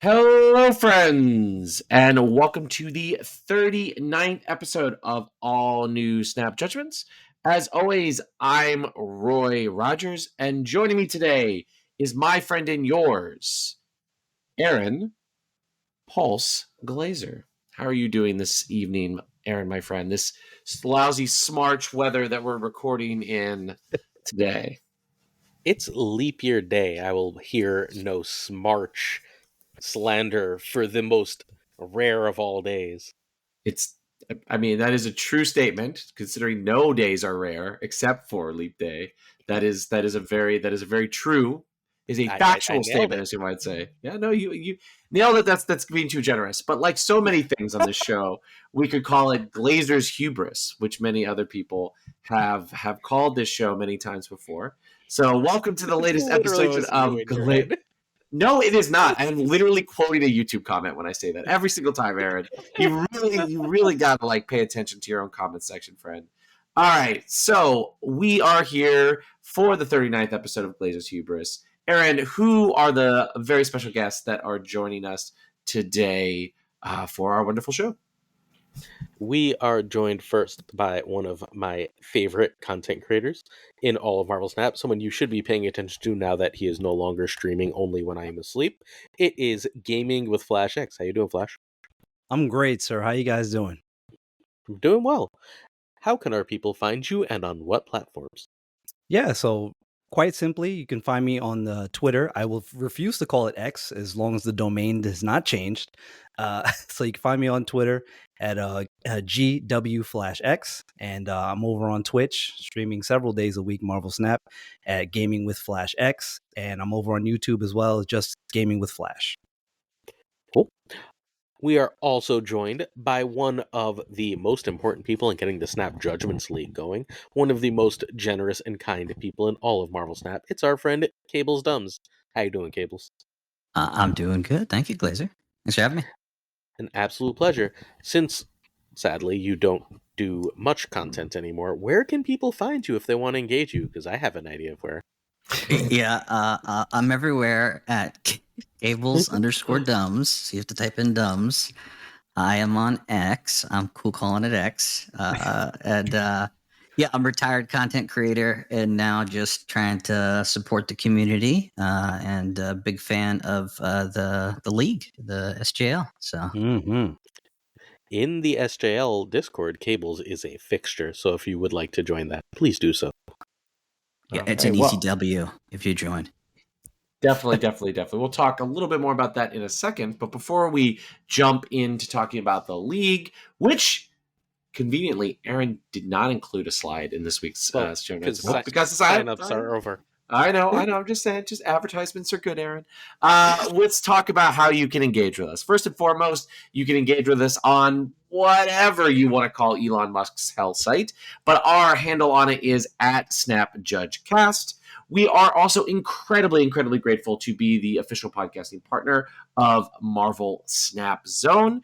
Hello, friends, and welcome to the 39th episode of All New Snap Judgments. As always, I'm Roy Rogers, and joining me today is my friend and yours, Aaron Pulse Glazer. How are you doing this evening, Aaron, my friend? This lousy Smarch weather that we're recording in today. It's leap year day. I will hear no smarch slander for the most rare of all days. That is a true statement, considering no days are rare except for leap day. That is a very true, is a I factual nailed statement, it. as you might say. Yeah, no, you nailed it. That's being too generous. But like so many things on this show, we could call it Glazer's hubris, which many other people have called this show many times before. So welcome to the It's latest literally episode just you of in your head. No, it is not. I'm literally quoting a YouTube comment when I say that every single time, Aaron. You really gotta pay attention to your own comment section, friend. All right, so we are here for the 39th episode of Glazer's Hubris. Aaron, who are the very special guests that are joining us today for our wonderful show? We are joined first by one of my favorite content creators in all of Marvel Snap, someone you should be paying attention to now that he is no longer streaming only when I am asleep. It is Gaming with FlashX. How you doing, Flash? I'm great, sir. How you guys doing? I'm doing well. How can our people find you and on what platforms? Yeah, so quite simply, you can find me on the Twitter. I will refuse to call it X as long as the domain has not changed. So you can find me on Twitter at GWFlashX, and I'm over on Twitch streaming several days a week Marvel Snap at Gaming with Flash X, and I'm over on YouTube as well, just Gaming with Flash. Cool. We are also joined by one of the most important people in getting the Snap Judgments League going, one of the most generous and kind people in all of Marvel Snap. It's our friend Cables Dumbs. How you doing, Cables? I'm doing good. Thank you, Glazer. Thanks for having me. An absolute pleasure. Since, sadly, you don't do much content anymore, where can people find you if they want to engage you? Because I have an idea of where. Yeah, I'm everywhere at Gables_Dumbs. So you have to type in Dumbs. I am on X. I'm cool calling it X. Yeah, I'm a retired content creator and now just trying to support the community and a big fan of the league, the SJL. So Mm-hmm. In the SJL Discord, Cables is a fixture, so if you would like to join that, please do so. yeah, it's an ECW if you join. Definitely. We'll talk a little bit more about that in a second. But before we jump into talking about the league, which conveniently Aaron did not include a slide in this week's show notes because sign-ups are over. I know. I'm just saying, just advertisements are good, Aaron. Let's talk about how you can engage with us. First and foremost, you can engage with us on whatever you want to call Elon Musk's hell site, but our handle on it is at SnapJudgeCast. We are also incredibly grateful to be the official podcasting partner of Marvel Snap Zone.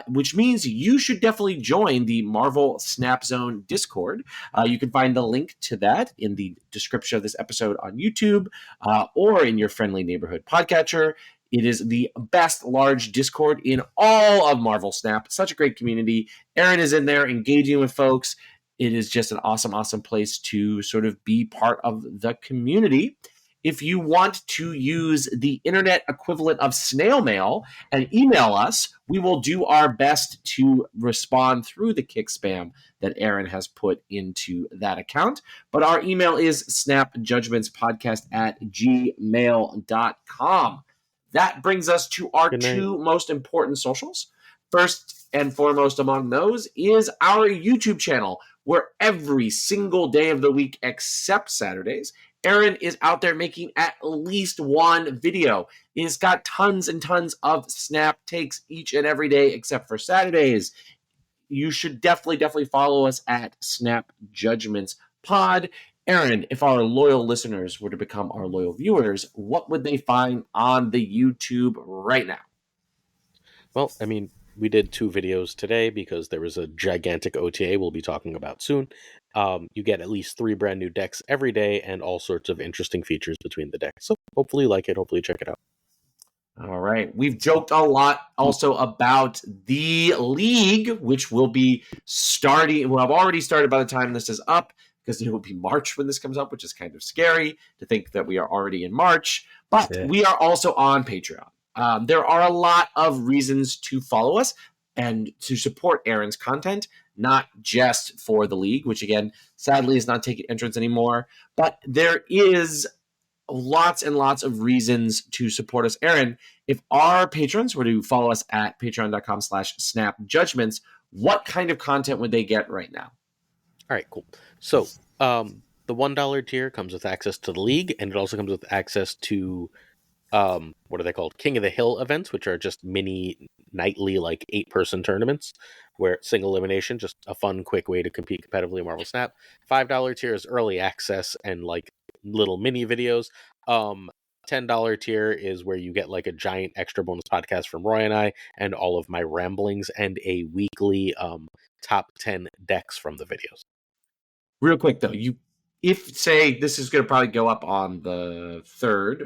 Which means you should definitely join the Marvel Snap Zone Discord. You can find the link to that in the description of this episode on YouTube or in your friendly neighborhood podcatcher. It is the best large Discord in all of Marvel Snap. Such a great community. Aaron is in there engaging with folks. It is just an awesome place to sort of be part of the community. If you want to use the internet equivalent of snail mail and email us, we will do our best to respond through the kick spam that Aaron has put into that account. But our email is snapjudgmentspodcast@gmail.com. That brings us to our two most important socials. First and foremost among those is our YouTube channel, where every single day of the week except Saturdays, Aaron is out there making at least one video. He's got tons and tons of Snap takes each and every day except for Saturdays. You should definitely follow us at Snap Judgments Pod. Aaron, if our loyal listeners were to become our loyal viewers, what would they find on the YouTube right now? Well, I mean, we did 2 videos today because there was a gigantic OTA we'll be talking about soon. You get at least 3 brand new decks every day and all sorts of interesting features between the decks. So hopefully you like it. Hopefully check it out. All right. We've joked a lot also about the league, which will be starting. Well, I've already started by the time this is up, because it will be March when this comes up, which is kind of scary to think that we are already in March. But we are also on Patreon. There are a lot of reasons to follow us and to support Aaron's content, not just for the league, which again, sadly is not taking entrance anymore. But there is lots and lots of reasons to support us. Aaron, if our patrons were to follow us at patreon.com/snapjudgments, what kind of content would they get right now? All right, cool. So the $1 tier comes with access to the league, and it also comes with access to what are they called? King of the Hill events, which are just mini nightly, like 8-person tournaments where single elimination, just a fun, quick way to compete competitively in Marvel Snap. $5 tier is early access and like little mini videos. $10 tier is where you get like a giant extra bonus podcast from Roy and I, and all of my ramblings, and a weekly top 10 decks from the videos. Real quick though, if say this is going to probably go up on the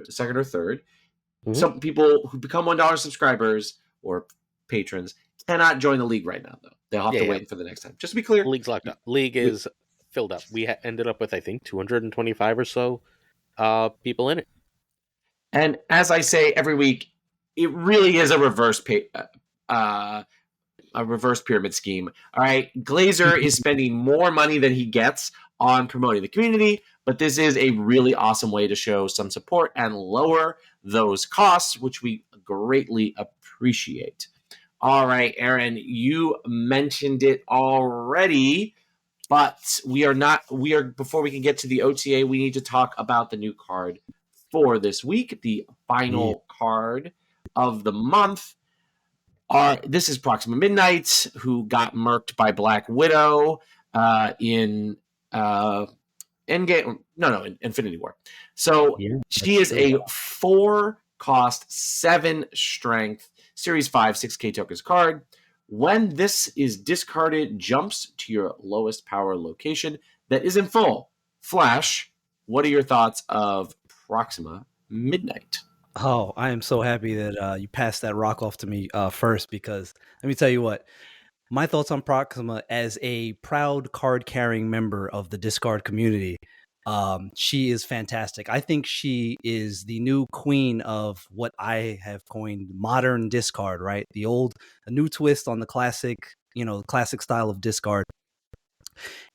second or third, some people who become $1 subscribers or patrons cannot join the league right now, though. They'll have to wait for the next time. Just to be clear, League's locked up. League is filled up. We ended up with, I think, 225 or so people in it. And as I say every week, it really is a reverse pyramid scheme. All right, Glazer is spending more money than he gets on promoting the community, but this is a really awesome way to show some support and lower those costs, which we greatly appreciate. All right, Aaron, you mentioned it already, but before we can get to the OTA, we need to talk about the new card for this week, the final card of the month. This is Proxima Midnight, who got murked by Black Widow in Endgame. In Infinity War. So she is a 4-cost, 7-strength, Series 5, 6K tokens card. When this is discarded, jumps to your lowest power location that isn't full. Flash, what are your thoughts of Proxima Midnight? Oh, I am so happy that you passed that rock off to me first, because let me tell you what, my thoughts on Proxima as a proud card-carrying member of the discard community. She is fantastic. I think she is the new queen of what I have coined modern discard, right? A new twist on the classic style of discard.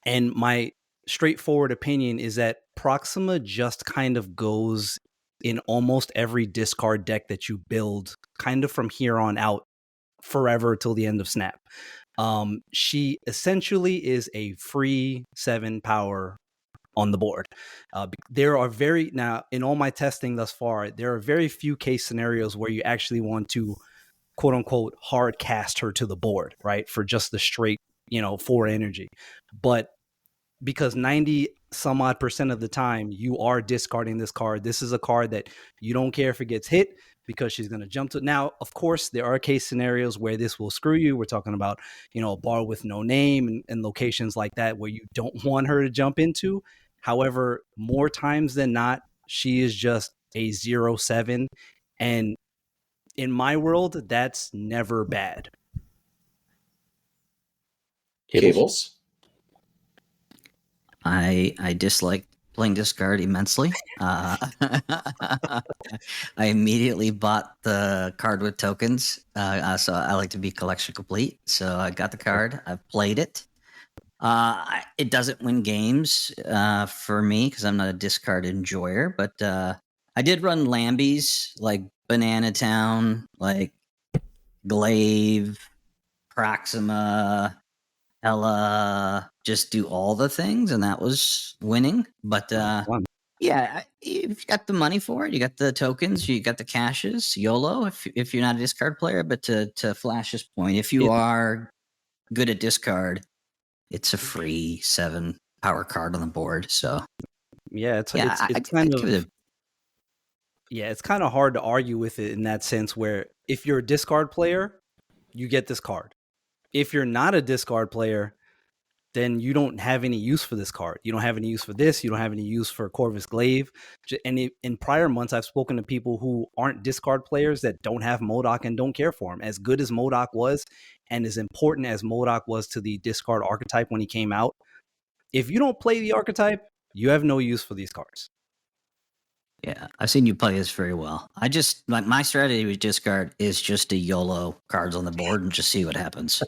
And my straightforward opinion is that Proxima just kind of goes in almost every discard deck that you build kind of from here on out forever till the end of Snap. She essentially is a free 7 power on the board. There are in all my testing thus far, there are very few case scenarios where you actually want to quote unquote hard cast her to the board, right? For just the straight, 4 energy. But because 90 some odd % of the time you are discarding this card, this is a card that you don't care if it gets hit, because she's going to jump to. Now, of course, there are case scenarios where this will screw you. We're talking about, a bar with no name and locations like that where you don't want her to jump into. However, more times than not, she is just a 0/7. And in my world, that's never bad. Cables? I dislike playing discard immensely. I immediately bought the card with tokens, so I like to be collection complete. So I got the card. I've played it. It doesn't win games for me because I'm not a discard enjoyer, but I did run Lambies like Banana Town, like Glaive, Proxima, Ella, just do all the things, and that was winning. But yeah, if you got the money for it, you got the tokens, you got the cashes, YOLO. If you're not a discard player, but to Flash's point, if you are good at discard, it's a free 7 power card on the board. So it's kind of hard to argue with it in that sense, where if you're a discard player, you get this card. If you're not a discard player, then you don't have any use for this card. You don't have any use for this. You don't have any use for Corvus Glaive. And in prior months, I've spoken to people who aren't discard players that don't have MODOK and don't care for him. As good as MODOK was, and as important as MODOK was to the discard archetype when he came out, if you don't play the archetype, you have no use for these cards. Yeah, I've seen you play this very well. I just my strategy with discard is just to YOLO cards on the board and just see what happens.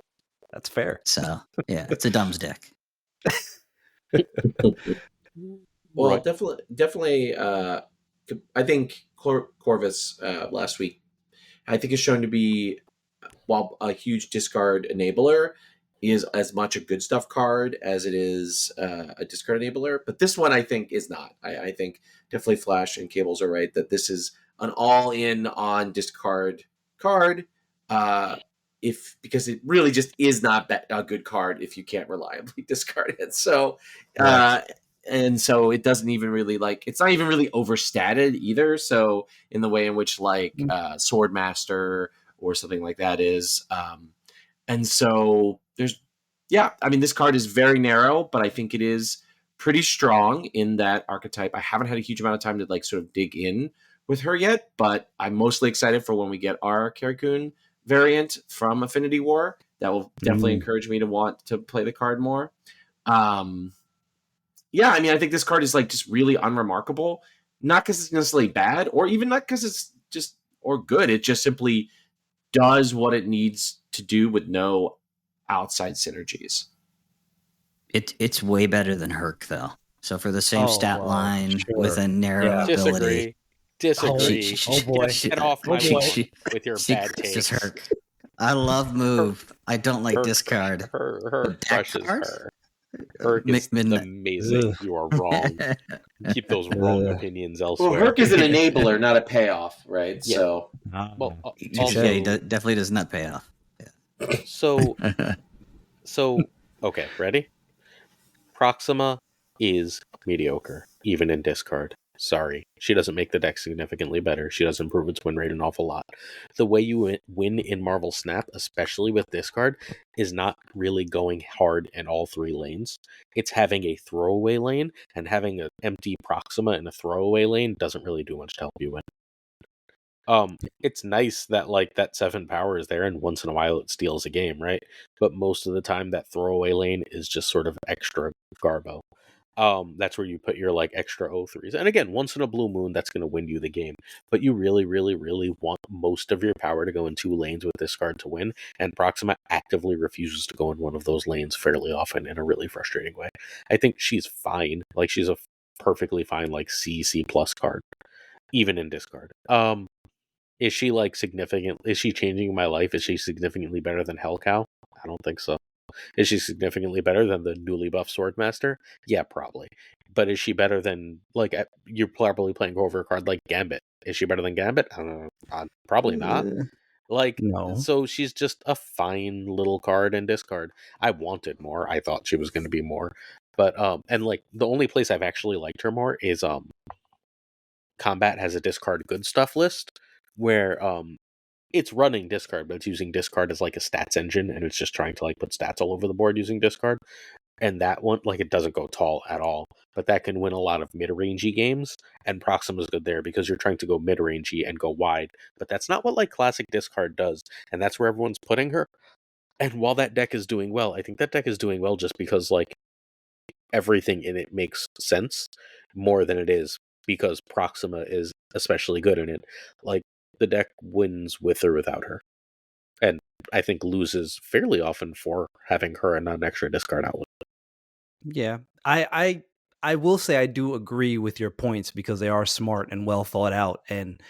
That's fair. So yeah, it's a dumb's deck. Well, Roy? definitely. I think Corvus last week, I think is shown to be, while a huge discard enabler, is as much a good stuff card as it is a discard enabler. But this one, I think, is not. I think definitely Flash and Cables are right that this is an all-in on discard card. Because it really just is not a good card if you can't reliably discard it. So, and so it doesn't even really it's not even really overstated either. So in the way in which Swordmaster or something like that is, and so this card is very narrow, but I think it is pretty strong in that archetype. I haven't had a huge amount of time to sort of dig in with her yet, but I'm mostly excited for when we get our Carrie variant from Affinity War. That will definitely encourage me to want to play the card more. I think this card is just really unremarkable, not because it's necessarily bad, or even not because it's just or good. It just simply does what it needs to do with no outside synergies. It's way better than Herc though. So for the same stat line with a narrow ability. Disagree. Oh boy. Get off my lawn with your bad takes. Just Herc. I love move. I don't like discard. Her crushes her. Herc is amazing. You are wrong. Keep those wrong opinions elsewhere. Well, Herc is an enabler, not a payoff, right? Yeah. So, he definitely does not pay off. Yeah. So, okay, ready? Proxima is mediocre, even in discard. Sorry, she doesn't make the deck significantly better. She does improve its win rate an awful lot. The way you win in Marvel Snap, especially with discard, is not really going hard in all three lanes. It's having a throwaway lane, and having an empty Proxima in a throwaway lane doesn't really do much to help you win. It's nice that that 7 power is there, and once in a while it steals a game, right? But most of the time that throwaway lane is just sort of extra garbo. That's where you put your extra O3s. And again, once in a blue moon, that's going to win you the game. But you really, really, really want most of your power to go in 2 lanes with this card to win. And Proxima actively refuses to go in one of those lanes fairly often in a really frustrating way. I think she's fine. She's a perfectly fine C+ card, even in discard. Is she significant? Is she changing my life? Is she significantly better than Hellcow? I don't think so. Is she significantly better than the newly buffed Swordmaster? Yeah, probably. But is she better than you're probably playing over a card like Gambit? Is she better than Gambit? I don't know. Probably not. No. So she's just a fine little card in discard. I wanted more. I thought she was going to be more. But and the only place I've actually liked her more is Combat has a discard good stuff list where it's running discard, but it's using discard as a stats engine, and it's just trying to put stats all over the board using discard. And that one, it doesn't go tall at all, but that can win a lot of mid-rangey games, and Proxima's good there because you're trying to go mid-rangey and go wide, but that's not what classic discard does, and that's where everyone's putting her. And while that deck is doing well, I think that deck is doing well just because everything in it makes sense more than it is because Proxima is especially good in it. The deck wins with or without her. And I think loses fairly often for having her and an extra discard outlet. Yeah. I will say I do agree with your points because they are smart and well thought out. And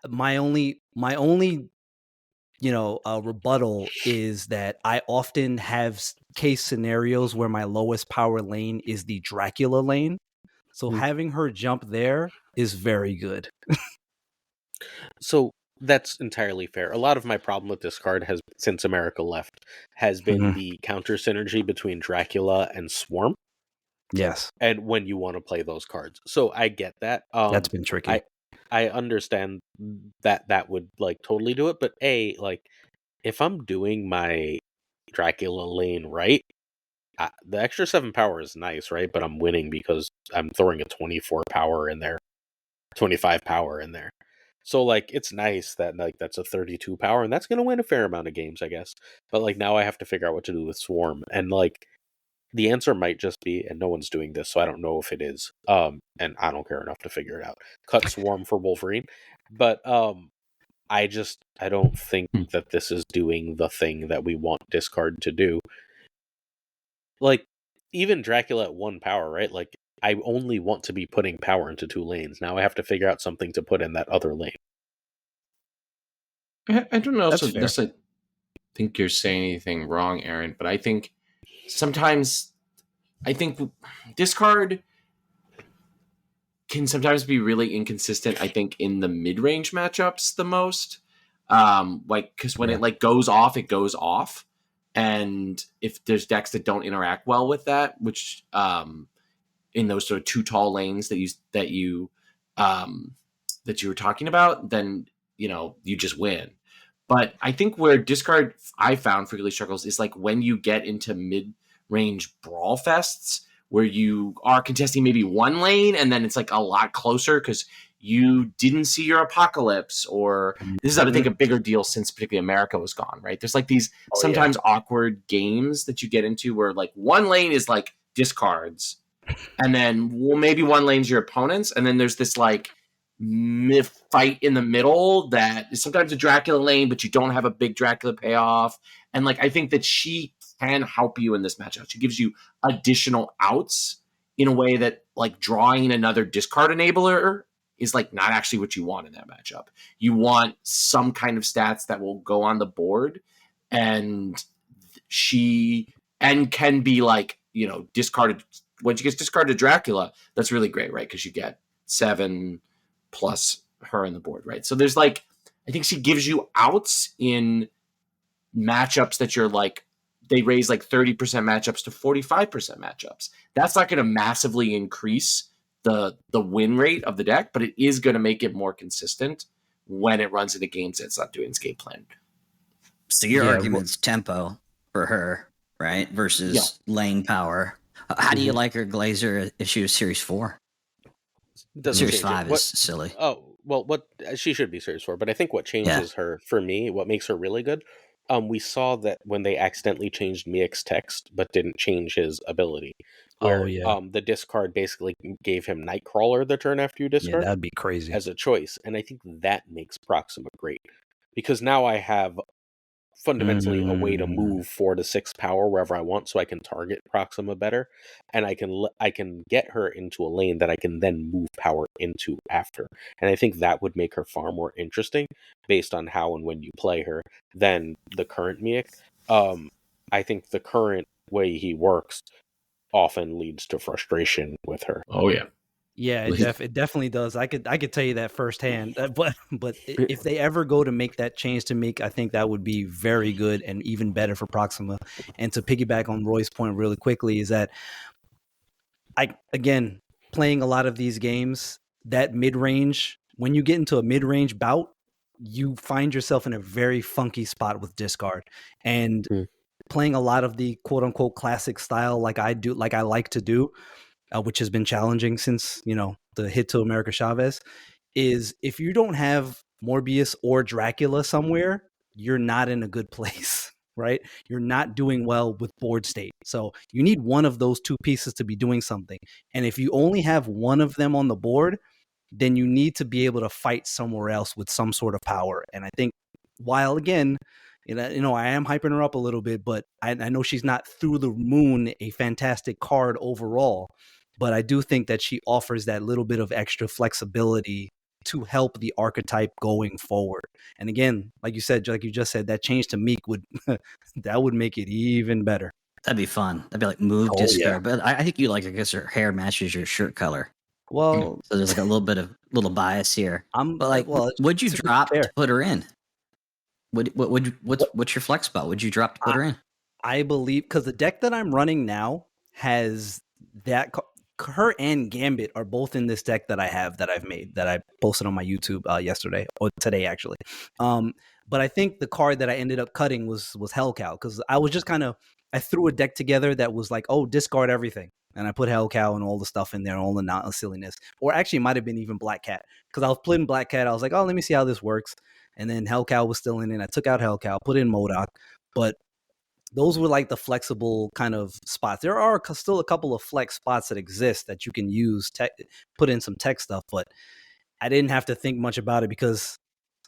my only rebuttal is that I often have case scenarios where my lowest power lane is the Dracula lane. So having her jump there is very good. So that's entirely fair. A lot of my problem with this card has, since America left, has been the counter synergy between Dracula and Swarm. Yes. And when you want to play those cards. So I get that. That's been tricky. I understand that would totally do it, but if I'm doing my Dracula lane right, the extra 7 power is nice, right? But I'm winning because I'm throwing a 24 power in there, 25 power in there. So like it's nice that like that's a 32 power, and that's gonna win a fair amount of games, I guess. But like now I have to figure out what to do with Swarm, and like the answer might just be, and no one's doing this, so I don't know if it is. And I don't care enough to figure it out. Cut Swarm for Wolverine, but I don't think that this is doing the thing that we want discard to do. Like even Dracula at 1 power, right? Like I only want to be putting power into 2 lanes. Now I have to figure out something to put in that other lane. I don't know. That's So fair. necessarily think you're saying anything wrong, Aaron, but I think sometimes discard can sometimes be really inconsistent. I think in the mid-range matchups the most, like because when it like goes off, it goes off, and if there's decks that don't interact well with that, which in those sort of 2 tall lanes that you were talking about, then you just win. But I think where discard I found frequently struggles is like when you get into mid-range brawl fests where you are contesting maybe 1 lane and then it's like a lot closer because you didn't see your apocalypse, or this is I think a bigger deal since particularly America was gone, right? There's like these sometimes awkward games that you get into where like 1 lane is like discards, and then maybe 1 lane's your opponents, and then there's this like fight in the middle that is sometimes a Dracula lane, but you don't have a big Dracula payoff. And like I think that she can help you in this matchup. She gives you additional outs in a way that like drawing another discard enabler is like not actually what you want in that matchup. You want some kind of stats that will go on the board, and she can be like discarded. When she gets discarded Dracula, that's really great, right? Because you get 7 plus her in the board, right? So there's like, I think she gives you outs in matchups that you're like, they raise like 30% matchups to 45% matchups. That's not going to massively increase the win rate of the deck, but it is going to make it more consistent when it runs into games that it's not doing its game plan. So your argument's tempo for her, right? Versus lane power. How do you like her Glazer if she was Series 4? Series 5 is silly. Oh, well, what she should be Series 4, but I think what changes her, for me, what makes her really good, we saw that when they accidentally changed Miek's text, but didn't change his ability, where the discard basically gave him Nightcrawler the turn after you discard. That'd be crazy. As a choice, and I think that makes Proxima great, because now I have fundamentally a way to move 4 to 6 power wherever I want, so I can target Proxima better, and I can get her into a lane that I can then move power into after. And I think that would make her far more interesting based on how and when you play her than the current Miek. I think the current way he works often leads to frustration with her. Oh yeah. Yeah, it definitely does. I could tell you that firsthand. But if they ever go to make that change to Meek, I think that would be very good and even better for Proxima. And to piggyback on Roy's point really quickly is that again, playing a lot of these games, that mid-range, when you get into a mid-range bout, you find yourself in a very funky spot with discard. And playing a lot of the quote unquote classic style like I like to do, which has been challenging since, the hit to America Chavez, is if you don't have Morbius or Dracula somewhere, you're not in a good place, right? You're not doing well with board state. So you need one of those 2 pieces to be doing something. And if you only have one of them on the board, then you need to be able to fight somewhere else with some sort of power. And I think while, again, I am hyping her up a little bit, but I know she's not through the moon a fantastic card overall. But I do think that she offers that little bit of extra flexibility to help the archetype going forward. And again, like you just said, that change to Meek would make it even better. That'd be fun. That'd be like move discard. But I think you like it because her hair matches your shirt color. Well, so there's like a little bias here. Would you drop to put her in? What's your flex spot? Would you drop to put her in? I believe because the deck that I'm running now has that. Her and Gambit are both in this deck that I've made, that I posted on my YouTube yesterday or today actually. But I think the card that I ended up cutting was Hellcow, because I was just kind of I threw a deck together that was like, oh, discard everything. And I put Hellcow and all the stuff in there, all the silliness. Or actually, it might have been even Black Cat. Because I was playing Black Cat. I was like, oh, let me see how this works. And then Hellcow was still in it. I took out Hellcow, put in Modok. But those were like the flexible kind of spots. There are still a couple of flex spots that exist that you can use, put in some tech stuff. But I didn't have to think much about it because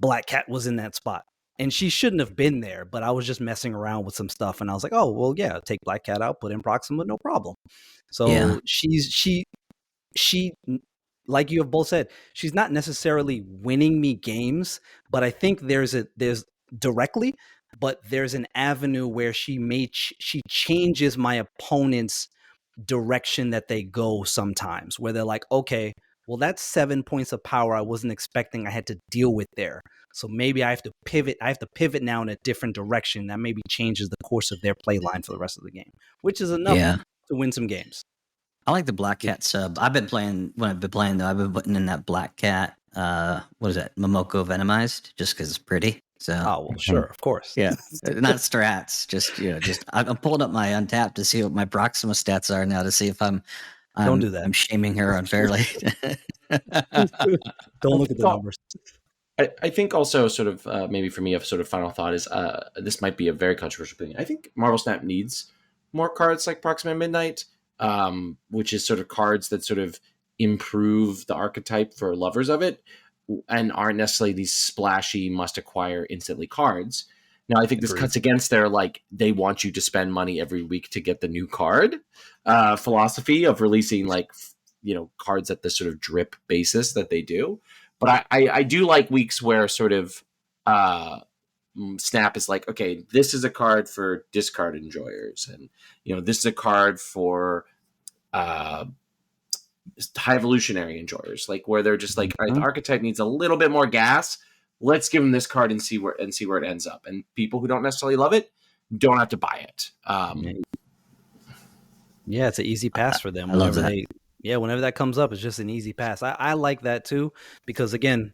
Black Cat was in that spot. And she shouldn't have been there, but I was just messing around with some stuff. And I was like, oh, well, yeah, take Black Cat out, put in Proxima, no problem. So she, like you have both said, she's not necessarily winning me games, but I think there's directly, but there's an avenue where she changes my opponent's direction that they go sometimes, where they're like, okay, well, that's 7 points of power I wasn't expecting I had to deal with there. So maybe I have to pivot. I have to pivot now in a different direction. That maybe changes the course of their play line for the rest of the game, which is enough to win some games. I like the Black Cat sub. I've been playing I've been putting in that Black Cat. What is that? Momoko Venomized, just because it's pretty. So, oh well, sure, of course, yeah, not strats. Just I'm pulling up my Untapped to see what my Proxima stats are now to see if I'm don't do that. I'm shaming her unfairly. Don't look at the numbers. I think also sort of maybe for me a sort of final thought is this might be a very controversial thing. I think Marvel Snap needs more cards like Proxima Midnight, which is sort of cards that sort of improve the archetype for lovers of it and aren't necessarily these splashy must acquire instantly cards. Now I think this cuts against their like they want you to spend money every week to get the new card philosophy of releasing like cards at the sort of drip basis that they do. But I do like weeks where sort of Snap is like, okay, this is a card for discard enjoyers, and this is a card for high evolutionary enjoyers, like where they're just like, all right, the archetype needs a little bit more gas. Let's give them this card and see where it ends up. And people who don't necessarily love it don't have to buy it. Yeah, it's an easy pass for them. Whenever that comes up, it's just an easy pass. I like that too, because again,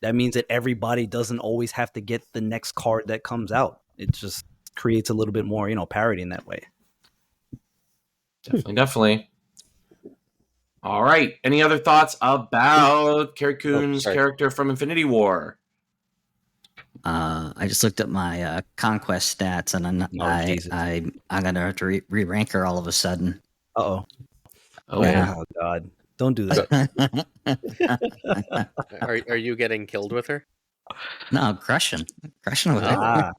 that means that everybody doesn't always have to get the next card that comes out. It just creates a little bit more, parity in that way. Definitely. All right. Any other thoughts about Carrie Coon's character from Infinity War? I just looked at my conquest stats, and I'm gonna have to re-rank her all of a sudden. Oh God! Don't do that. Are you getting killed with her? No, crushing with her.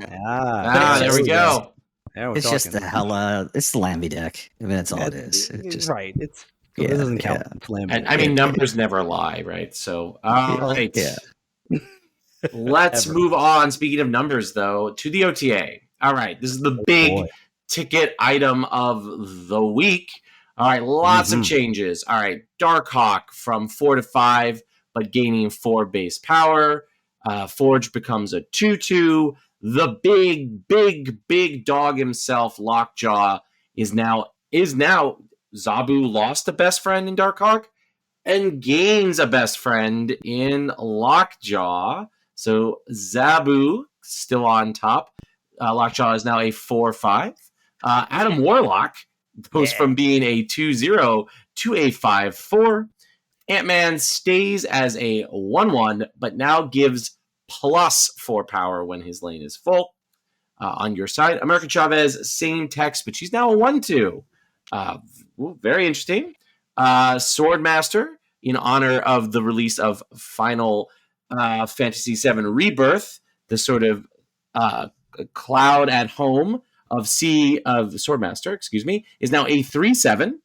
There we go. It's just it's the Lambie deck. I mean, that's all it is. It's just right. It doesn't count. And I mean, numbers never lie, right? So, all right. Yeah. Let's move on. Speaking of numbers, though, to the OTA. All right. This is the big ticket item of the week. All right. Lots of changes. All right. Darkhawk from 4 to 5, but gaining 4 base power. Forge becomes a 2/2. The big dog himself, Lockjaw, is now Zabu lost a best friend in Darkhawk and gains a best friend in Lockjaw. So Zabu still on top. Lockjaw is now a 4/5. Adam Warlock goes from being a 2/0 to a 5/4. Ant-Man stays as a 1/1, but now gives +4 power when his lane is full. On your side, American Chavez, same text, but she's now a 1/2. Very interesting. Swordmaster, in honor of the release of Final Fantasy VII Rebirth, the sort of cloud at home of Swordmaster, is now a 3/7.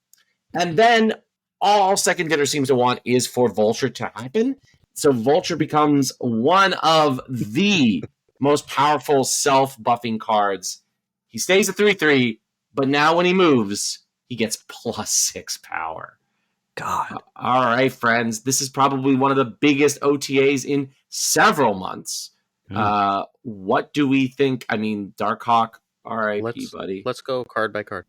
And then all Second Dinner seems to want is for Vulture to happen. So Vulture becomes one of the most powerful self-buffing cards. He stays at 3/3, but now when he moves, he gets +6 power. God. All right, friends. This is probably one of the biggest OTAs in several months. What do we think? I mean, Darkhawk, RIP, buddy. Let's go card by card.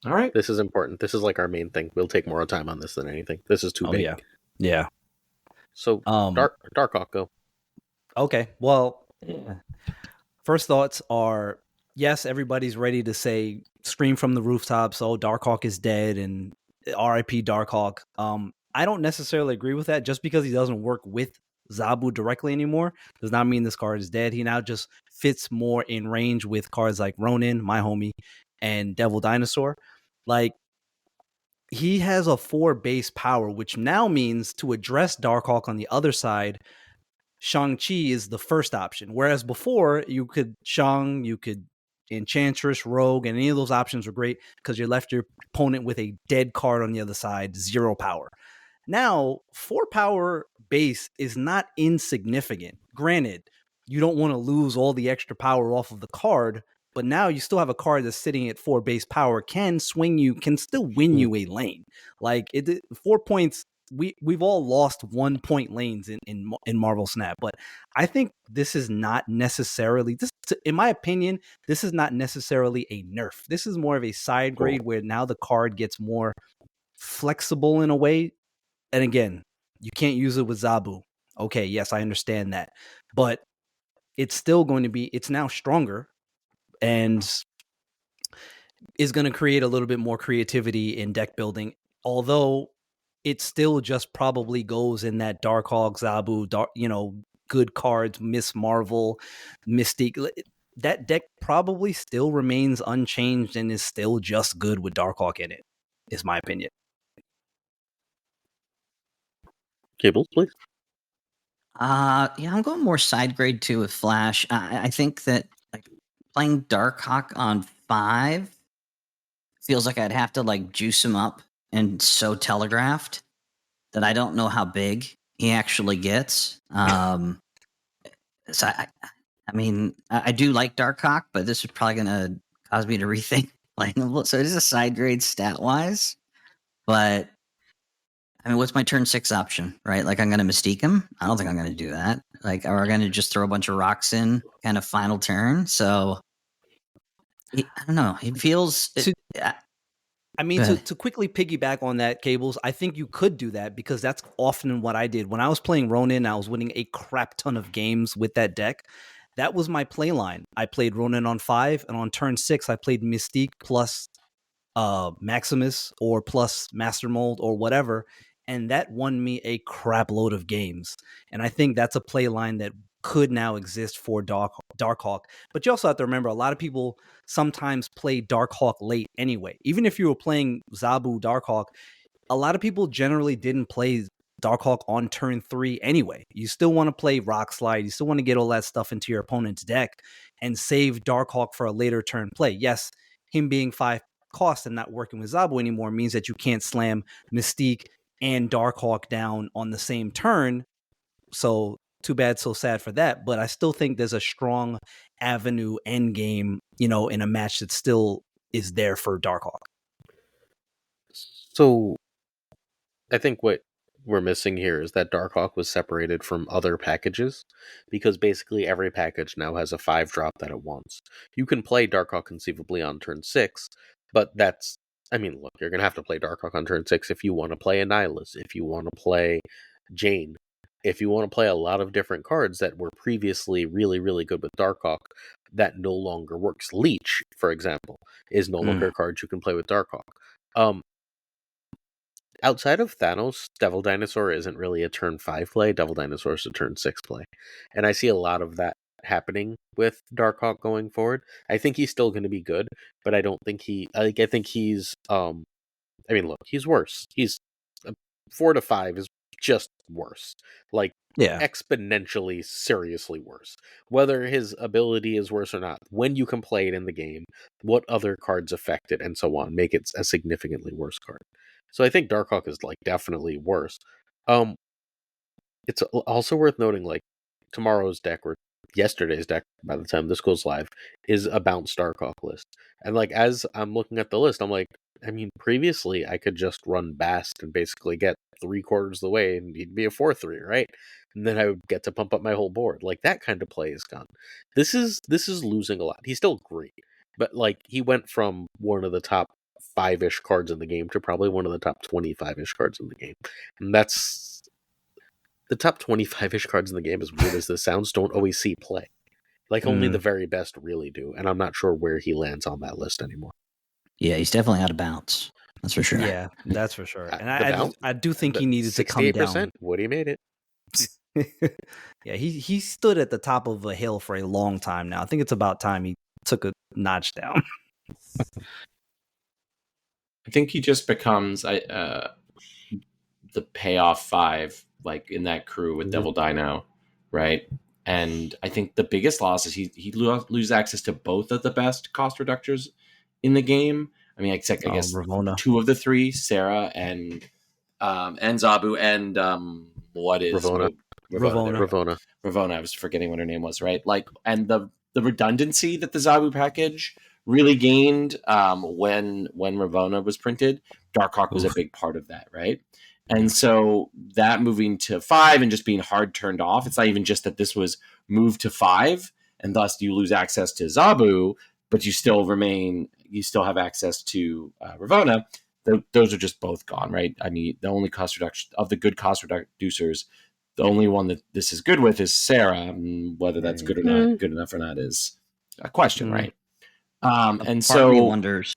All right. This is important. This is like our main thing. We'll take more time on this than anything. This is too big. Yeah. So, Darkhawk, go. Okay. Well, first thoughts are yes, everybody's ready to say, scream from the rooftops, oh, Darkhawk is dead and RIP Darkhawk. I don't necessarily agree with that. Just because he doesn't work with Zabu directly anymore does not mean this card is dead. He now just fits more in range with cards like Ronin, my homie, and Devil Dinosaur. Like, he has a 4 base power, which now means to address Darkhawk on the other side, Shang-Chi is the first option. Whereas before, you could Enchantress, Rogue, and any of those options were great because you left your opponent with a dead card on the other side, 0 power. Now, 4 power base is not insignificant. Granted, you don't want to lose all the extra power off of the card, but now you still have a card that's sitting at 4 base power, can still win you a lane. Like, 4 points, we've all lost 1 point lanes in Marvel Snap, but I think this is not necessarily, in my opinion, this is not necessarily a nerf. This is more of a side grade where now the card gets more flexible in a way. And again, you can't use it with Zabu. Okay, yes, I understand that. But it's still going to be, it's now stronger and is going to create a little bit more creativity in deck building. Although it still just probably goes in that Darkhawk, Zabu, good cards, Miss Marvel, Mystique. That deck probably still remains unchanged and is still just good with Darkhawk in it, is my opinion. Cables, please. Yeah, I'm going more side grade too with Flash. I think that like playing Darkhawk on 5 feels like I'd have to like juice him up and so telegraphed that I don't know how big he actually gets. So I mean, I do like Darkhawk, but this is probably gonna cause me to rethink playing him. So it is a side grade stat wise, but I mean, what's my turn 6 option, right? Like, I'm going to Mystique him? I don't think I'm going to do that. Like, are we going to just throw a bunch of rocks in kind of final turn? So, I don't know. It feels... I mean, to quickly piggyback on that, Cables, I think you could do that because that's often what I did. When I was playing Ronin, I was winning a crap ton of games with that deck. That was my play line. I played Ronin on 5, and on turn 6, I played Mystique plus Maximus or plus Master Mold or whatever, and that won me a crap load of games. And I think that's a play line that could now exist for Darkhawk. But you also have to remember, a lot of people sometimes play Darkhawk late anyway. Even if you were playing Zabu Darkhawk, a lot of people generally didn't play Darkhawk on turn 3 anyway. You still want to play Rock Slide. You still want to get all that stuff into your opponent's deck and save Darkhawk for a later turn play. Yes, him being 5 cost and not working with Zabu anymore means that you can't slam Mystique and Darkhawk down on the same turn. So too bad, so sad for that. But I still think there's a strong avenue end game, in a match that still is there for Darkhawk. So I think what we're missing here is that Darkhawk was separated from other packages because basically every package now has a 5-drop that it wants. You can play Darkhawk conceivably on turn 6, but that's, I mean, look, you're going to have to play Darkhawk on turn 6 if you want to play Annihilus, if you want to play Jane, if you want to play a lot of different cards that were previously really, really good with Darkhawk that no longer works. Leech, for example, is no longer a card you can play with Darkhawk. Outside of Thanos, Devil Dinosaur isn't really a turn 5 play. Devil Dinosaur is a turn 6 play. And I see a lot of that happening with Darkhawk going forward. I think he's still going to be good, but I don't think I think he's, I mean, look, he's worse. He's 4 to 5 is just worse. Like, exponentially, seriously worse. Whether his ability is worse or not, when you can play it in the game, what other cards affect it, and so on, make it a significantly worse card. So I think Darkhawk is like definitely worse. It's also worth noting, like, tomorrow's deck or yesterday's deck, by the time this goes live, is a bounced Darkhawk list. And like, as I'm looking at the list, I'm like, I mean, previously I could just run Bast and basically get 3/4 of the way and he'd be a 4/3, right? And then I would get to pump up my whole board. Like, that kind of play is gone. This is losing a lot. He's still great, but like, he went from one of the top 5-ish cards in the game to probably one of the top 25-ish cards in the game. And that's the top 25-ish cards in the game, as weird as this sounds, don't always see play. Like only the very best really do, and I'm not sure where he lands on that list anymore. Yeah, he's definitely out of bounds. That's for sure. Yeah, that's for sure. And The bounce- I do think he needed to come 68%. down. Woody made it. Yeah, he stood at the top of a hill for a long time now. I think it's about time he took a notch down. I think he just becomes the payoff 5, like in that crew with Devil Dino, right? And I think the biggest loss is he loses access to both of the best cost reductors in the game. I mean, except I guess Ravonna. 2 of the 3, Sarah and Zabu and what is Ravonna. Ravonna. I was forgetting what her name was, right? Like, and the redundancy that the Zabu package really gained when Ravonna was printed, Darkhawk was a big part of that, right? And so that moving to 5 and just being hard turned off, it's not even just that this was moved to 5 and thus you lose access to Zabu, but you still have access to Ravonna. Those are just both gone, right? I mean, the only cost reduction of the good cost reducers, the only one that this is good with is Sarah. And whether that's good enough or not is a question, right? And Part of me so, wonders.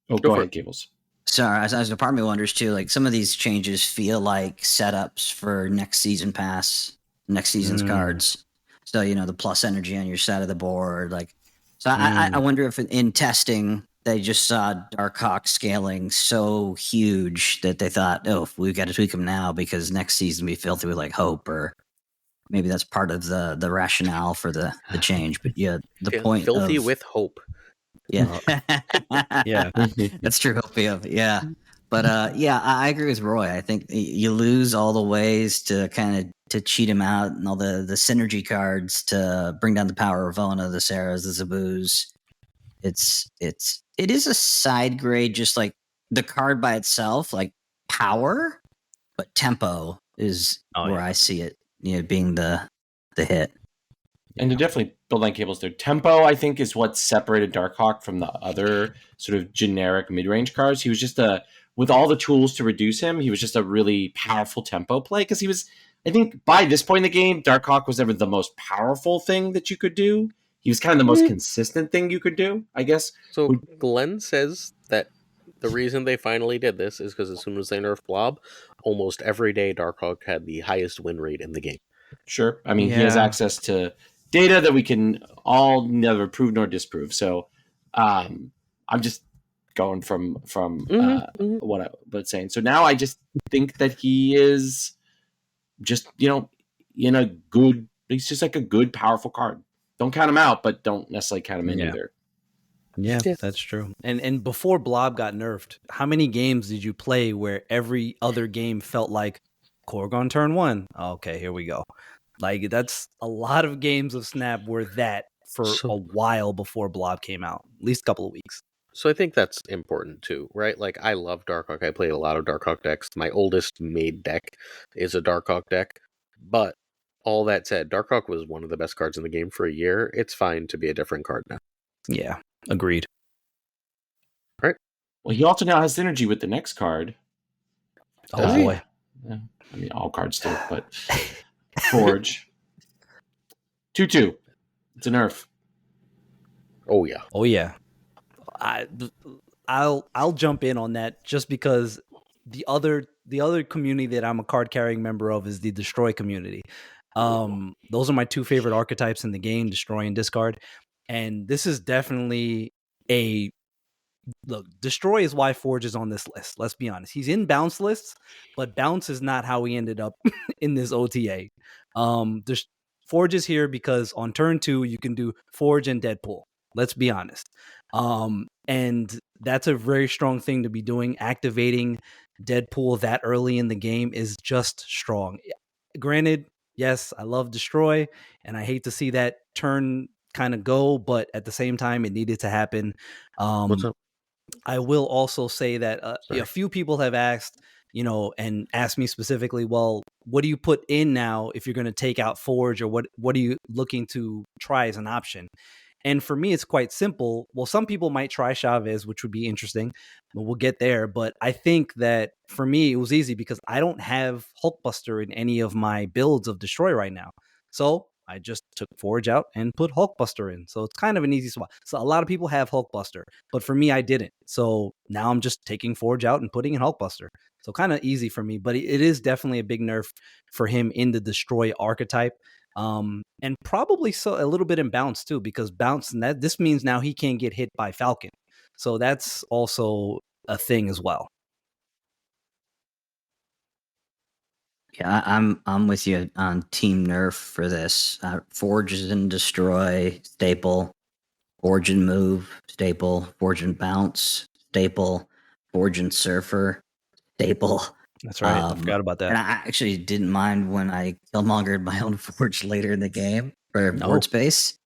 oh, go ahead, Gables. Sorry, as a part of me wonders too. Like some of these changes feel like setups for next season pass, next season's cards. So the plus energy on your side of the board, like. So I wonder if in testing they just saw Darkhawk scaling so huge that they thought, oh, we've got to tweak him now because next season we filthy with like Hope, or maybe that's part of the rationale for the change. But yeah, the point filthy of, with Hope. Yeah, Yeah, that's true. Yeah, but yeah, I agree with Roy. I think you lose all the ways to kind of to cheat him out, and all the synergy cards to bring down the power of Ravonna, the Sarahs, the Zabus. It is a side grade, just like the card by itself, like power, but tempo is where I see it, being the hit. And to definitely build on Cables there, tempo, I think, is what separated Darkhawk from the other sort of generic mid-range cards. He was just with all the tools to reduce him, he was just a really powerful tempo play because he was, I think, by this point in the game, Darkhawk was never the most powerful thing that you could do. He was kind of the most consistent thing you could do, I guess. So Glenn says that the reason they finally did this is because as soon as they nerfed Blob, almost every day Darkhawk had the highest win rate in the game. Sure. I mean, he has access to data that we can all neither prove nor disprove. So I'm just going from what I was saying. So now I just think that he is just, in a good, he's just like a good, powerful card. Don't count him out, but don't necessarily count him in either. Yeah, that's true. And before Blob got nerfed, how many games did you play where every other game felt like Korgon turn 1? Okay, here we go. Like, that's a lot of games of Snap were that for a while before Blob came out, at least a couple of weeks. So I think that's important too, right? Like, I love Darkhawk. I played a lot of Darkhawk decks. My oldest made deck is a Darkhawk deck. But all that said, Darkhawk was one of the best cards in the game for a year. It's fine to be a different card now. Yeah, agreed. All right. Well, he also now has synergy with the next card. Oh, boy. Yeah, I mean, all cards do, but Forge. 2/2. It's a nerf. Oh, yeah. Oh, yeah. I'll jump in on that just because the other community that I'm a card carrying member of is the Destroy community. Those are my 2 favorite archetypes in the game, Destroy and Discard. And this is definitely look, Destroy is why Forge is on this list. Let's be honest. He's in bounce lists, but bounce is not how he ended up in this OTA. Forge is here because on turn 2, you can do Forge and Deadpool. Let's be honest. And that's a very strong thing to be doing. Activating Deadpool that early in the game is just strong. Granted, yes, I love Destroy, and I hate to see that turn kind of go, but at the same time, it needed to happen. What's up? I will also say that a few people have asked, and asked me specifically, well, what do you put in now if you're going to take out Forge, or what are you looking to try as an option? And for me, it's quite simple. Well, some people might try Chavez, which would be interesting, but we'll get there. But I think that for me, it was easy because I don't have Hulkbuster in any of my builds of Destroy right now. So I just took Forge out and put Hulkbuster in. So it's kind of an easy swap. So a lot of people have Hulkbuster, but for me, I didn't. So now I'm just taking Forge out and putting in Hulkbuster. So kind of easy for me, but it is definitely a big nerf for him in the Destroy archetype. And probably so a little bit in Bounce too, because Bounce, and this means now he can't get hit by Falcon. So that's also a thing as well. Yeah, I'm with you on Team Nerf for this. Forge is in Destroy, staple. Forge and Move, staple. Forge and Bounce, staple. Forge and Surfer, staple. That's right. I forgot about that. And I actually didn't mind when I Killmongered my own Forge later in the game for board space.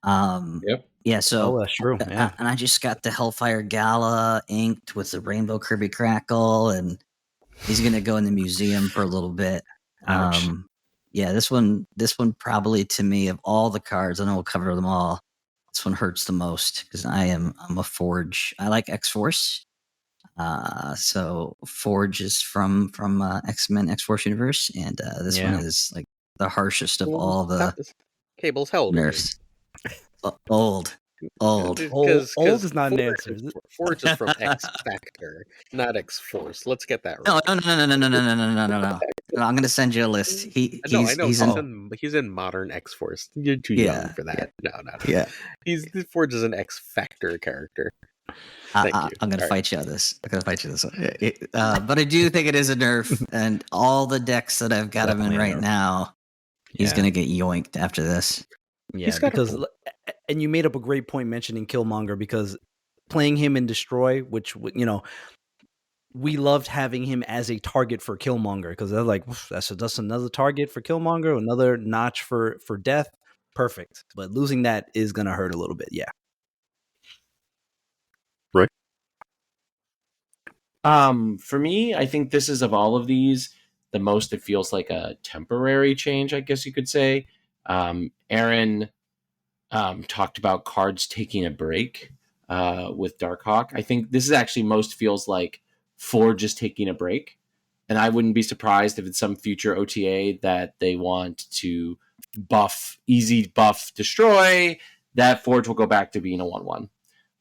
Yep. Yeah, so that's true. Yeah. and I just got the Hellfire Gala inked with the Rainbow Kirby Crackle, and he's gonna go in the museum for a little bit. Ouch. Yeah, this one probably to me of all the cards, I know we'll cover them all. This one hurts the most because I'm a Forge. I like X Force. So Forge is from X-Men X Force universe, and this one is like the harshest of all the Cables. How old nerfs. Old. Old is not an answer. Forge is from X Factor, not X Force. Let's get that right. No. I'm gonna send you a list. I know. He's in modern X Force. You're too young for that. Yeah. No. Yeah. Forge is an X Factor character. I'm gonna fight you on this. I'm gonna fight you this one. But I do think it is a nerf, and all the decks that I've got him in right now, he's gonna get yoinked after this. Yeah, because and you made up a great point mentioning Killmonger, because playing him in Destroy, which we loved having him as a target for Killmonger, because they're like, that's another target for Killmonger, another notch for death. Perfect. But losing that is gonna hurt a little bit. Yeah. Right. For me, I think this is, of all of these, the most it feels like a temporary change, I guess you could say. Aaron talked about cards taking a break with Darkhawk. I think this is actually most feels like Forge is taking a break. And I wouldn't be surprised if it's some future OTA that they want to easy buff Destroy, that Forge will go back to being a 1/1.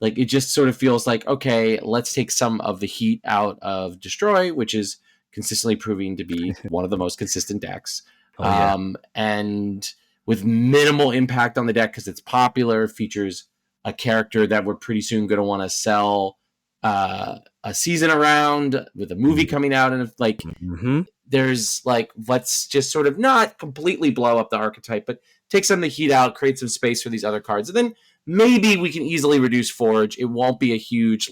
Like, it just sort of feels like, okay, let's take some of the heat out of Destroy, which is consistently proving to be one of the most consistent decks. And with minimal impact on the deck because it's popular, features a character that we're pretty soon going to want to sell a season around, with a movie coming out. And there's like, let's just sort of not completely blow up the archetype, but take some of the heat out, create some space for these other cards. And then maybe we can easily reduce Forge. It won't be a huge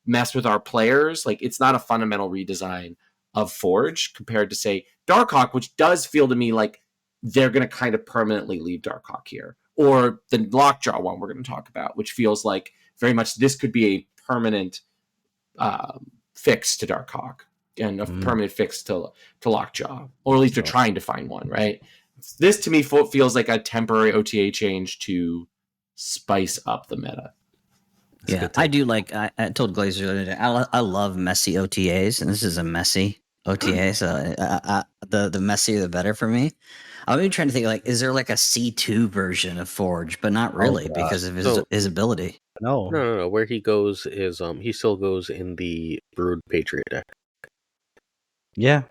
mess with our players. Like, it's not a fundamental redesign of Forge compared to, say, Darkhawk, which does feel to me like they're going to kind of permanently leave Darkhawk here. Or the Lockjaw one we're going to talk about, which feels like very much this could be a permanent fix to Darkhawk and a permanent fix to Lockjaw. Or at least they're trying to find one, right? This to me feels like a temporary OTA change to spice up the meta. I do like. I told Glazer the other day, I love messy OTAs, and this is a messy OTA. So the messier the better for me. I'm even trying to think, like, is there like a C2 version of Forge, but not really because of his ability. No. Where he goes is he still goes in the Brood Patriot deck. Yeah.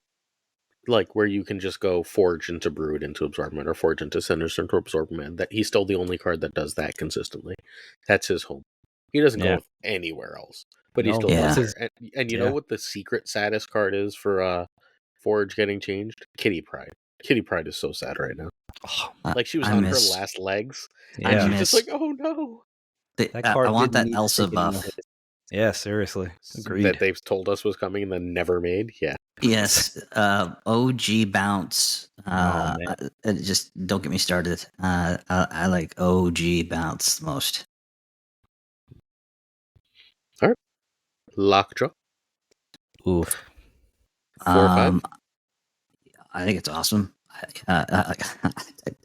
Like, where you can just go Forge into Brood into Absorbment, or Forge into Sinister into Absorbment. That he's still the only card that does that consistently. That's his home. He doesn't go anywhere else, but he still does there. And you know what the secret saddest card is for Forge getting changed? Kitty Pryde. Kitty Pryde is so sad right now. Like, she was on her last legs, and she's just like, oh no. I want that Elsa buff. Yeah, seriously. Agreed. That they've told us was coming and then never made. Yeah. Yes. OG Bounce. Just don't get me started. I like OG Bounce the most. All right. Lockjaw. Oof. 4 or 5? I think it's awesome.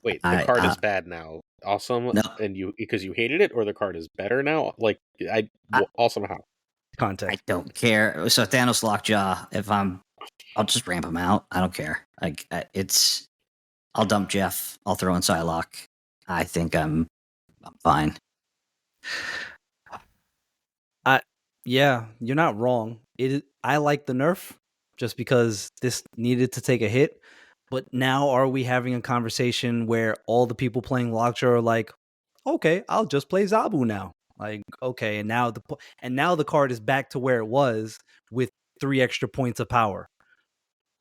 Wait, the card is bad now. Awesome? No. And because you hated it, or the card is better now? Like, awesome how? Context. I don't care. So Thanos Lockjaw, I'll just ramp him out. I don't care. Like, it's I'll dump Jeff. I'll throw in Psylocke. I think I'm fine. Yeah, you're not wrong. I like the nerf just because this needed to take a hit. But now are we having a conversation where all the people playing Lockjaw are like, okay, I'll just play Zabu now. Like, okay, and now the card is back to where it was with 3 extra points of power.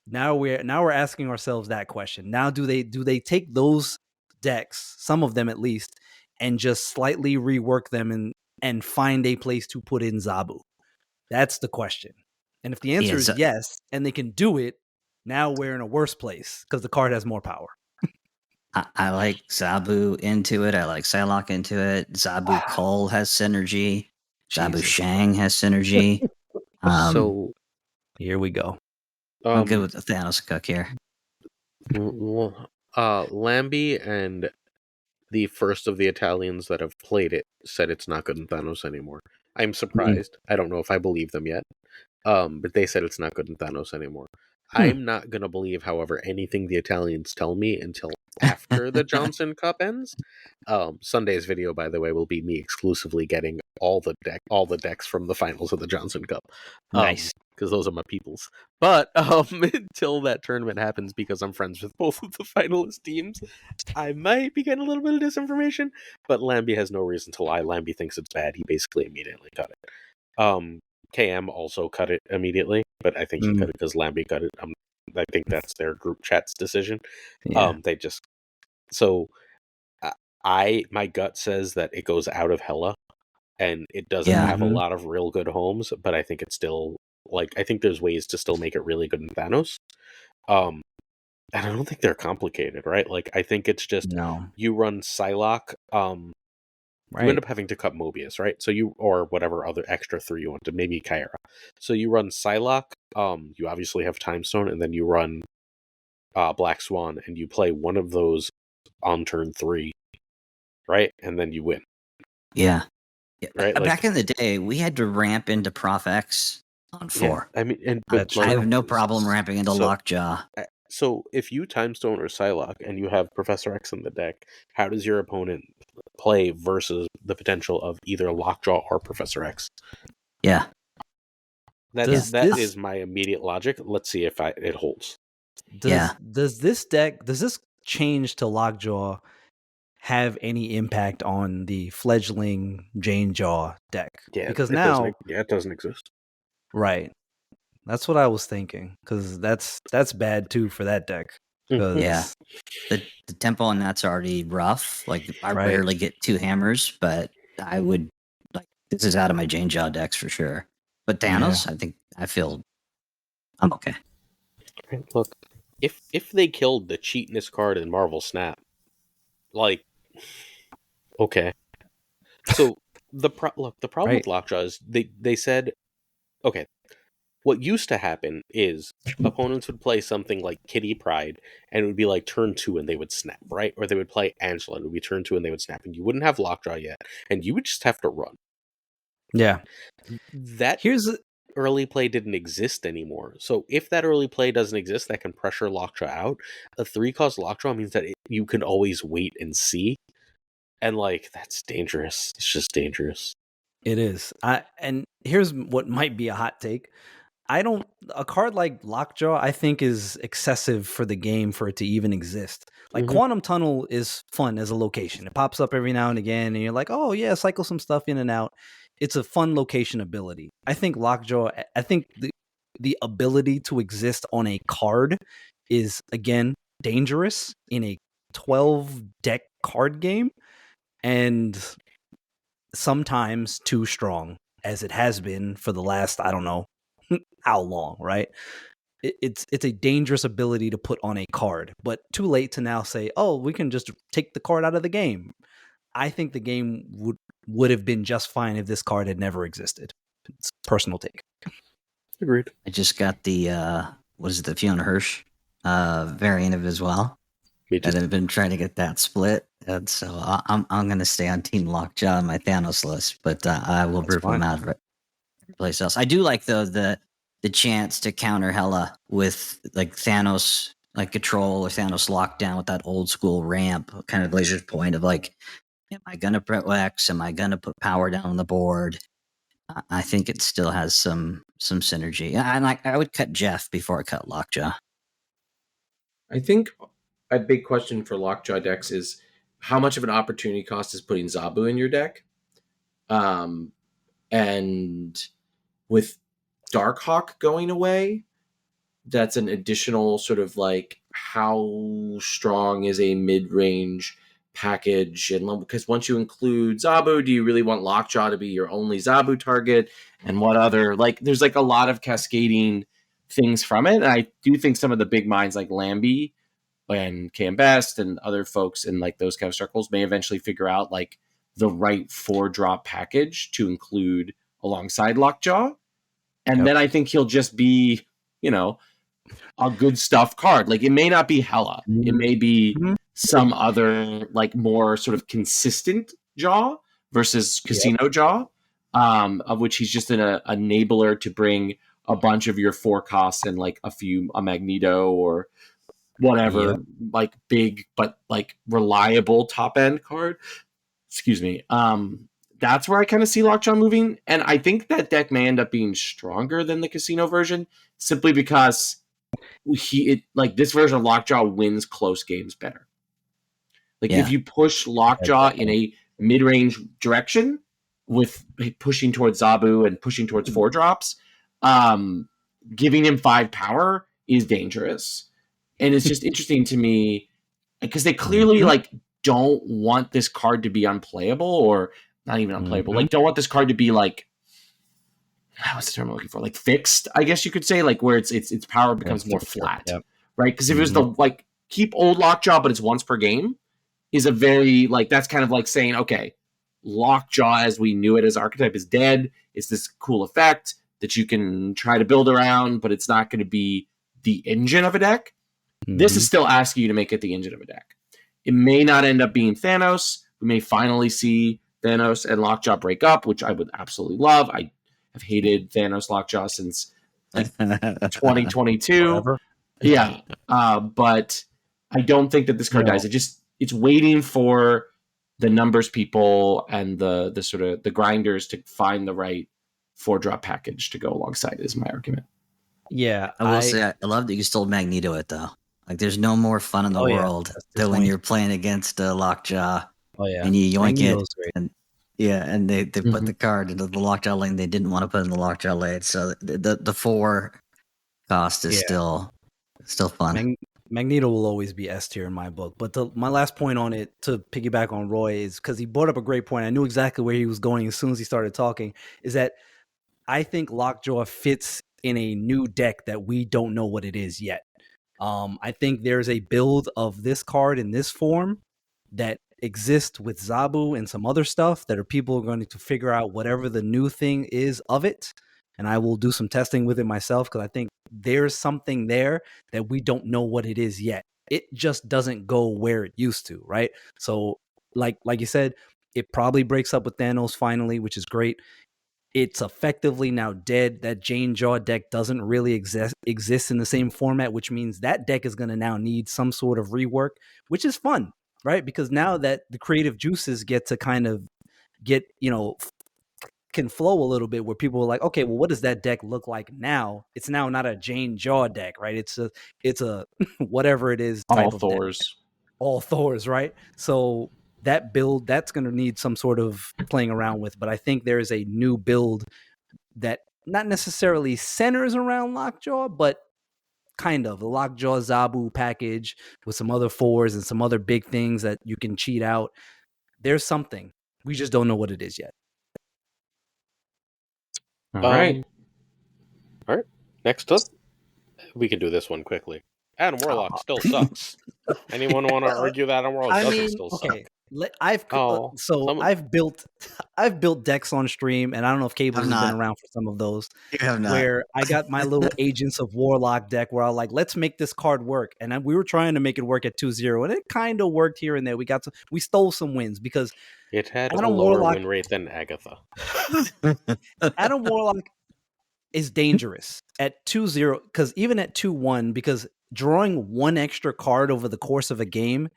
Now we're asking ourselves that question. Now do they take those decks, some of them at least, and just slightly rework them and find a place to put in Zabu? That's the question. And if the answer is yes, and they can do it, now we're in a worse place because the card has more power. I like Zabu into it. I like Psylocke into it. Zabu Cole has synergy. Zabu Shang has synergy. So here we go. I'm good with the Thanos cook here. Lambie and the first of the Italians that have played it said it's not good in Thanos anymore. I'm surprised. I don't know if I believe them yet. But they said it's not good in Thanos anymore. I'm not going to believe, however, anything the Italians tell me until after the Johnson Cup ends. Sunday's video, by the way, will be me exclusively getting all the decks from the finals of the Johnson Cup. Nice. Because those are my peoples. But until that tournament happens, because I'm friends with both of the finalist teams, I might be getting a little bit of disinformation. But Lambie has no reason to lie. Lambie thinks it's bad. He basically immediately cut it. KM also cut it immediately, but I think he cut it because Lambie cut it. I think that's their group chat's decision. Yeah. My gut says that it goes out of Hela, and it doesn't have a lot of real good homes, but I think it's still, I think there's ways to still make it really good in Thanos. And I don't think they're complicated, right? I think it's just you run Psylocke, you end up having to cut Mobius, right? So or whatever other extra 3 you want to, maybe Kyra. So you run Psylocke, you obviously have Time Stone, and then you run Black Swan, and you play one of those on turn 3, right? And then you win. Yeah. Right? Back in the day, we had to ramp into Prof X on 4. Yeah, I mean, I have no problem ramping into Lockjaw. So if you Time Stone or Psylocke and you have Professor X in the deck, how does your opponent play versus the potential of either Lockjaw or Professor X? Yeah. That is my immediate logic. Let's see if it holds. Does this change to Lockjaw have any impact on the fledgling Jane Jaw deck? Yeah, because now it doesn't exist. Right. That's what I was thinking, because that's bad too for that deck. Yeah, the tempo on that's already rough. I rarely get 2 hammers, but I would this is out of my Jane Jaw decks for sure. But Thanos, I feel I'm okay. Look, if they killed the cheatness card in Marvel Snap, okay. So the problem with Lockjaw is they said, okay, what used to happen is opponents would play something like Kitty Pryde, and it would be turn 2 and they would snap, right? Or they would play Angela, and it would be turn 2 and they would snap, and you wouldn't have Lockjaw yet, and you would just have to run. Yeah. Early play didn't exist anymore. So if that early play doesn't exist that can pressure Lockjaw out, a 3-cost Lockjaw means that you can always wait and see. And that's dangerous. It's just dangerous. It is. And here's what might be a hot take. A card like Lockjaw, I think, is excessive for the game for it to even exist. Quantum Tunnel is fun as a location. It pops up every now and again, and you're like, oh yeah, cycle some stuff in and out. It's a fun location ability. I think Lockjaw, the ability to exist on a card is, again, dangerous in a 12-deck card game, and sometimes too strong, as it has been for the last, I don't know how long, right? It's a dangerous ability to put on a card, but too late to now say, oh, we can just take the card out of the game. I think the game would have been just fine if this card had never existed. It's a personal take. Agreed. I just got the the Fiona Hirsch variant of it as well. Me too. And I've been trying to get that split, and so I'm going to stay on Team Lockjaw on my Thanos list, but I will rip them out of place else. I do like though the chance to counter Hela with Thanos like control or Thanos lockdown with that old school ramp, kind of Glazer's point of like, am I gonna pro X? Am I gonna put power down on the board? I think it still has some synergy. And I would cut Jeff before I cut Lockjaw. I think a big question for Lockjaw decks is how much of an opportunity cost is putting Zabu in your deck? And with Darkhawk going away, that's an additional sort of like how strong is a mid-range package, and because once you include Zabu, do you really want Lockjaw to be your only Zabu target? And what other, like, there's like a lot of cascading things from it. And I do think some of the big minds like Lambie and Cam Best and other folks in like those kind of circles may eventually figure out like the right 4-drop package to include alongside Lockjaw. And then I think he'll just be, you know, a good stuff card. Like, it may not be Hela. It may be some other, like, more sort of consistent Jaw versus Casino Jaw, of which he's just an enabler to bring a bunch of your 4 costs and, like, a Magneto or whatever, like, big but, like, reliable top-end card. Excuse me. That's where I kind of see Lockjaw moving. And I think that deck may end up being stronger than the Casino version simply because this version of Lockjaw wins close games better. Like, if you push Lockjaw in a mid-range direction with pushing towards Zabu and pushing towards 4-drops, giving him 5 power is dangerous. And it's just interesting to me because they clearly like don't want this card to be unplayable, or not even unplayable. Like, don't want this card to be like, what's the term I'm looking for? Like, fixed, I guess you could say, like, where its power becomes more flat, right? Because if it was the, like, keep old Lockjaw, but it's once per game, is a very, like, that's kind of like saying, okay, Lockjaw as we knew it as archetype is dead. It's this cool effect that you can try to build around, but it's not going to be the engine of a deck. This is still asking you to make it the engine of a deck. It may not end up being Thanos. We may finally see Thanos and Lockjaw break up, which I would absolutely love. I've hated Thanos Lockjaw since 2022. But I don't think that this card dies. It's waiting for the numbers people and the sort of the grinders to find the right 4-drop package to go alongside is my argument. Yeah, I will say I love that you stole Magneto it though. Like, there's no more fun in the world than when you're playing against Lockjaw and you yoink it. And and they put the card into the Lockjaw lane they didn't want to put in the Lockjaw lane. So the 4 cost is still fun. Magneto will always be S tier in my book. But my last point on it, to piggyback on Roy, is because he brought up a great point. I knew exactly where he was going as soon as he started talking, is that I think Lockjaw fits in a new deck that we don't know what it is yet. I think there's a build of this card in this form that exists with Zabu and some other stuff that people are going to figure out whatever the new thing is of it. And I will do some testing with it myself because I think there's something there that we don't know what it is yet. It just doesn't go where it used to, right? So like you said, it probably breaks up with Thanos finally, which is great. It's effectively now dead. That Jane Jaw deck doesn't really exist in the same format, which means that deck is going to now need some sort of rework, which is fun, right? Because now that the creative juices get to kind of can flow a little bit, where people are like, okay, well, what does that deck look like now? It's now not a Jane Jaw deck, right? It's a whatever it is type of Thors. Deck. All Thors, right? So that build, that's going to need some sort of playing around with. But I think there is a new build that not necessarily centers around Lockjaw, but kind of the Lockjaw Zabu package with some other 4s and some other big things that you can cheat out. There's something. We just don't know what it is yet. All right. Next up, we can do this one quickly. Adam Warlock still sucks. Anyone want to argue that Adam Warlock doesn't still suck? I've built decks on stream, and I don't know if Cables has been around for some of those. You have not. Where I got my little Agents of Warlock deck, where I was like, let's make this card work, and we were trying to make it work at 2-0, and it kind of worked here and there. We stole some wins because it had a lower win rate than Agatha. Adam Warlock is dangerous at 2-0, because even at 2-1, because drawing one extra card over the course of a game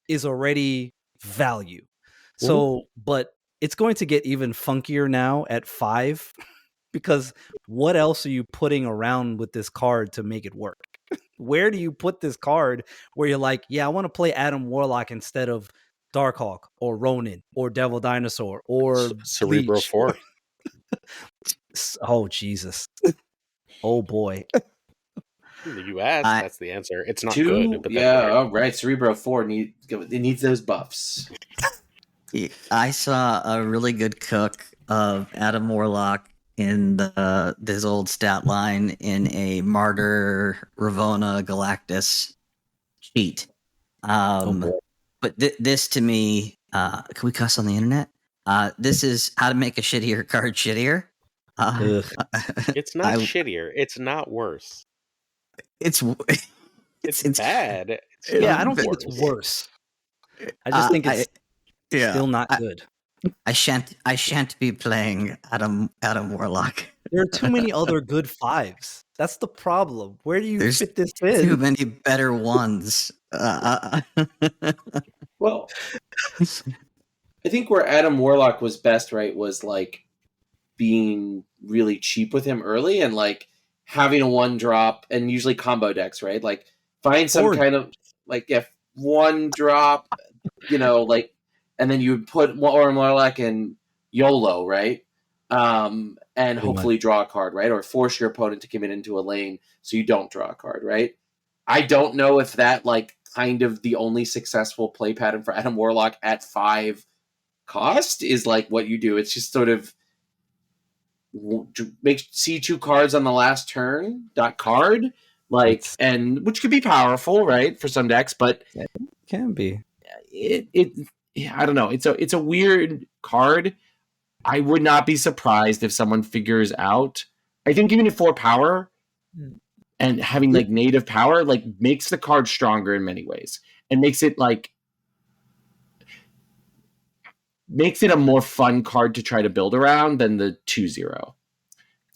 is already value. So, but it's going to get even funkier now at 5, because what else are you putting around with this card to make it work? Where do you put this card where you're like, yeah, I want to play Adam Warlock instead of Darkhawk or Ronin or Devil Dinosaur or Cerebro Leech? 4. Oh, Jesus. Oh, boy. You asked, that's the answer. It's not 2, good, but yeah, that's all right. Cerebro 4 needs those buffs. I saw a really good cook of Adam Warlock in this old stat line in a Martyr Ravona Galactus cheat. But this to me, can we cuss on the internet? This is how to make a shittier card shittier. it's not shittier. It's not worse. It's bad. Yeah, I don't think it's worse. I just think it's still not good. I shan't be playing Adam Warlock. There are too many other good 5s. That's the problem. Where do you fit this in? Too many better ones. Well, I think where Adam Warlock was best, right, was like being really cheap with him early and like having a 1-drop and usually combo decks, right? Like find some kind of like if 1-drop, like, and then you would put Warlock and YOLO, right? And hopefully draw a card, right? Or force your opponent to commit into a lane so you don't draw a card, right? I don't know if that like kind of the only successful play pattern for Adam Warlock at 5 cost is like what you do. It's just sort of see 2 cards on the last turn, card, like, and which could be powerful, right, for some decks, but it can be. I don't know. It's a weird card. I would not be surprised if someone figures out. I think even at 4 power and having like native power like makes the card stronger in many ways and makes it a more fun card to try to build around than the 2-0.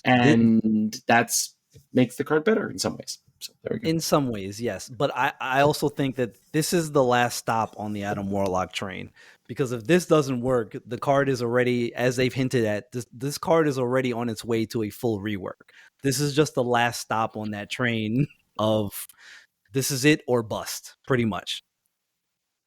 And that's makes the card better in some ways. So there we go. In some ways, yes. But I also think that this is the last stop on the Adam Warlock train. Because if this doesn't work, the card is already, as they've hinted at, this card is already on its way to a full rework. This is just the last stop on that train of this is it or bust, pretty much.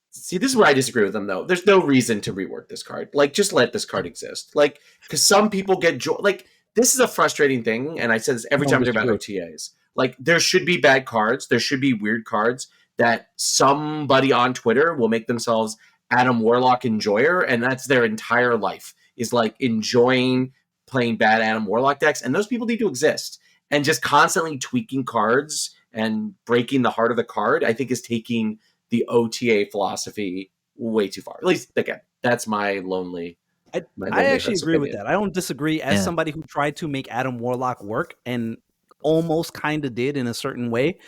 See, this is where I disagree with them, though. There's no reason to rework this card. Like, just let this card exist. Like, because some people get joy. Like, this is a frustrating thing, and I said this every time I talk about OTAs. Like, there should be bad cards. There should be weird cards that somebody on Twitter will make themselves Adam Warlock enjoyer, and that's their entire life, is like enjoying playing bad Adam Warlock decks, and those people need to exist. And just constantly tweaking cards and breaking the heart of the card, I think, is taking the OTA philosophy way too far. At least, again, that's my lonely. I actually agree with that. I don't disagree. As somebody who tried to make Adam Warlock work and almost kind of did in a certain way,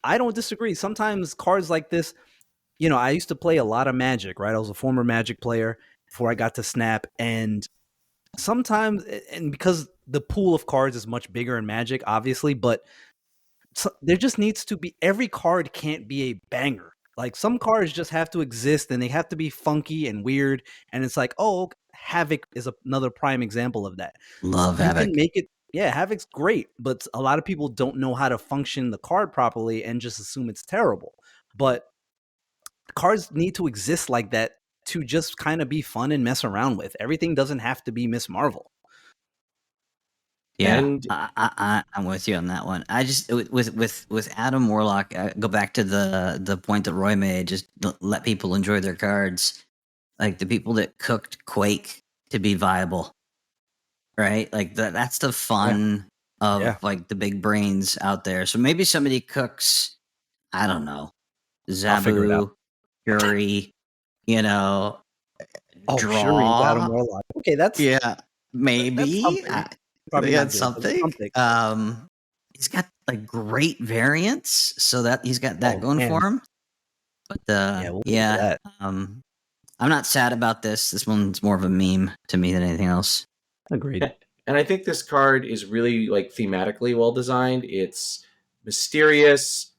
I don't disagree. Sometimes cards like this, I used to play a lot of Magic, right? I was a former Magic player before I got to Snap. And sometimes, and because the pool of cards is much bigger in Magic, obviously, but there just needs to be, every card can't be a banger. Like some cards just have to exist and they have to be funky and weird. And it's like, oh, Havoc is another prime example of that. Love Havoc. Can make it, Havoc's great, but a lot of people don't know how to function the card properly and just assume it's terrible. But cards need to exist like that to just kind of be fun and mess around with. Everything doesn't have to be Miss Marvel. Yeah, and I'm with you on that one. I just with Adam Warlock, go back to the point that Roy made. Just let people enjoy their cards, like the people that cooked Quake to be viable, right? Like that's the fun of like the big brains out there. So maybe somebody cooks, I don't know, Zabu, Fury, Draw. Fury, Adam Warlock. Okay, that's maybe. Probably got something. He's got like great variants, so that he's got that going for him. But I'm not sad about this. This one's more of a meme to me than anything else. Agreed. And I think this card is really like thematically well designed. It's mysterious,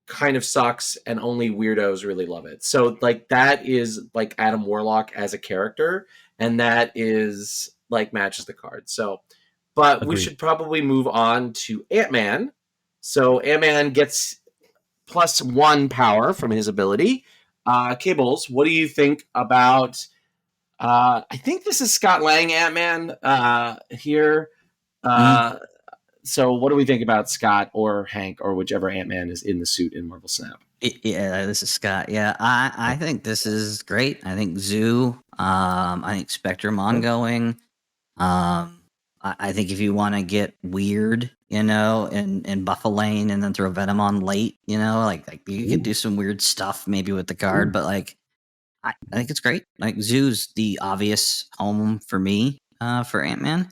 kind of sucks, and only weirdos really love it. So like that is like Adam Warlock as a character, and that is like matches the card. So, but we Agreed. should probably move on to Ant-Man. So Ant-Man gets +1 power from his ability. Cables, what do you think about? I think this is Scott Lang Ant-Man here. So what do we think about Scott or Hank or whichever Ant-Man is in the suit in Marvel Snap? Yeah, this is Scott. Yeah, I think this is great. I think Zoo. I think Spectrum ongoing. I think if you want to get weird, and buff a lane and then throw Venom on late, like you could do some weird stuff maybe with the card, but like I think it's great. Like Zoo's the obvious home for me for Ant-Man.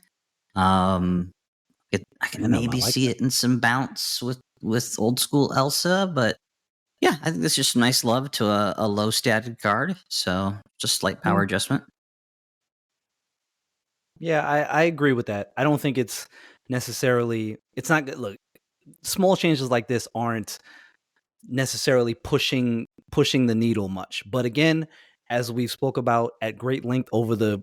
I can maybe see it in some bounce with old school Elsa, but yeah, I think this is just nice love to a low statted card. So just slight power adjustment. Yeah, I agree with that. I don't think it's necessarily. It's not good. Look, small changes like this aren't necessarily pushing the needle much. But again, as we've spoke about at great length over the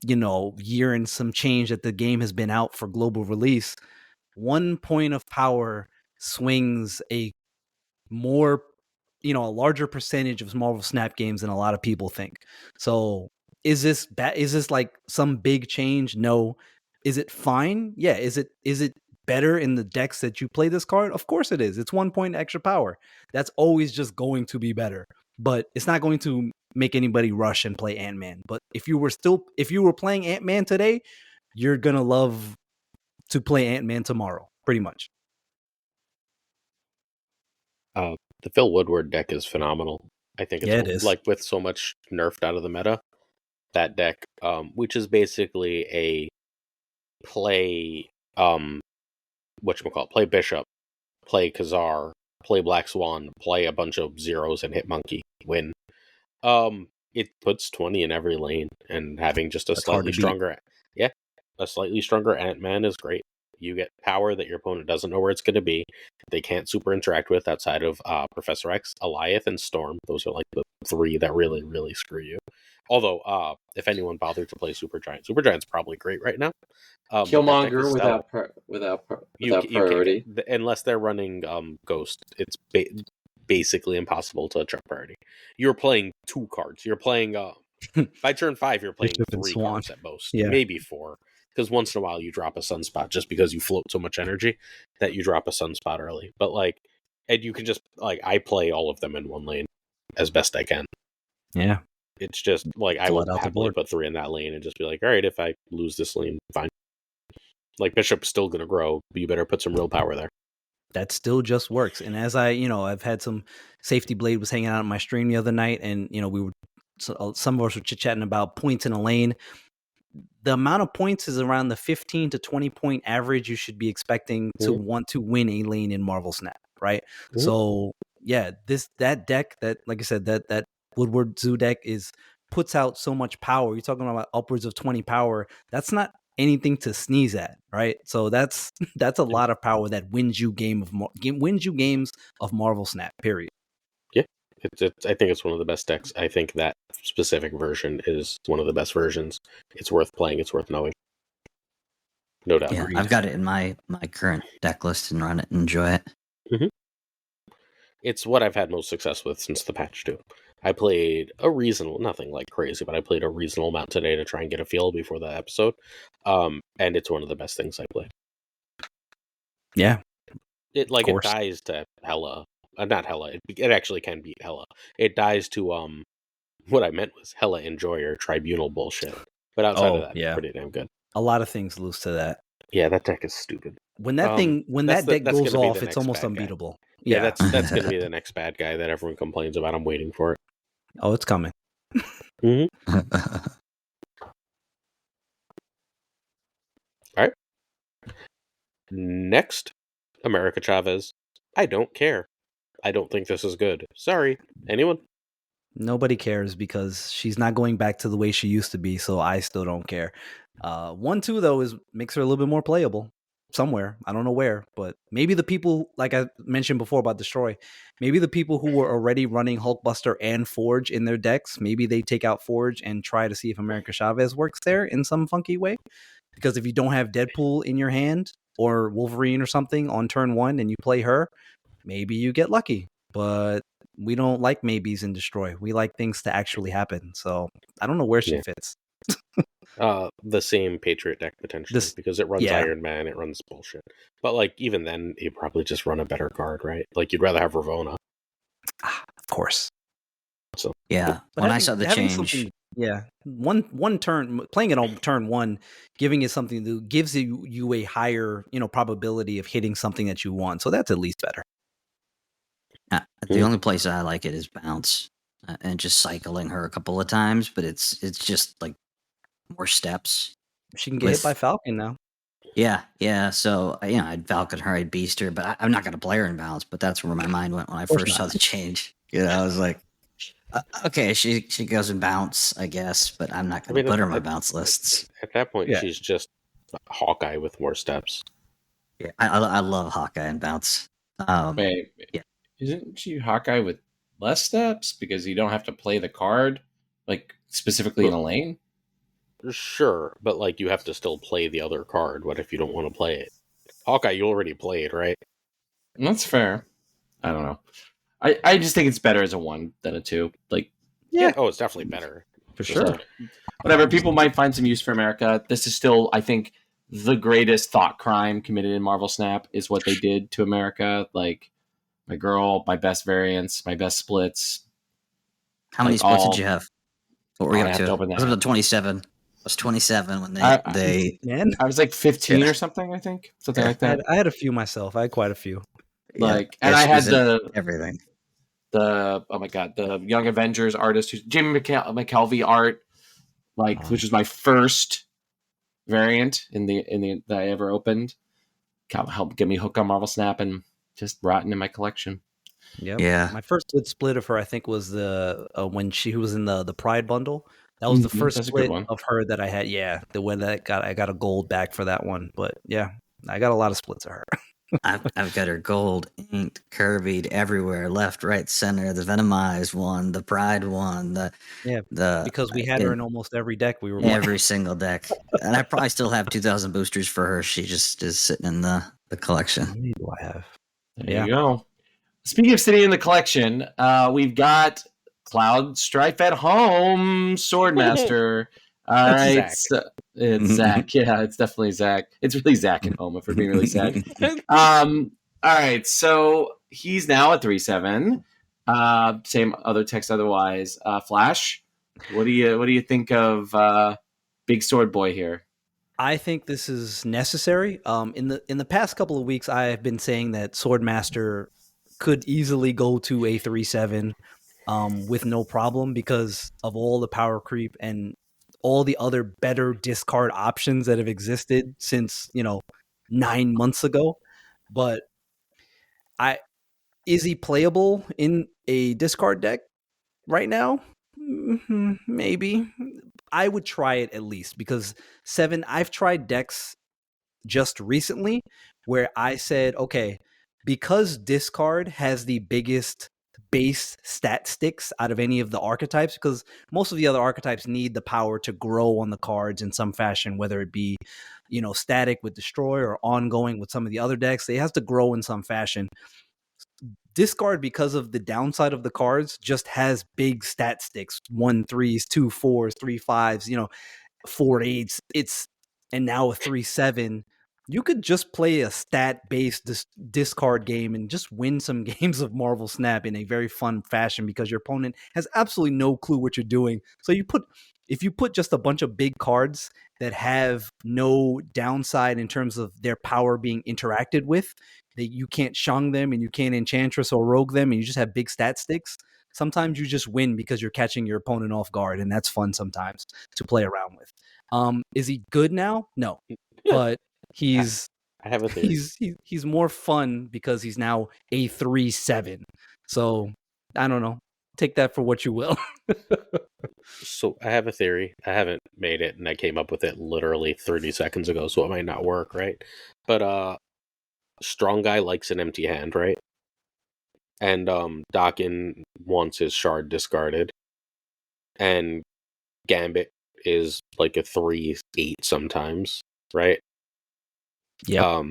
year and some change that the game has been out for global release, 1 point of power swings a more a larger percentage of Marvel Snap games than a lot of people think. So is this is this like some big change? No. Is it fine? Yeah. Is it better in the decks that you play this card? Of course it is. It's 1 point extra power. That's always just going to be better. But it's not going to make anybody rush and play Ant-Man. But if you were playing Ant-Man today, you're gonna love to play Ant-Man tomorrow, pretty much. The Phil Woodward deck is phenomenal. I think it's it is. like with so much nerfed out of the meta, that deck, which is basically a play, play Bishop, play Khazar, play Black Swan, play a bunch of zeros and hit Monkey, win. It puts 20 in every lane, and having just a slightly stronger Ant-Man is great. You get power that your opponent doesn't know where it's going to be. They can't super interact with outside of Professor X, Alioth, and Storm. Those are like the 3 that really, really screw you. Although, if anyone bothered to play Supergiant's probably great right now. Killmonger without priority. Unless they're running Ghost, it's basically impossible to check priority. You're playing 2 cards. You're playing by turn 5, you're playing 3 cards at most, maybe 4. Because once in a while you drop a Sunspot just because you float so much energy that you drop a Sunspot early. But and you can just I play all of them in 1 lane as best I can. Yeah. It's just I would happily put 3 in that lane and just be like, all right, if I lose this lane, fine. Bishop's still going to grow, but you better put some real power there. That still just works. And as I've had some Safety Blade was hanging out on my stream the other night, and some of us were chit-chatting about points in a lane. The amount of points is around the 15 to 20 point average you should be expecting to want to win a lane in Marvel Snap, right? Mm-hmm. So yeah, that deck that, like I said, that Woodward Zoo deck puts out so much power. You're talking about upwards of 20 power. That's not anything to sneeze at, right? So that's a lot of power that wins you games of Marvel Snap. Period. Yeah, I think it's one of the best decks. I think that specific version is one of the best versions. It's worth playing. It's worth knowing. No doubt. Yeah, I've got it in my current deck list and run it and enjoy it. Mm-hmm. It's what I've had most success with since the patch too. I played nothing like crazy, but I played a reasonable amount today to try and get a feel before the episode. And it's one of the best things I played. Yeah. It dies to Hela. Not Hela. It actually can beat Hela. It dies to what I meant was Hela Enjoyer Tribunal bullshit. But outside of that, it's pretty damn good. A lot of things lose to that. Yeah, that deck is stupid. When that deck goes off, it's almost unbeatable. Yeah, that's going to be the next bad guy that everyone complains about. I'm waiting for it. Oh, it's coming. Mm-hmm. All right. Next, America Chavez. I don't care. I don't think this is good. Sorry. Anyone? Nobody cares because she's not going back to the way she used to be, so I still don't care. 1-2 though makes her a little bit more playable somewhere. I don't know where, but maybe the people, like I mentioned before about Destroy, maybe the people who were already running Hulkbuster and Forge in their decks, maybe they take out Forge and try to see if America Chavez works there in some funky way. Because if you don't have Deadpool in your hand or Wolverine or something on turn 1 and you play her, maybe you get lucky. But we don't like maybes in Destroy. We like things to actually happen. So I don't know where she fits. The same Patriot deck potentially, because it runs Iron Man, it runs bullshit. But like even then, you probably just run a better card, right? Like you'd rather have Ravonna. Of course. So yeah, when I saw the change, one turn playing it on turn 1, giving it something that gives you a higher probability of hitting something that you want. So that's at least better. The only place I like it is bounce and just cycling her a couple of times, but it's just like more steps. She can get hit by Falcon now. Yeah. So I'd Falcon her, I'd beast her, but I'm not going to play her in balance. But that's where my mind went when I first saw the change. I was like, okay, she goes in bounce, I guess, but I'm not going to put her in my bounce lists. At that point, she's just Hawkeye with more steps. Yeah, I love Hawkeye in bounce. Wait, isn't she Hawkeye with less steps because you don't have to play the card, like specifically in a lane? Sure, but like you have to still play the other card. What if you don't want to play it? Hawkeye, you already played, right? That's fair. I don't know. I just think it's better as a 1 than a 2. Like, oh, it's definitely better for sure. Whatever, people might find some use for America. This is still, I think, the greatest thought crime committed in Marvel Snap is what they did to America. Like, my girl, my best variants, my best splits. How many splits did you have? What were you up to? I was up to 27. I was 27 when they I was like 15 or something, I think. Something like that. I had a few myself. I had quite a few. Like, and I had everything. The Young Avengers artist, who's Jimmy McKelvey art, which was my first variant in the that I ever opened. Helped get me hooked on Marvel Snap and just brought it in my collection. Yep. Yeah. My first good split of her, I think, was the when she was in the Pride bundle. That was the first split of her that I had. Yeah, the one that I got a gold back for that one. But yeah, I got a lot of splits of her. I've got her gold inked, curvied everywhere, left, right, center. The Venomized one, the Pride one, because we had her in almost every deck we were every single deck, and I probably still have 2,000 boosters for her. She just is sitting in the collection. How many do I have? There you go. Speaking of sitting in the collection, we've got Cloud Strife at home, Swordmaster. All right, it's Zach. Yeah, it's definitely Zach. It's really Zach at home if we're being really sad. All right, so he's now at 3-7. Same other text otherwise. Flash, what do you think of Big Sword Boy here? I think this is necessary. In the past couple of weeks, I have been saying that Swordmaster could easily go to a 3-7 with no problem because of all the power creep and all the other better discard options that have existed since 9 months ago. But is he playable in a discard deck right now? Maybe. I would try it at least because 7, I've tried decks just recently where I said, okay, because discard has the biggest base stat sticks out of any of the archetypes, because most of the other archetypes need the power to grow on the cards in some fashion, whether it be static with Destroy or ongoing with some of the other decks. It has to grow in some fashion. Discard, because of the downside of the cards, just has big stat sticks: 1 3s, 2 4s, 3 5s, 4 8s. And now a 3-7. You could just play a stat-based discard game and just win some games of Marvel Snap in a very fun fashion because your opponent has absolutely no clue what you're doing. So if you put just a bunch of big cards that have no downside in terms of their power being interacted with, that you can't shung them and you can't enchantress or rogue them, and you just have big stat sticks, sometimes you just win because you're catching your opponent off guard, and that's fun sometimes to play around with. Is he good now? No, but he's more fun because he's now a 3-7. So I don't know. take that for what you will. So I have a theory. I haven't made it, and I came up with it literally 30 seconds ago, so it might not work, right? But strong guy likes an empty hand, right? And Dakin wants his shard discarded, and Gambit is like a 3/8 sometimes, right? Yeah,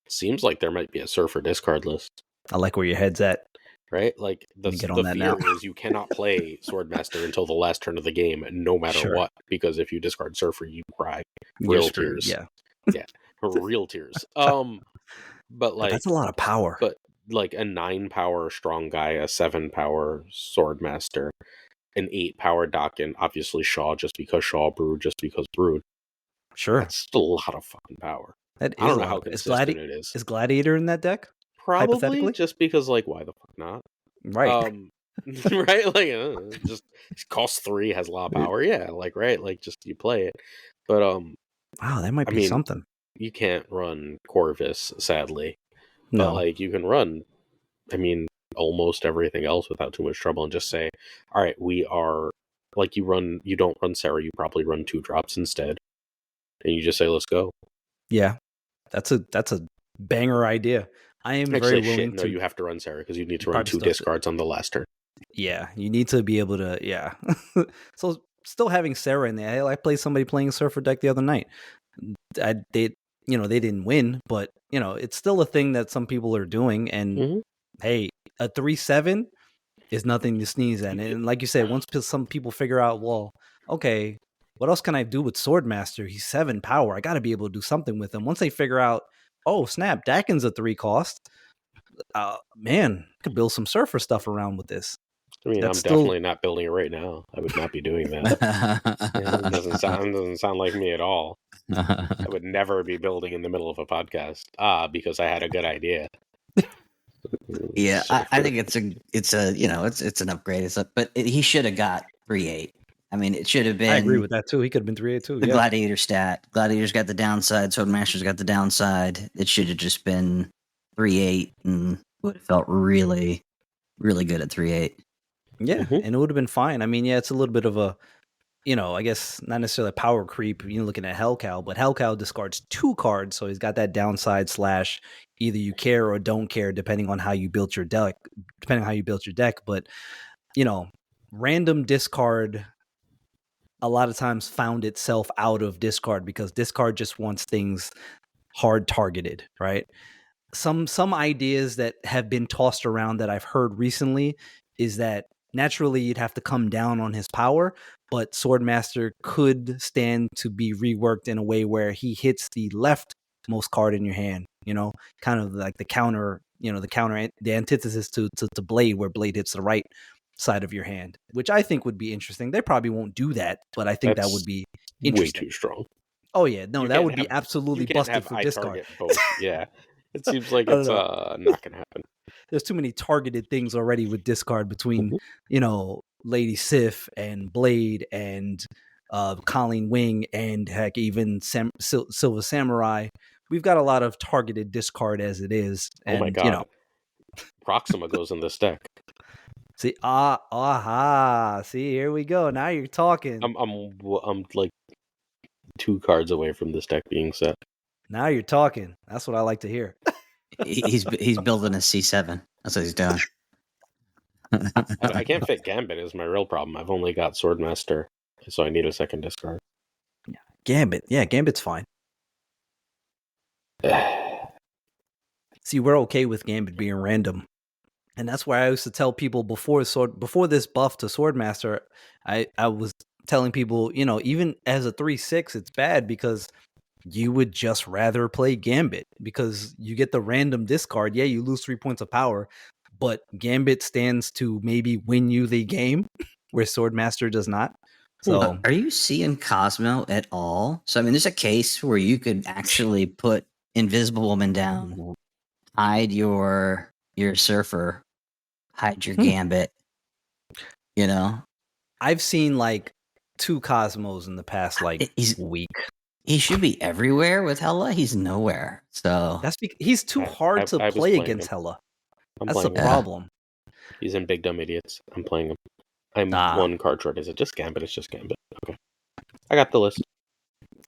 Seems like there might be a surfer discard list, I like where your head's at. right? Like Let me get on the that fear now. is you cannot play Swordmaster until the last turn of the game, no matter Sure. what, because if you discard surfer, you cry You're real screwed. tears. Yeah, Real tears. But like, that's a lot of power. but like a 9 power strong guy, a 7 power Swordmaster, an 8 power Dakin, obviously Shaw just because Shaw, Brood just because Brood. Sure, That's still a lot of fucking power. that I is don't a know lot. how consistent it is. Is Gladiator in that deck? Probably hypothetically? just because, like, why the fuck not? Right. Right? Like, just costs 3, has a lot of power. Yeah, like, right? Like, just you play it. But Wow, that might I be mean, something. you can't run Corvus, sadly. But No. like, you can run, I mean, almost everything else without too much trouble, and just say, all right, we are like, you don't run Sarah, you probably run 2 drops instead, and you just say, let's go. Yeah, that's a banger idea. I am very Actually, willing shit, no, to. you have to run Sarah because you need to You run probably 2 still have to- discards on the last turn. Yeah, you need to be able to. Yeah. So still having Sarah in there. I played somebody playing Surfer deck the other night. They didn't win, but it's still a thing that some people are doing. And Mhm. hey, a 3/7 is nothing to sneeze at. And like you said, once some people figure out, well, okay, what else can I do with Swordmaster? He's 7 power. I got to be able to do something with him. Once they figure out, oh snap, Dakin's a 3 cost. Man, I could build some Surfer stuff around with this. I mean, That's I'm still definitely not building it right now. I would not be doing that. It doesn't sound like me at all. I would never be building in the middle of a podcast. Because I had a good idea. Yeah, I Surfer. think it's an upgrade. He should have got 3/8. I mean, it should have been. I agree with that too. He could have been 3/8 too. The Yeah. Gladiator stat. Gladiator's got the downside. Swordmaster's got the downside. It should have just been 3/8, and would have felt really, really good at 3/8. Yeah, Mhm. and it would have been fine. I mean, yeah, it's a little bit of a, I guess not necessarily a power creep. You're looking at Hellcow, but Hellcow discards 2 cards, so he's got that downside / either you care or don't care, depending on how you built your deck. But random discard a lot of times found itself out of discard because discard just wants things hard targeted, right? Some ideas that have been tossed around that I've heard recently is that naturally you'd have to come down on his power, but Swordmaster could stand to be reworked in a way where he hits the leftmost card in your hand, kind of like the counter, the antithesis to Blade, where Blade hits the right side of your hand, which I think would be interesting. They probably won't do that, but I think that That's would be way interesting. too strong. Oh yeah, no, You that can't would be have- absolutely You can't busted have for I discard. target both. Yeah, it seems like I don't it's know. not gonna happen. There's too many targeted things already with discard between Lady Sif and Blade and Colleen Wing and heck even Silver Samurai. We've got a lot of targeted discard as it is. Oh my And god, Proxima goes in this deck. see, see, here we go. Now you're talking. I'm like 2 cards away from this deck being set. Now you're talking. That's what I like to hear. He's building a C7. That's what he's doing. I can't fit Gambit is my real problem. I've only got Swordmaster, so I need a second discard. Gambit. Yeah, Gambit's fine. See, we're okay with Gambit being random. And that's why I used to tell people before this buff to Swordmaster, I was telling people, even as a 3/6, it's bad because you would just rather play Gambit because you get the random discard. Yeah, you lose 3 points of power, but Gambit stands to maybe win you the game, where Swordmaster does not. So, are you seeing Cosmo at all? So, I mean, there's a case where you could actually put Invisible Woman down, hide your Surfer, hide your Gambit. I've seen like 2 Cosmos in the past week. He should be everywhere with Hella. He's nowhere. So That's because he's too hard to I was play playing against him. Hella. I'm That's the playing him. problem. He's in Big Dumb Idiots. I'm playing him. I'm one card short. Is it just Gambit? It's just Gambit. Okay. I got the list.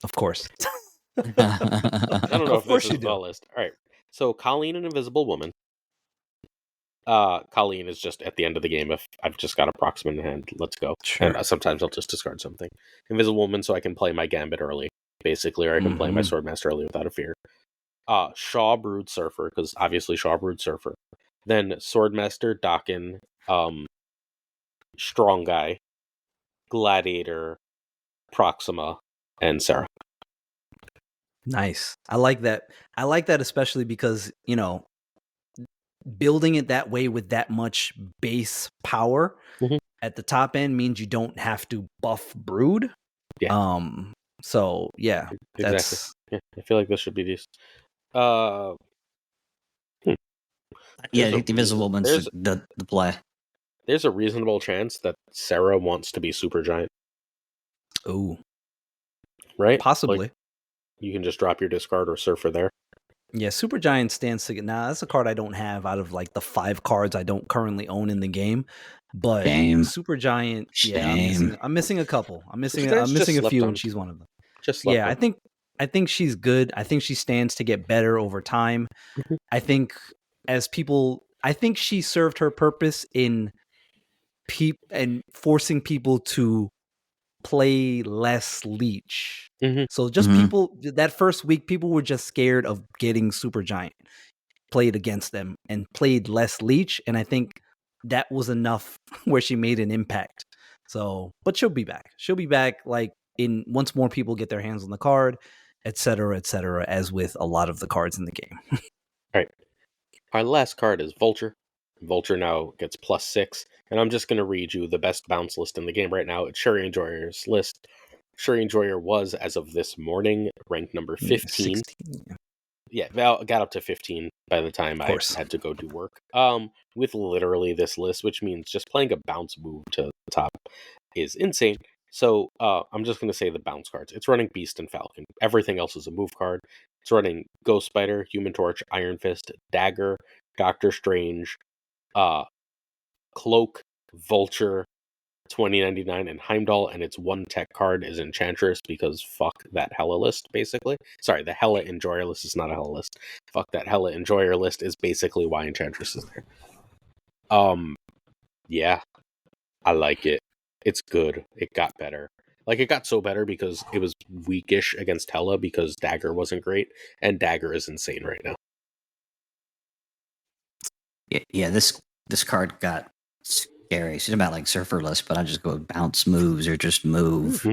Of course. I don't know Of if course this you is do. the list. All right. So Colleen and Invisible Woman. Colleen is just at the end of the game if I've just got a Proxima in hand. Let's go. Sure. And sometimes I'll just discard something. Invisible Woman, so I can play my Gambit early, basically, or I can play my Swordmaster early without a fear. Shaw Brood Surfer, because obviously Shaw Brood Surfer. Then Swordmaster, Dakin, Strong Guy, Gladiator, Proxima, and Sarah. Nice. I like that. I like that especially because, you know, building it that way with that much base power at the top end means you don't have to buff Brood. Yeah. So yeah, Exactly. that's Yeah, I feel like this should be these. Yeah, I think the Invisible Woman's the play. There's a reasonable chance that Sarah wants to be Supergiant. ooh, Right? possibly. Like, you can just drop your discard or Surfer there. Yeah, Supergiant stands to now. That's a card I don't have out of like the 5 cards I don't currently own in the game. But Supergiant, yeah, I'm missing a couple. I'm missing a few, and she's one of them. Yeah, I think she's good. I think she stands to get better over time. I think she served her purpose in forcing people to play less Leech. So just people that first week, people were just scared of getting Supergiant played against them and played less Leech, and I think that was enough where she made an impact. So, but she'll be back. She'll be back like in once more people get their hands on the card, et cetera, as with a lot of the cards in the game. All right. Our last card is Vulture. Vulture now gets +6, and I'm just going to read you the best bounce list in the game right now. It's Sherry Enjoyer's list. Sherry Enjoyer was, as of this morning, ranked number 15. 16. Yeah, Val got up to 15 by the time I had to go do work. With literally this list, which means just playing a bounce move to the top is insane. So I'm just going to say the bounce cards. It's running Beast and Falcon. Everything else is a move card. It's running Ghost Spider, Human Torch, Iron Fist, Dagger, Doctor Strange, Cloak, Vulture, 2099, and Heimdall, and its 1 tech card is Enchantress because fuck that Hella list, basically. Sorry, the Hella Enjoyer list is not a Hella list. Fuck that Hella Enjoyer list is basically why Enchantress is there. Yeah, I like it. It's good. It got better. Like, it got so better because it was weakish against Hella because Dagger wasn't great, and Dagger is insane right now. Yeah, this card got scary. It's about like Surfer list, but I just go bounce moves or just move.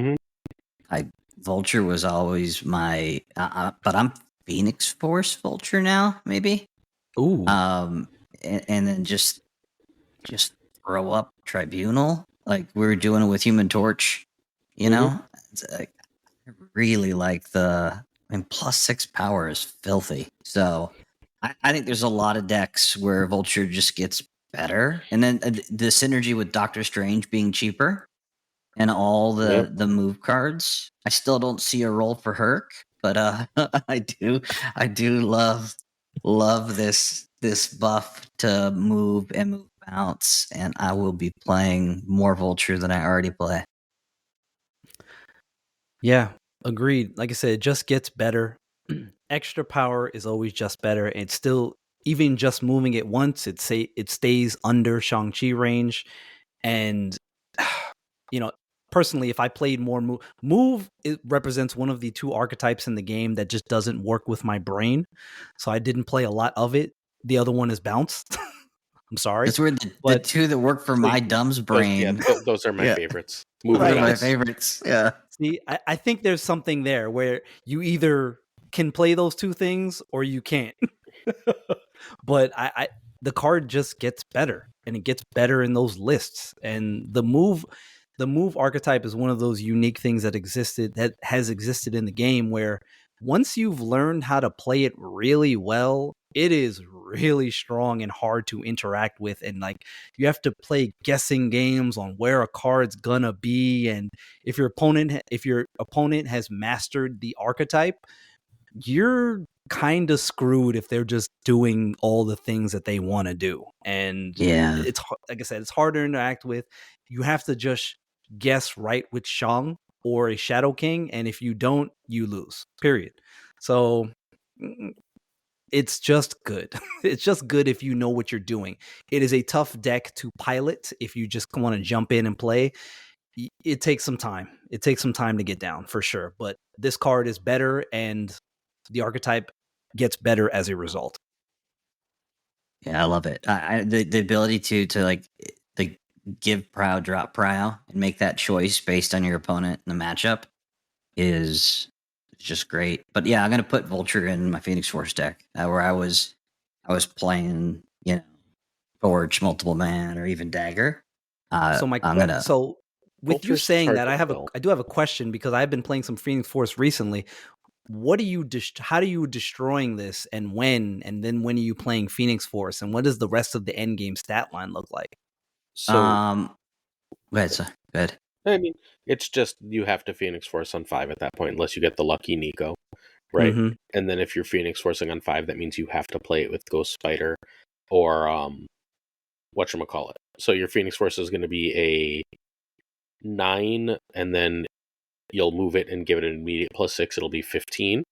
Vulture was always my, but I'm Phoenix Force Vulture now, maybe. Ooh. And then just throw up Tribunal like we were doing it with Human Torch. You know, I really like +6 power is filthy. So I think there's a lot of decks where Vulture just gets better, and then the synergy with Doctor Strange being cheaper and all the move cards. I still don't see a role for Herc, but I do love this buff to move and move bounce, and I will be playing more Vulture than I already play. Yeah, agreed. Like I said, it just gets better. Extra power is always just better. And it's still, even just moving it once, it stays under Shang-Chi range. And, you know, personally, if I played more move, it represents one of the 2 archetypes in the game that just doesn't work with my brain. So I didn't play a lot of it. The other one is bounce. I'm sorry. It's weird. The 2 that work for my dumb's brain. Those are my favorites. Those are my favorites. Yeah. See, I think there's something there where you either can play those 2 things or you can't. But the card just gets better, and it gets better in those lists. And the move archetype is one of those unique things that has existed in the game where once you've learned how to play it really well, it is really strong and hard to interact with. And like, you have to play guessing games on where a card's gonna be. And if your opponent has mastered the archetype, you're kind of screwed if they're just doing all the things that they want to do. And Yeah. it's like I said, it's hard to interact with. You have to just guess right with Shang or a Shadow King, and if you don't, you lose. Period. So it's just good. It's just good if you know what you're doing. It is a tough deck to pilot if you just want to jump in and play. It takes some time. It takes some time to get down for sure. But this card is better, and the archetype gets better as a result. Yeah, I love it. The ability to like the give prow, drop prow, and make that choice based on your opponent and the matchup is just great. But yeah, I'm gonna put Vulture in my Phoenix Force deck, where I was playing, Forge, multiple man, or even Dagger. So with you Vulture's saying hard that, to I do have a question, because I've been playing some Phoenix Force recently. What are you how do you destroying this, and when, and then when are you playing Phoenix Force, and what does the rest of the end game stat line look like? So go ahead, sir. Go ahead. I mean, it's just you have to Phoenix Force on 5 at that point, unless you get the lucky Nico, right? Mhm. And then if you're Phoenix Forcing on 5, that means you have to play it with Ghost Spider or whatchamacallit. So your Phoenix Force is going to be a 9, and then you'll move it and give it an immediate +6. It'll be 15,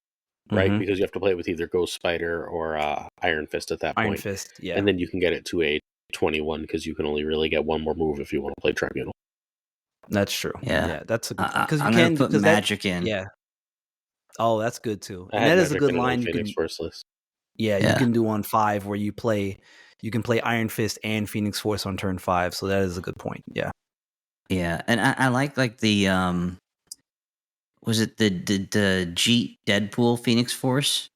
right? Mhm. Because you have to play it with either Ghost Spider or Iron Fist at that Iron point. Fist, yeah. And then you can get it to a 21, because you can only really get one more move if you want to play Tribunal. That's true. Yeah. That's a good, because you I'm can gonna put magic in. Yeah. Oh, that's good too. I And had that is a Magic good in my line you Phoenix can Force list. you Yeah. can do on 5, where you can play Iron Fist and Phoenix Force on turn 5. So that is a good point. Yeah. Yeah, and I like the was it the Jeet Deadpool Phoenix Force,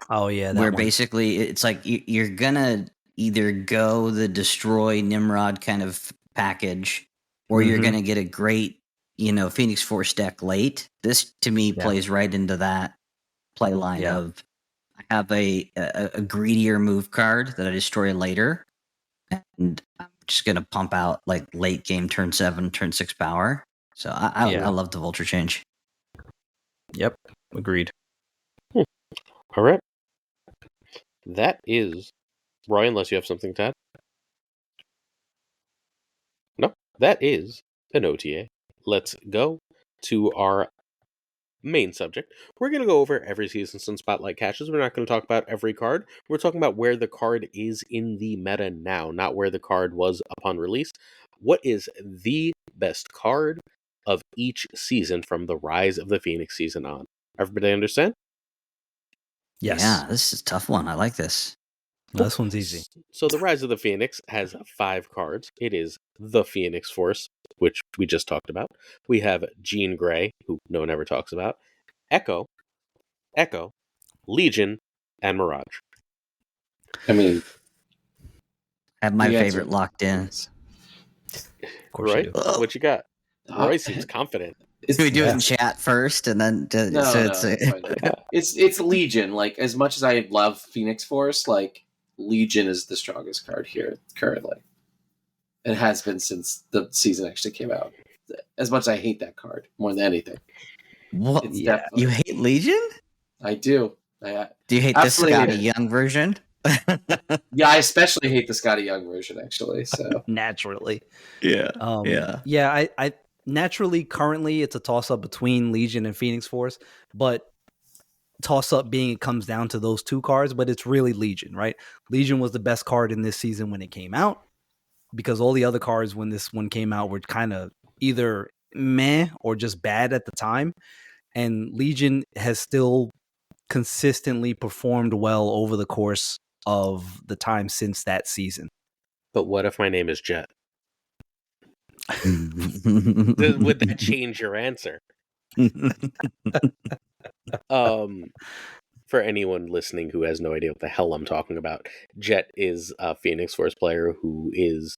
Oh yeah, that where one. basically it's like you're gonna either go the destroy Nimrod kind of package, or you're Mhm. gonna get a great Phoenix Force deck late. This to me Yeah. plays right into that play line Yeah. of I have a greedier move card that I destroy later, and I'm just gonna pump out like late game turn 7, turn 6 power. So I Yeah. love the Vulture change. Yep. Agreed. All right. That is Roy, unless you have something to add. No, that is an OTA. Let's go to our main subject. We're going to go over every season's and spotlight caches. We're not going to talk about every card. We're talking about where the card is in the meta now, not where the card was upon release. What is the best card of each season from the Rise of the Phoenix season on? Everybody understand? Yes. Yeah, this is a tough one. I like this. No, this one's easy. So the Rise of the Phoenix has 5 cards. It is the Phoenix Force, which we just talked about. We have Jean Grey, who no one ever talks about, Echo, Legion, and Mirage. I mean, I have my the favorite answer- locked in. Of course Roy, you do. what you got? Uh, Roy seems confident. It's, Do we do it in Yeah. chat first, and then No, so no, it's it's fine. It's Legion. Like, as much as I love Phoenix Force, like, Legion is the strongest card here currently. It has been since the season actually came out. As much as I hate that card more than anything, what? it's Yeah. definitely. You hate Legion? I do. Do you hate the Absolutely hate Scotty it. Young version? Yeah, I especially hate the Scotty Young version, actually. So Naturally. Yeah. Yeah. I naturally, currently, it's a toss up between Legion and Phoenix Force, but toss up being it comes down to those 2 cards, but it's really Legion, right? Legion was the best card in this season when it came out, because all the other cards when this one came out were kind of either meh or just bad at the time. And Legion has still consistently performed well over the course of the time since that season. But what if my name is Jet? Would that change your answer? For anyone listening who has no idea what the hell I'm talking about, Jet is a Phoenix Force player who is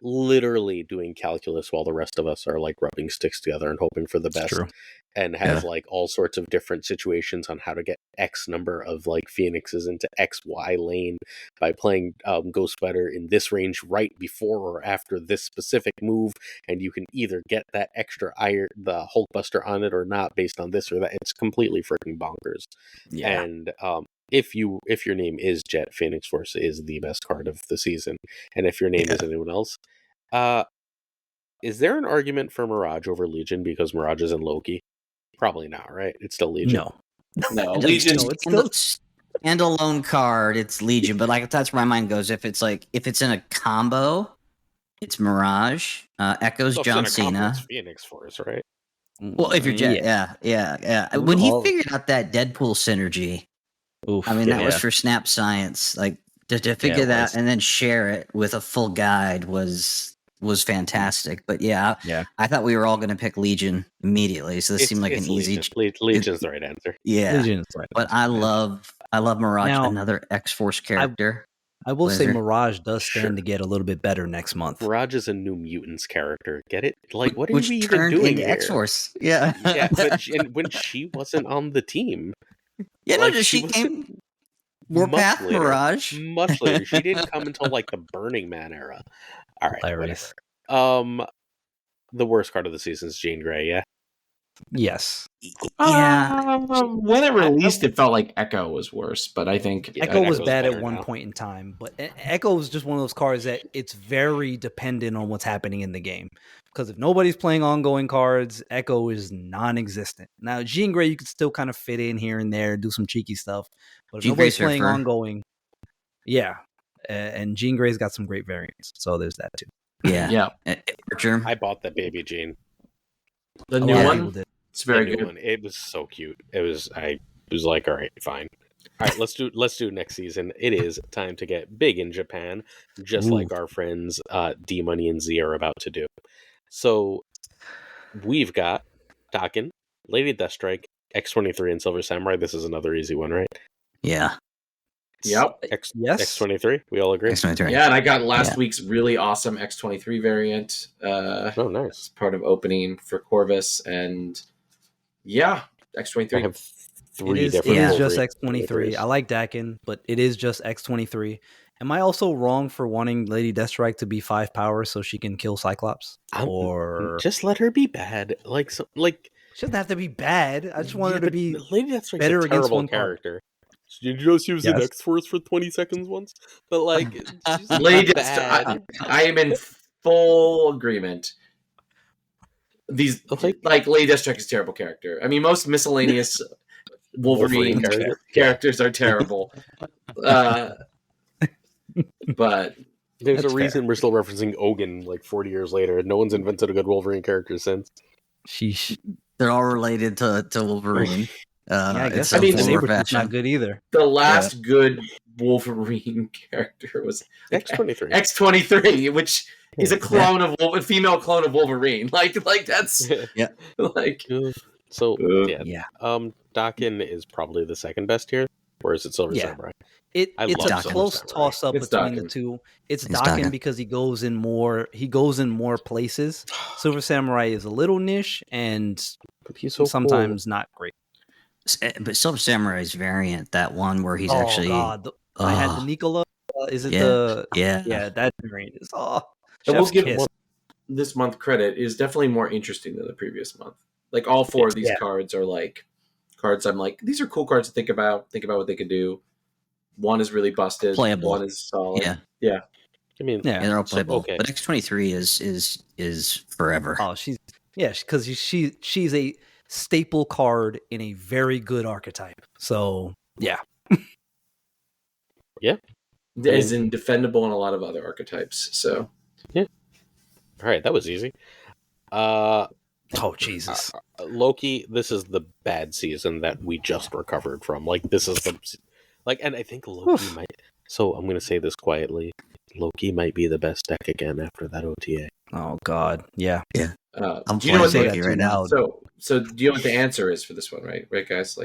literally doing calculus while the rest of us are like rubbing sticks together and hoping for the best. True. And has like all sorts of different situations on how to get X number of like Phoenixes into XY lane by playing Ghost Spider in this range right before or after this specific move, and you can either get that extra the Hulkbuster on it or not based on this or that. It's completely freaking bonkers. Yeah. And if your name is Jet, Phoenix Force is the best card of the season. And if your name is anyone else, is there an argument for Mirage over Legion because Mirage is in Loki? Probably not, right? It's still Legion. No, It's Legion. just standalone card. It's Legion, but like that's where my mind goes. If it's in a combo, it's Mirage. Echo's So if John it's in a combo, Cena. it's Phoenix Force, right? Well, if you're Jet, yeah. When he figured out that Deadpool synergy, Oof, I mean, that was for Snap Science. Like to figure that and then share it with a full guide was fantastic. But yeah, I thought we were all going to pick Legion immediately, so this seemed like an easy. Legion's the right answer. Yeah, Legion's right. But I love Mirage, Now, another X-Force character. I will say Glazer. Mirage does stand to get a little bit better next month. Mirage is a New Mutants character. Get it? Like, what are Which we even turned doing into here? X-Force. Yeah. Yeah, but when she wasn't on the team, yeah, like, no, she came wasn't Warpath later. Mirage. Much later. She didn't come until like the Burning Man era. All right, Hilarious. whatever. The worst card of the season is Jean Grey. Yeah. Yes. Yeah. When it released, it felt like Echo was worse, but I think Echo was Echo's bad at better one now. point in time, but Echo is just one of those cards that it's very dependent on what's happening in the game. Because if nobody's playing ongoing cards, Echo is non-existent. Now, Jean Grey, you could still kind of fit in here and there, do some cheeky stuff. But if Jean nobody's Grey playing Surfer. ongoing, and Jean Grey's got some great variants. So there's that too. Yeah. Archer. I bought that baby Jean. the A new lot of one, people did. it's very The new good. one. It was so cute. I was like, all right, fine. All right, let's do next season. It is time to get big in Japan, just like our friends D Money and Z are about to do. So we've got Taken, Lady Deathstrike, X-23, and Silver Samurai. This is another easy one, right? Yeah. Yep. Yes. X-23. We all agree. X-23. Yeah, and I got last week's really awesome X-23 variant. Oh, nice. It's part of opening for Corvus, and yeah, X-23. I have three It is different. just Wolverine X-23. I like Dakin, but it is just X-23. Am I also wrong for wanting Lady Deathstrike to be 5 power so she can kill Cyclops? Or just let her be bad. She doesn't have to be bad. I just want her to be Lady Deathstrike's better a against terrible one card. character. Did you know she was in Yes. X-Force for 20 seconds once? But she's Lady bad. I am in full agreement. These Lady Deathstrike is a terrible character. I mean, most miscellaneous Wolverine characters are terrible. But there's a reason we're still referencing Ogun 40 years later. No one's invented a good Wolverine character since. Sheesh. They're all related to Wolverine. I guess Sabretooth's not good either. The last good Wolverine character was X-23. X-23, which is a clone of a female clone of Wolverine. That's So yeah. Dakin is probably the second best here, or is it Silver Samurai? It's a love close Samurai. toss up between the two. It's Dakin because he goes in more places. Silver Samurai is a little niche and he's so sometimes not great. But Silver Samurai's variant, that one where he's actually I had the Nicola. Is it that variant is I will give this month credit is definitely more interesting than the previous month. All four of these cards are cards I'm these are cool cards to think about what they could do. One is really busted. Playable. One is solid. Yeah. I mean, they're all playable. Okay. But X-23 is forever. Oh, because she's a staple card in a very good archetype. So yeah. Is indefendable in a lot of other archetypes. So yeah. All right, that was easy. Oh Jesus. Loki, this is the bad season that we just recovered from. This is the and I think Loki might. So I'm going to say this quietly. Loki might be the best deck again after that OTA. Oh God, yeah. do you know what Loki right now? So do you know what the answer is for this one, right guys?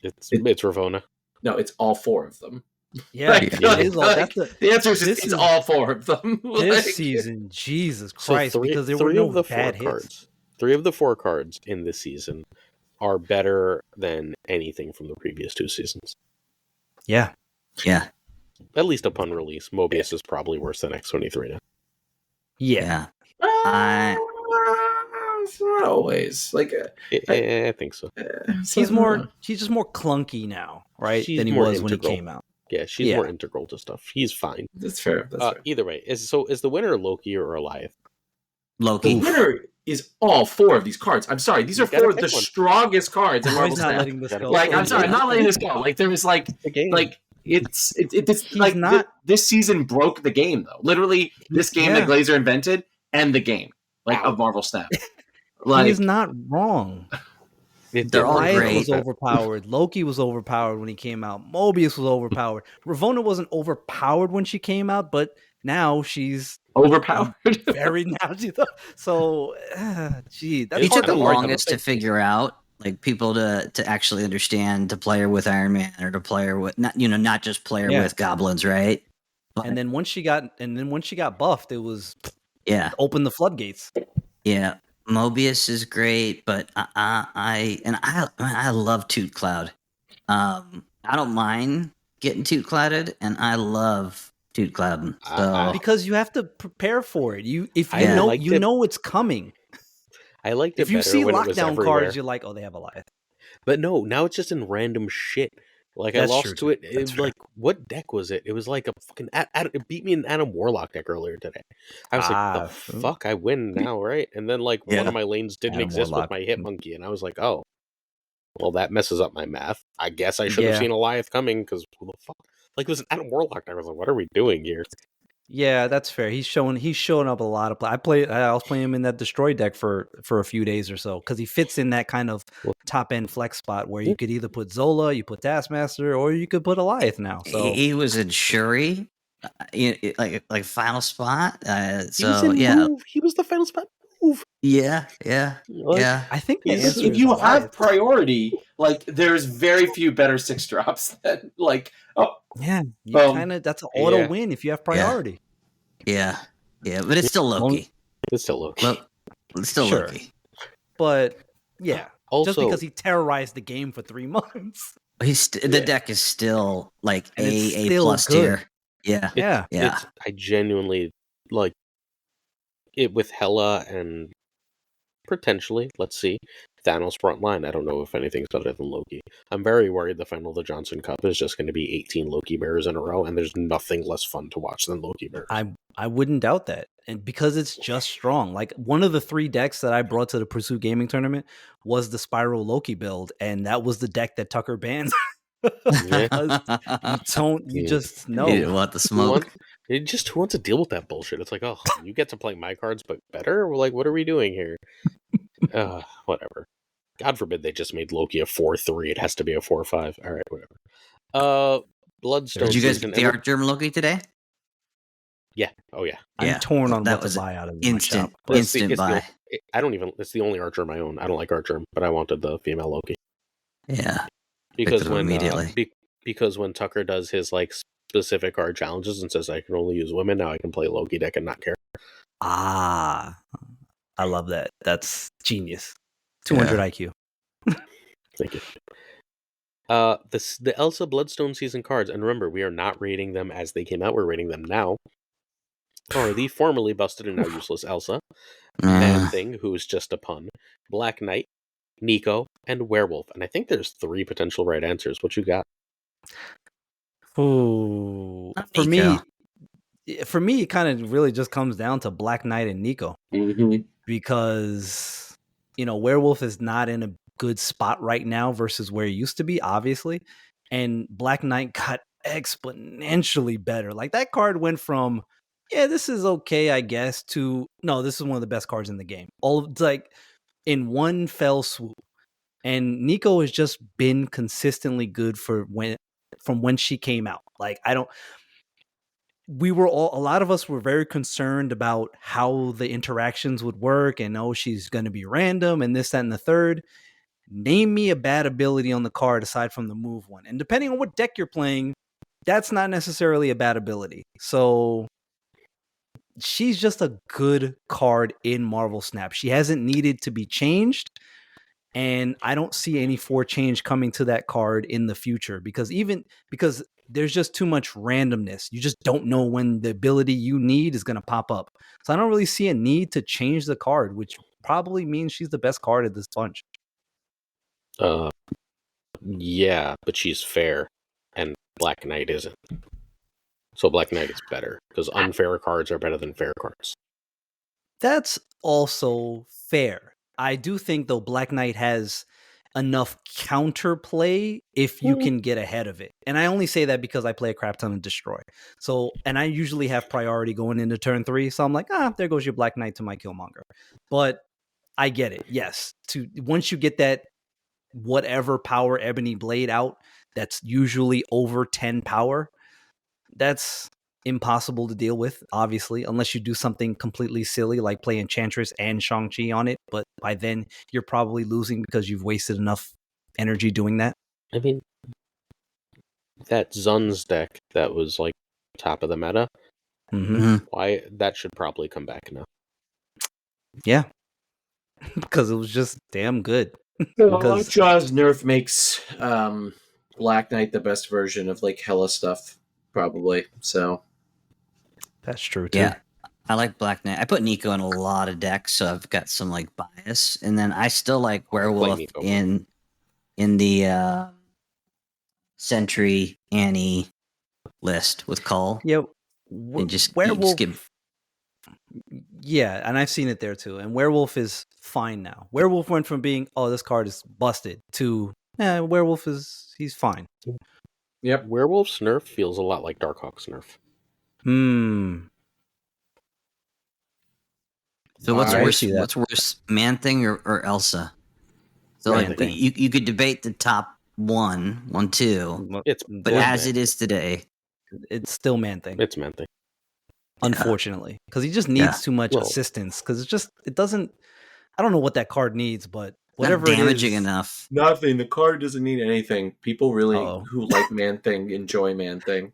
It's Ravonna. No, it's all four of them. Yeah, the answer is it's all four of them. This season, Jesus Christ, because there were no bad hits. 3 of the 4 cards in this season are better than anything from the previous 2 seasons. Yeah. Yeah. At least upon release, Mobius is probably worse than X-23 now. Yeah. It's not always I think so. He's just more clunky now. right, She's than he more was when he integral. came out. Yeah, she's more integral to stuff. He's fine. That's fair. That's fair. Either way, is the winner Loki or Goliath? Loki. The winner is all 4 of these cards. I'm sorry, these are 4 of the strongest cards in Marvel Roy's not Snap. letting this go. Like, I'm sorry, I'm not letting this go. Like, there was like The game. it's He's like not- this season broke the game though. Literally, this game that Glazer invented and the game of Marvel Snap. Like, he's not wrong. They're all Goliath great. was overpowered. Loki was overpowered when he came out. Mobius was overpowered. Ravonna wasn't overpowered when she came out, but now she's overpowered. very now. So, gee, that's It hard took the to argue. longest to figure out, like people to actually understand to play her with Iron Man or to play her with not just play her with goblins, right? And then once she got buffed, it was open the floodgates. Yeah. Mobius is great, but I love Toot Cloud. I don't mind getting Toot Clouded, and I love Toot Cloud. So because you have to prepare for it. You know it's coming. I liked it. If you better see when it was lockdown everywhere. cards, you're like, oh, they have Goliath. But no, now it's just in random shit. Like That's I lost true, to it. too. It That's was like, what deck was it? It was like a fucking. It beat me in Adam Warlock deck earlier today. I was like, the fuck, I win now, right? And then like one of my lanes didn't Adam exist Warlock. with my hit monkey, and I was like, oh, well, that messes up my math. I guess I should have seen Goliath coming because who the fuck? Like it was an Adam Warlock deck. I was like, what are we doing here? Yeah, that's fair. He's showing up a lot of play. I was playing him in that destroy deck for a few days or so because he fits in that kind of top end flex spot where you could either put Zola, you put Taskmaster, or you could put Goliath now. So he was in Shuri, like final spot. He was the final spot move. Yeah. I think the answer if is you Goliath. have priority, like there's very few better 6 drops than like you kind of that's an auto win if you have priority. Yeah, but it's still Loki. It's still Loki. It's still Loki. But yeah, also, just because he terrorized the game for 3 months, the deck is still like A still plus good. tier. Yeah. I genuinely like it with Hela and potentially, let's see, Thanos frontline. I don't know if anything's better than Loki. I'm very worried the final of the Johnson Cup is just going to be 18 Loki bears in a row, and there's nothing less fun to watch than Loki bears. I wouldn't doubt that. And because it's just strong. Like one of the 3 decks that I brought to the Pursue Gaming tournament was the Spiral Loki build, and that was the deck that Tucker banned. You just know. You want the smoke. Who wants to deal with that bullshit? It's like, oh, you get to play my cards, but better? We're like, what are we doing here? Whatever. God forbid they just made Loki a 4/3. It has to be a 4/5. All right, whatever. Bloodstone. Did you guys get the Art German Loki today? Yeah. Oh yeah. I'm torn on that what to buy out of instant buy. It's the only Archer I own. I don't like Archer, but I wanted the female Loki. Yeah. Because when Tucker does his like specific card challenges and says I can only use women, now I can play Loki deck and not care. I love that. That's genius. 200 IQ. Thank you. The Elsa Bloodstone season cards, and remember, we are not rating them as they came out. We're rating them now. Are the formerly busted and now useless Elsa, Man Thing, who is just a pun, Black Knight, Nico, and Werewolf. And I think there's 3 potential right answers. What you got? Ooh, for me, it kind of really just comes down to Black Knight and Nico, because Werewolf is not in a good spot right now versus where it used to be, obviously, and Black Knight got exponentially better. Like that card went from this is okay, I guess, to no, this is one of the best cards in the game. Like in one fell swoop. And Nico has just been consistently good from when she came out. Like a lot of us were very concerned about how the interactions would work and she's going to be random and this, that, and the third. Name me a bad ability on the card aside from the move one. And depending on what deck you're playing, that's not necessarily a bad ability. So she's just a good card in Marvel Snap. She hasn't needed to be changed. And I don't see any 4 change coming to that card in the future because there's just too much randomness. You just don't know when the ability you need is going to pop up. So I don't really see a need to change the card, which probably means she's the best card of this bunch. Yeah, but she's fair, and Black Knight isn't. So Black Knight is better, because unfair cards are better than fair cards. That's also fair. I do think, though, Black Knight has enough counterplay if you can get ahead of it. And I only say that because I play a crap ton of Destroy. So, and I usually have priority going into turn 3. So I'm like, there goes your Black Knight to my Killmonger. But I get it. Yes. Once you get that whatever power Ebony Blade out, that's usually over 10 power. That's impossible to deal with, obviously, unless you do something completely silly like play Enchantress and Shang-Chi on it. But by then, you're probably losing because you've wasted enough energy doing that. I mean, that Zun's deck that was like top of the meta, why that should probably come back now. Yeah. Because it was just damn good. Jaw's nerf makes Black Knight the best version of like Hela stuff, probably. So that's true too. Yeah, I like Black Knight. I put Nico in a lot of decks, so I've got some like bias. And then I still like Werewolf in the Sentry Annie list with Cull. Yeah, Werewolf. Yeah, and I've seen it there too. And Werewolf is fine now. Werewolf went from being, this card is busted, to Werewolf he's fine. Yep. Werewolf's nerf feels a lot like Darkhawk's nerf. So what's worse? What's worse, Man Thing or Elsa? So like you could debate the top 1, 2. But as it is today, it's still Man Thing. It's Man Thing. Unfortunately, because he just needs too much assistance. Because it doesn't. I don't know what that card needs, but whatever not damaging it is, enough. Nothing. The card doesn't need anything. People really who like Man Thing enjoy Man Thing.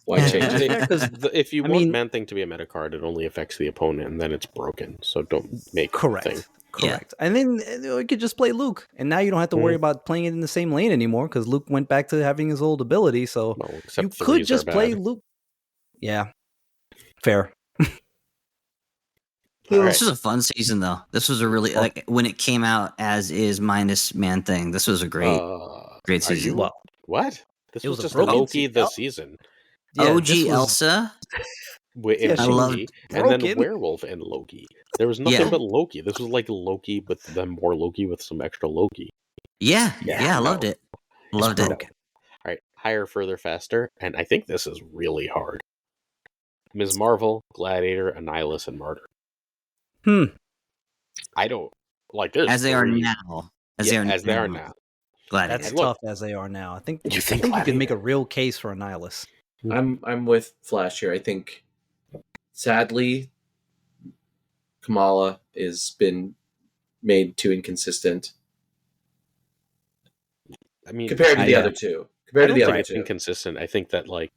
Why change it? Because if you want Man Thing to be a meta card, it only affects the opponent, and then it's broken. So don't make correct. Thing. Correct. Yeah. And then you could just play Luke, and now you don't have to worry about playing it in the same lane anymore because Luke went back to having his old ability. So you could just play Luke. Yeah. Fair. This was a fun season, though. This was a really when it came out as is minus Man Thing. This was a great season. What? This was just Loki the season. Yeah, OG Elsa. I loved and then Werewolf and Loki. There was nothing but Loki. This was like Loki, but then more Loki with some extra Loki. Yeah, I loved it. Loved it. All right, higher, further, faster, and I think this is really hard. Ms. Marvel, Gladiator, Annihilus, and Martyr. I don't like this. As they are now. As they are now. Gladiator. That's tough as they are now. I think you can make a real case for Annihilus. I'm with Flash here. I think, sadly, Kamala has been made too inconsistent. I mean, compared to the other two. Inconsistent. I think that like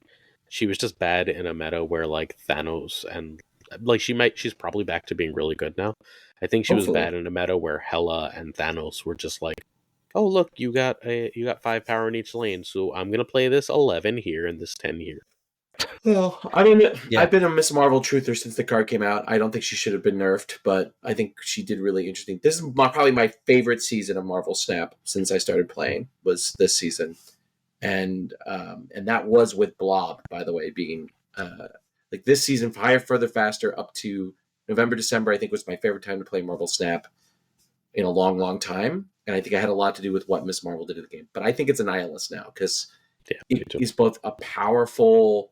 she was just bad in a meta where like Thanos and like she's probably back to being really good now. I think she was bad in a meta where Hela and Thanos were just like, oh look, you got 5 power in each lane, so I'm gonna play this 11 here and this 10 here. Well, I mean, I've been a Miss Marvel truther since the card came out. I don't think she should have been nerfed, but I think she did really interesting. This is probably my favorite season of Marvel Snap since I started playing, was this season. And that was with Blob, by the way, being like this season, higher, further, faster, up to November, December, I think was my favorite time to play Marvel Snap in a long, long time. And I think I had a lot to do with what Miss Marvel did to the game. But I think it's Annihilus now because it is both a powerful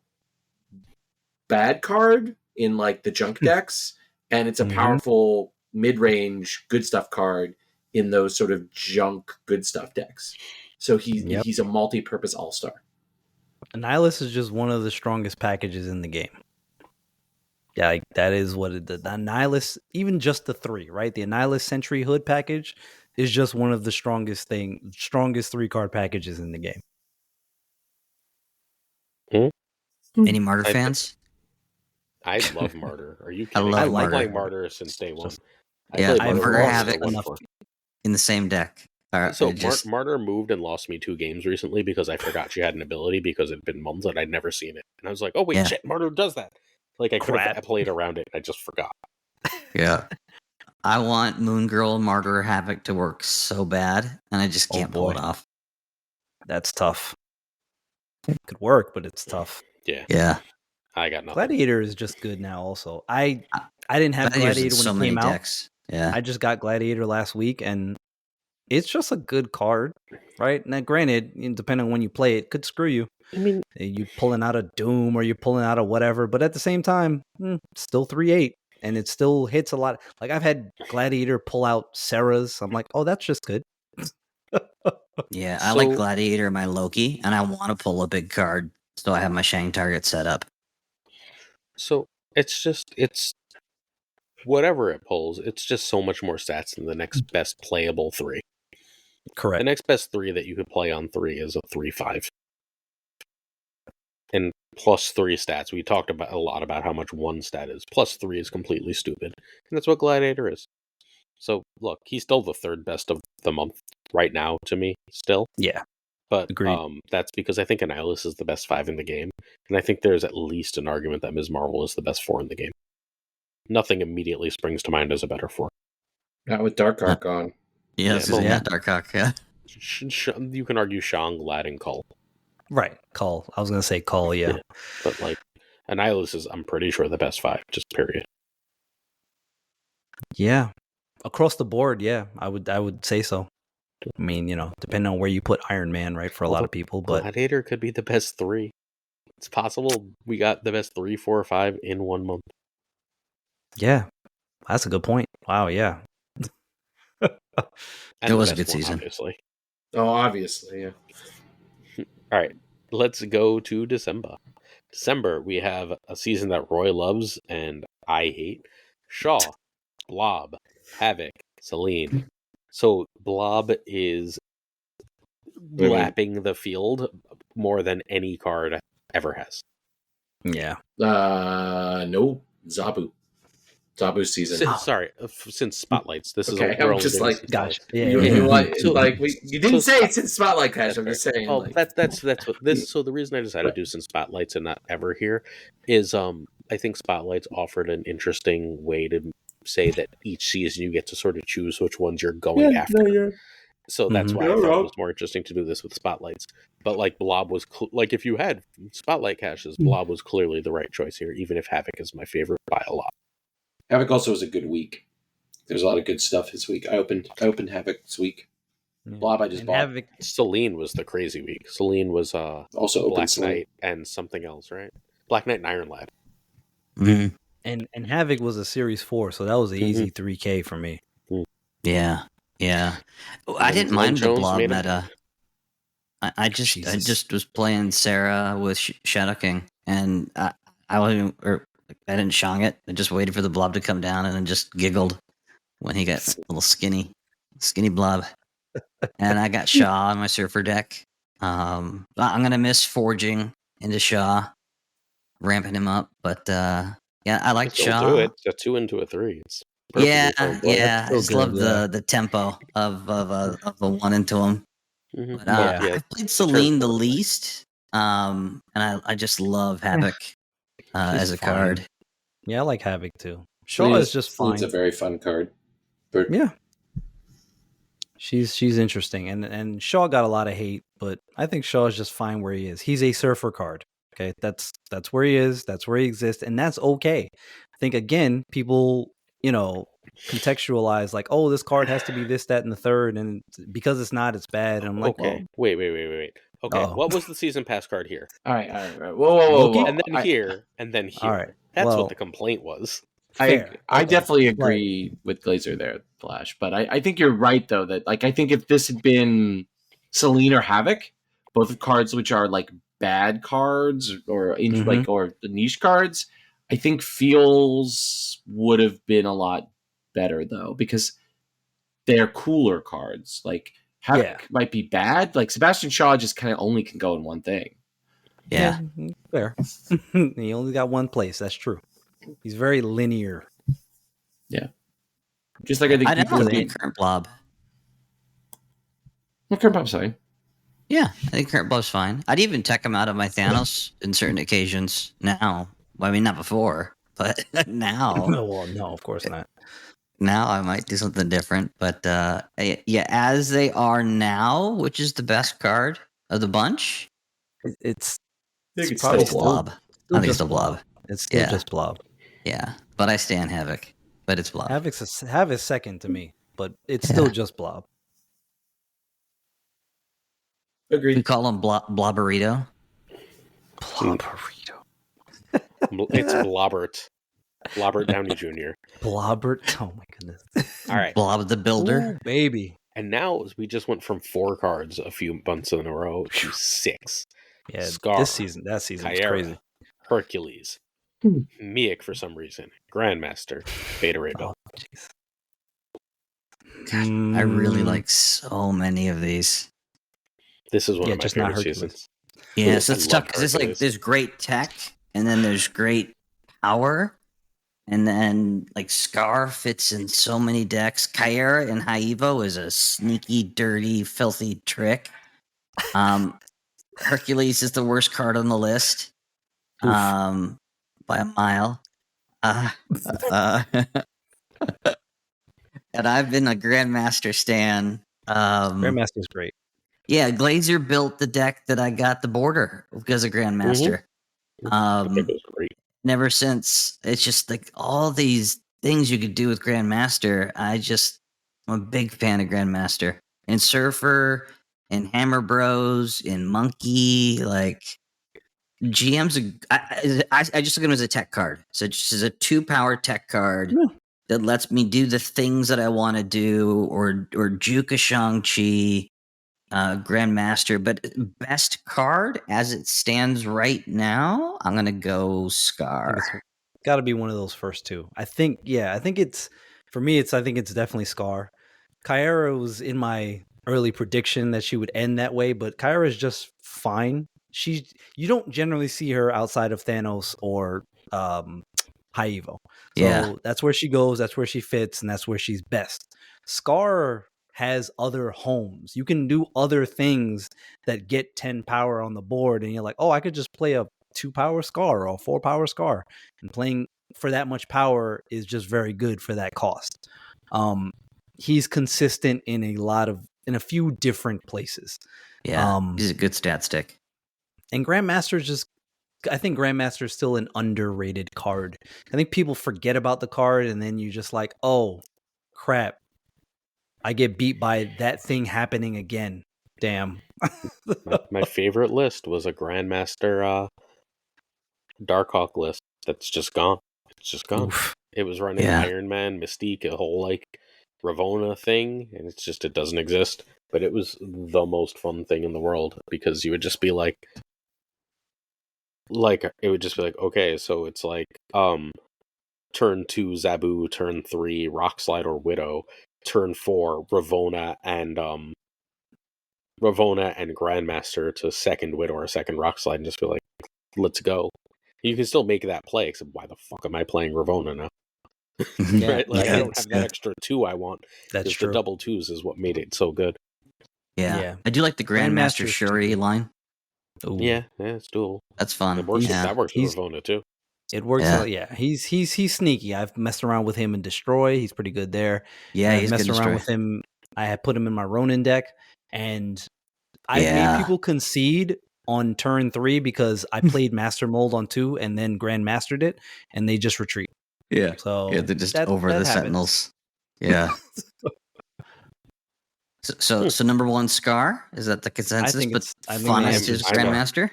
bad card in like the junk decks, and it's a powerful mid-range good stuff card in those sort of junk good stuff decks. So he's a multi-purpose all-star. Annihilus is just one of the strongest packages in the game. Yeah, like that is what the Annihilus, even just the 3, right? The Annihilus Sentry Hood package is just one of the strongest 3-card packages in the game. Any Martyr fans? I love Martyr. Are you kidding? I like playing Martyr since day one. I Martyr Havoc in the same deck. So Martyr moved and lost me 2 games recently because I forgot she had an ability because it had been months and I'd never seen it. And I was like, oh wait, shit, Martyr does that. Like I could have played around it. I just forgot. Yeah. I want Moon Girl Martyr Havoc to work so bad, and I just can't pull it off. That's tough. Could work, but it's tough. Yeah. I got nothing. Gladiator is just good now. Also, I didn't have Gladiator's in Gladiator when so it many came out. decks. Yeah. I just got Gladiator last week, and it's just a good card, right? Now, granted, depending on when you play it, could screw you. I mean, You're pulling out a Doom or you're pulling out a whatever, but at the same time, still 3/8, and it still hits a lot. Like I've had Gladiator pull out Sarah's. I'm like, oh, that's just good. Yeah, I like So- Gladiator in my Loki, and I want to pull a big card, so I have my Shang target set up. So it's whatever it pulls. It's just so much more stats than the next best playable 3. Correct. The next best 3 that you could play on 3 is a 3/5. And plus 3 stats. We talked about a lot about how much 1 stat is. Plus 3 is completely stupid. And that's what Gladiator is. So look, he's still the 3rd best of the month right now to me, still. Yeah. But Agreed. that's because I think Annihilus is the best 5 in the game. And I think there's at least an argument that Ms. Marvel is the best 4 in the game. Nothing immediately springs to mind as a better 4. Not with Dark Arc on. Yeah, well, Darkhawk, yeah. You can argue Shang, Lad, and Cull. Right. Call. I was gonna say call. Yeah. But like, Annihilus is, I'm pretty sure, the best 5, just period. Yeah. Across the board, yeah, I would say so. I mean, depending on where you put Iron Man, right, for a lot of people, but Gladiator could be the best 3. It's possible we got the best 3, 4, or 5 in 1 month. yeah, that's a good point. Wow, yeah. And It the was a best good season. Obviously. Oh, obviously, yeah. All right, let's go to December. December, we have a season that Roy loves and I hate. Shaw, Blob, Havoc, Celine. So Blob is Wait. lapping the field more than any card ever has. Yeah. No, Zabu. Zabu's season. Since Spotlights. This Okay, is we're I'm only just doing like, since Gotcha. Spotlights. Yeah. you didn't say it's in Spotlight Cash. I'm just saying. Oh, like, that's what this. So the reason I decided to do since Spotlights and not ever here is I think Spotlights offered an interesting way to say that each season you get to sort of choose which ones you're going after. So that's why I thought it was more interesting to do this with Spotlights. But like Blob was like, if you had Spotlight caches, Blob was clearly the right choice here, even if Havoc is my favorite by a lot. Havoc also was a good week. There's a lot of good stuff this week. I opened Havoc this week. Blob I just bought. Havoc. Celine was the crazy week. Celine was Also opened Black Celine. Knight and something else, right? Black Knight and Iron Lad. Mm-hmm. And Havoc was a Series 4, so that was an easy 3K for me. Yeah. I then didn't Glenn mind the Jones Blob made him. meta. I just Jesus. was playing Sarah with Shadow King, and I didn't shang it. I just waited for the Blob to come down, and then just giggled when he got a little skinny Blob. And I got Shaw on my Surfer deck. I'm gonna miss forging into Shaw, ramping him up, but yeah, I like Still Shaw. do it. It's a 2 into a 3. It's perfectly fine play. I Still just good, love yeah. the tempo of a 1 into him. Mhm. But, Yeah. I played Celine the forward. least, and I just love Havoc as a fine. card. Yeah, I like Havoc too. Shaw is just fine. It's a very fun card. Yeah. She's interesting, and Shaw got a lot of hate, but I think Shaw is just fine where he is. He's a surfer card. Okay, that's where he is. That's where he exists, and that's okay. I think again, people contextualize like, oh, this card has to be this, that, and the third, and because it's not, it's bad. And I'm like, Okay, well, wait. Okay, Uh-oh. What was the season pass card here? All right. Whoa. Loki? And then here, and then here. All right. That's Well, what the complaint was. fair. I Okay. definitely agree with Glazer there, Flash. But I think you're right though that like I think if this had been Celine or Havoc, both of cards which are like bad cards or Mhm. or the niche cards, I think feels would have been a lot better though because they're cooler cards. Like Havoc might be bad. Like Sebastian Shaw just kind of only can go in one thing. Yeah. Fair. He only got one place. That's true. He's very linear. Just like I think I people never would think be. current Blob. Okay, I'm sorry. Yeah, I think current Blob's fine. I'd even tech him out of my Thanos in certain occasions now. Well, I mean, not before, but now. Well, no, of course not. Now I might do something different. But yeah, as they are now, which is the best card, of the bunch, It's think it's probably still Blob. I think it's still Blob. It's still Yeah. just Blob. Yeah, but I stand Havoc, but it's Blob. Havoc's second to me, but it's Yeah. still just Blob. We Agreed. call him Blobberito. Blobberito. It's Blobbert. Blobbert Downey Jr. Blobbert. Oh my goodness. All right. Blob the Builder. Ooh, baby. And now we just went from 4 cards a few months in a row to 6. Yeah, Scar, that season was Kyera, crazy. Hercules, Miek for some reason, Grandmaster, Beta Ray Bill. Oh, jeez. God, I really like so many of these. This is one of my just not favorite Hercules. seasons. Yeah, so I it's love tough because it's like Hercules. there's great tech and then there's great power. And then like Scar fits in so many decks. Kyera in High Evo is a sneaky, dirty, filthy trick. Hercules is the worst card on the list. By a mile. And I've been a Grandmaster stan. Grandmaster's great. Yeah, Glazer built the deck that I got the border because of Grandmaster. I think it was great. Never since. It's just like all these things you could do with Grandmaster. I'm a big fan of Grandmaster. And Surfer, and Hammer Bros, and Monkey, like I just look at him as a tech card. So it's just a 2-power tech card that lets me do the things that I want to do, or juke a Shang-Chi, Grandmaster. But best card as it stands right now, I'm gonna go Scar. It's got to be one of those first two. I think it's for me. I think it's definitely Scar. Kyera was in my early prediction that she would end that way, but Kyra is just fine. You don't generally see her outside of Thanos or High Evo. So that's where she goes, that's where she fits, and that's where she's best. Scar has other homes. You can do other things that get 10 power on the board, and you're like, oh, I could just play a 2-power Scar or a 4-power Scar. And playing for that much power is just very good for that cost. He's consistent in a few different places. Yeah, he's a good stat stick. And I think Grandmaster is still an underrated card. I think people forget about the card, and then you just like, oh, crap. I get beat by that thing happening again. Damn. My favorite list was a Grandmaster Darkhawk list that's just gone. It's just gone. Oof. It was running Iron Man, Mystique, a whole like Ravonna thing, and it doesn't exist. But it was the most fun thing in the world because you would just be like it would just be like, okay, so it's like turn 2 Zabu, turn 3 Rockslide or Widow, turn 4 Ravonna and Grandmaster to second Widow or second Rockslide, and just be like, let's go. You can still make that play, except why the fuck am I playing Ravonna now? Right? Like I don't have that extra 2 I want. That's true. The double 2s is what made it so good. Yeah. I do like the Grandmaster Shuri line. Ooh. Yeah, it's dual. That's fun. That works with Ravonna too. It works. Yeah. He's sneaky. I've messed around with him in Destroy. He's pretty good there. Yeah, he's messed good around with him. I had put him in my Ronin deck, and I made people concede on turn 3 because I played Master Mold on 2 and then Grandmastered it, and they just retreat. Yeah. So they're just over the Sentinels. Yeah. So number 1 Scar, is that the consensus? I think funnest is Grandmaster.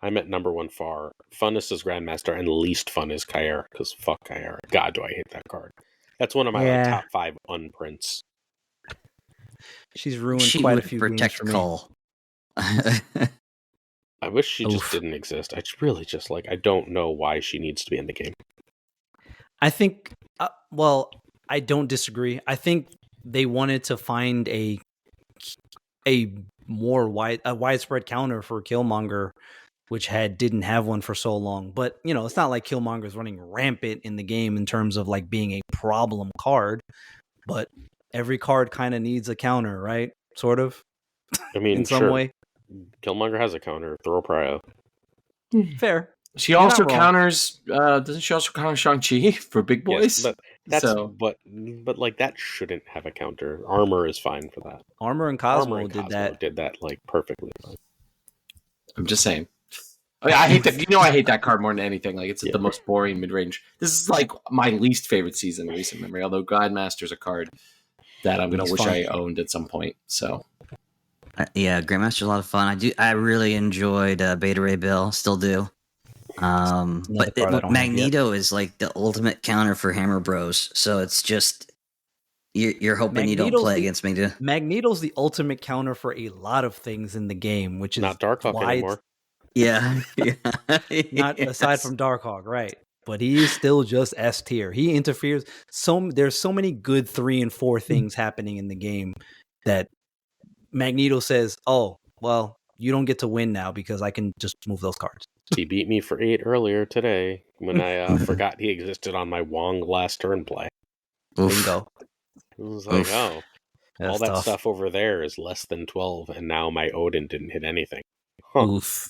I'm at number 1 far. Funnest is Grandmaster, and least fun is Kyera, because fuck Kyera. God, do I hate that card. That's one of my top 5 unprints. She's ruined quite a few games for me. Cole. I wish she just didn't exist. I don't know why she needs to be in the game. I think, I don't disagree. I think they wanted to find a widespread counter for Killmonger, which didn't have one for so long. But it's not like Killmonger's running rampant in the game in terms of like being a problem card. But every card kind of needs a counter, right? Sort of. I mean, in some way. Killmonger has a counter. Throw Prio. Fair. She also counters. Doesn't she also counter Shang-Chi for big boys? Yes, but like that shouldn't have a counter. Armor is fine for that. Armor and Cosmo did that like perfectly fine. I'm just saying. I hate that. I hate that card more than anything. Like, it's the most boring mid-range. This is like my least favorite season in recent memory. Although Grandmaster's a card that I'm gonna wish I owned at some point. So, yeah, Grandmaster's a lot of fun. I really enjoyed Beta Ray Bill. Still do. But Magneto is like the ultimate counter for Hammer Bros. So it's just you're hoping you don't play against Magneto. Magneto's the ultimate counter for a lot of things in the game, which is not Darkhawk anymore. Yeah. Not aside from Darkhawk, right? But he is still just S tier. He interferes. There's so many good 3 and 4 things happening in the game that Magneto says, "Oh, well, you don't get to win now because I can just move those cards." He beat me for 8 earlier today when I forgot he existed on my Wong last turn play. Bingo. It was like, all that stuff over there is less than 12, and now my Odin didn't hit anything. Oof.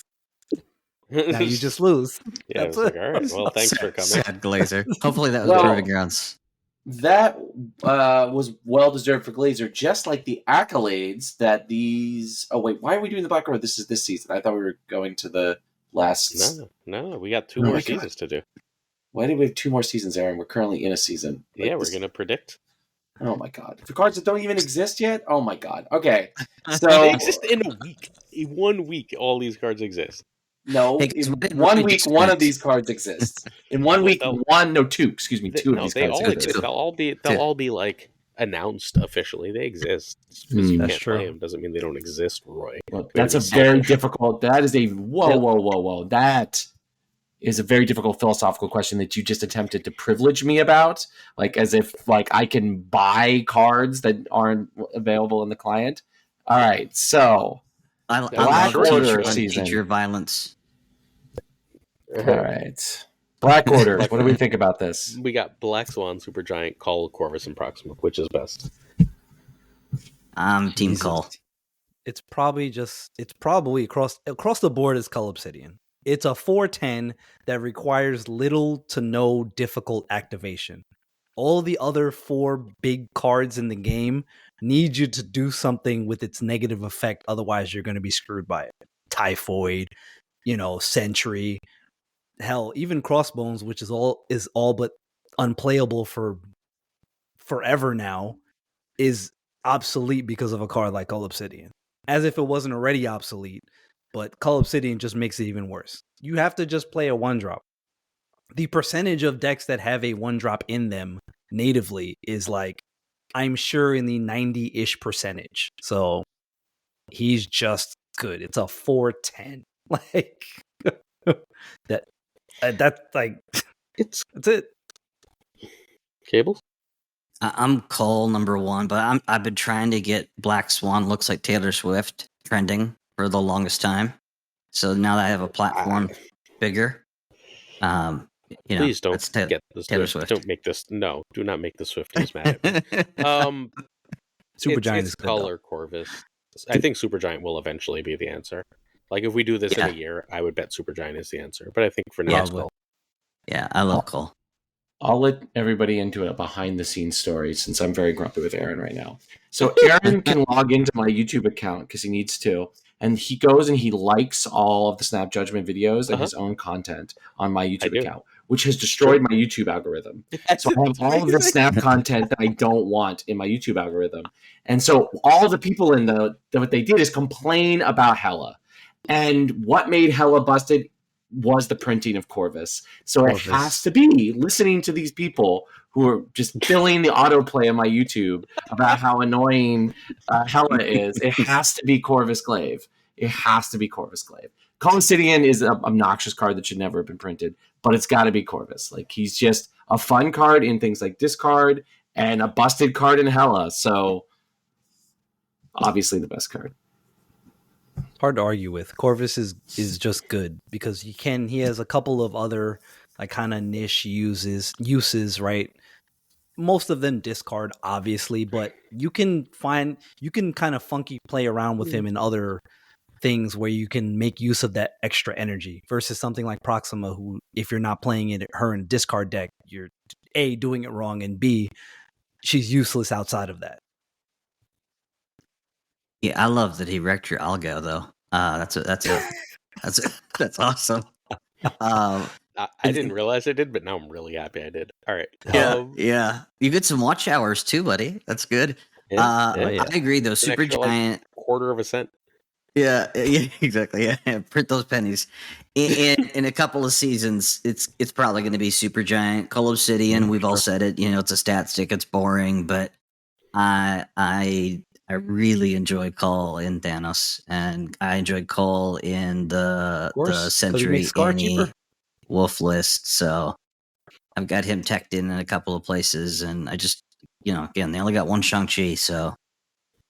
Now you just lose. Yeah, it's like, all right, well, thanks for coming. Sad Glazer. Hopefully that was proving grounds. That was well-deserved for Glazer, just like the accolades that these... Oh, wait, why are we doing the Black Road? This is this season. I thought we were going to the last... No, we got 2 more seasons to do. Why did we have 2 more seasons, Aaron? We're currently in a season. Like we're going to predict. Oh, my God. For cards that don't even exist yet? Oh, my God. Okay. So they exist in a week. In 1 week, all these cards exist. No, in 1 week, one of these cards exists. In 1 week, 2. Excuse me, 2 of these cards exist. They'll all be like announced officially. They exist. Because you can't play them doesn't mean they don't exist, Roy. Well, that's a very difficult. That is a whoa. That is a very difficult philosophical question that you just attempted to privilege me about, like as if like I can buy cards that aren't available in the client. All right, so I love teacher violence. All right. Black Order. What do we think about this? We got Black Swan, Supergiant, Cull, Corvus, and Proxima. Which is best? Team Cull. It's probably across the board is Cull Obsidian. It's a 4/10 that requires little to no difficult activation. All the other 4 big cards in the game need you to do something with its negative effect. Otherwise, you're going to be screwed by it. Typhoid, Sentry. Hell, even Crossbones, which is all but unplayable for forever now, is obsolete because of a card like Cull Obsidian. As if it wasn't already obsolete, but Cull Obsidian just makes it even worse. You have to just play a 1-drop. The percentage of decks that have a 1-drop in them natively is like, I'm sure in the 90-ish percentage. So he's just good. It's a 4/10. Like that's like that's it. Cables? I'm Cull number 1, but I've been trying to get Black Swan. Looks like Taylor Swift trending for the longest time. So now that I have a platform bigger, please don't get this. Taylor Swift. Don't make this. No, do not make the Swifties mad at me. Supergiant is Cull or Corvus. I think Supergiant will eventually be the answer. Like if we do this in a year, I would bet Supergiant is the answer. But I think for now, it's Cull. Yeah, I love Cull. I'll let everybody into a behind-the-scenes story since I'm very grumpy with Aaron right now. So Aaron can log into my YouTube account because he needs to, and he goes and he likes all of the Snap Judgment videos and his own content on my YouTube account, which has destroyed my YouTube algorithm. So I have all of the Snap content that I don't want in my YouTube algorithm. And so all the people what they did is complain about Hela. And what made Hela busted was the printing of Corvus. So it has to be listening to these people who are just filling the autoplay on my YouTube about how annoying Hela is. It has to be Corvus Glaive. It has to be Corvus Glaive. Cull Obsidian is an obnoxious card that should never have been printed, but it's got to be Corvus. Like he's just a fun card in things like Discard and a busted card in Hela. So obviously the best card. Hard to argue with. Corvus is just good because he has a couple of other like kind of niche uses, right? Most of them discard, obviously, but you can kind of funky play around with him in other things where you can make use of that extra energy versus something like Proxima, who if you're not playing her in a discard deck, you're A, doing it wrong, and B, she's useless outside of that. Yeah, I love that he wrecked your algo though. That's a That's awesome. Um, I didn't realize I did, but now I'm really happy I did. All right. yeah. You get some watch hours too, buddy. That's good. Yeah, yeah. I agree though. An Super extra, giant. quarter of a cent. Yeah, exactly. Yeah, print those pennies. In a couple of seasons, it's probably going to be super giant. Call Obsidian, we've all said it. It's a stat stick. It's boring, but I really enjoyed Call in Thanos, and I enjoyed Call in the Century Scar Annie cheaper. Wolf list. So I've got him teched in a couple of places, and I just again they only got one Shang-Chi, so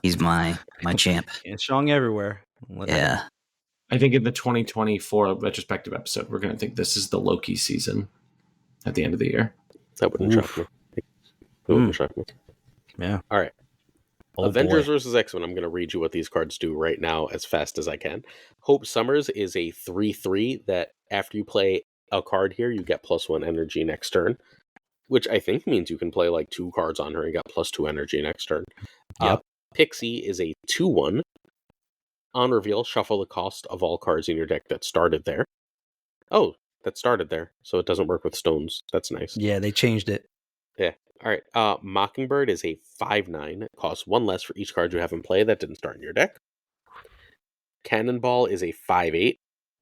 he's my champ. And Shang everywhere. Yeah. I think in the 2024 retrospective episode, we're going to think this is the Loki season at the end of the year. That wouldn't shock me. It wouldn't shock me. Yeah. All right. Oh, Avengers boy. versus X-Men. I'm going to read you what these cards do right now as fast as I can. Hope Summers is a 3/3 that after you play a card here, you get +1 energy next turn, which I think means you can play like 2 cards on her and get +2 energy next turn. Yep. Pixie is a 2/1. On reveal, shuffle the cost of all cards in your deck that started there. Oh, that started there, so it doesn't work with stones. That's nice. Yeah, they changed it. Yeah. All right. Mockingbird is a 5/9. It costs 1 less for each card you have in play that didn't start in your deck. Cannonball is a 5/8,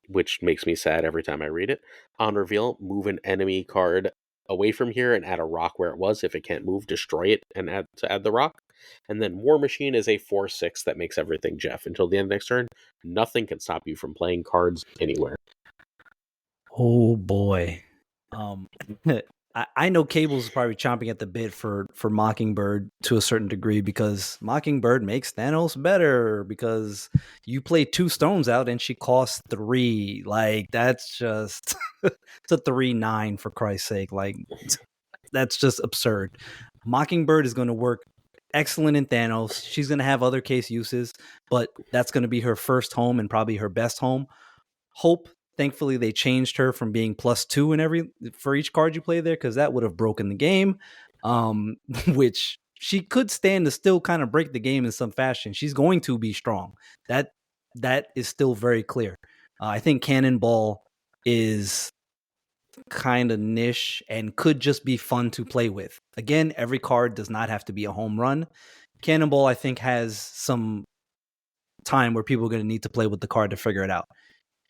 which makes me sad every time I read it. On reveal, move an enemy card away from here and add a rock where it was. If it can't move, destroy it and add the rock. And then War Machine is a 4/6 that makes everything Jeff. Until the end of next turn, nothing can stop you from playing cards anywhere. Oh boy. I know Cables is probably chomping at the bit for Mockingbird to a certain degree, because Mockingbird makes Thanos better because you play 2 stones out and she costs 3. Like, that's just it's a 3/9 for Christ's sake. Like, that's just absurd. Mockingbird is going to work excellent in Thanos. She's going to have other case uses, but that's going to be her first home and probably her best home. Hope, thankfully, they changed her from being +2 for each card you play there, because that would have broken the game, which she could stand to still kind of break the game in some fashion. She's going to be strong. That is still very clear. I think Cannonball is kind of niche and could just be fun to play with. Again, every card does not have to be a home run. Cannonball, I think, has some time where people are going to need to play with the card to figure it out.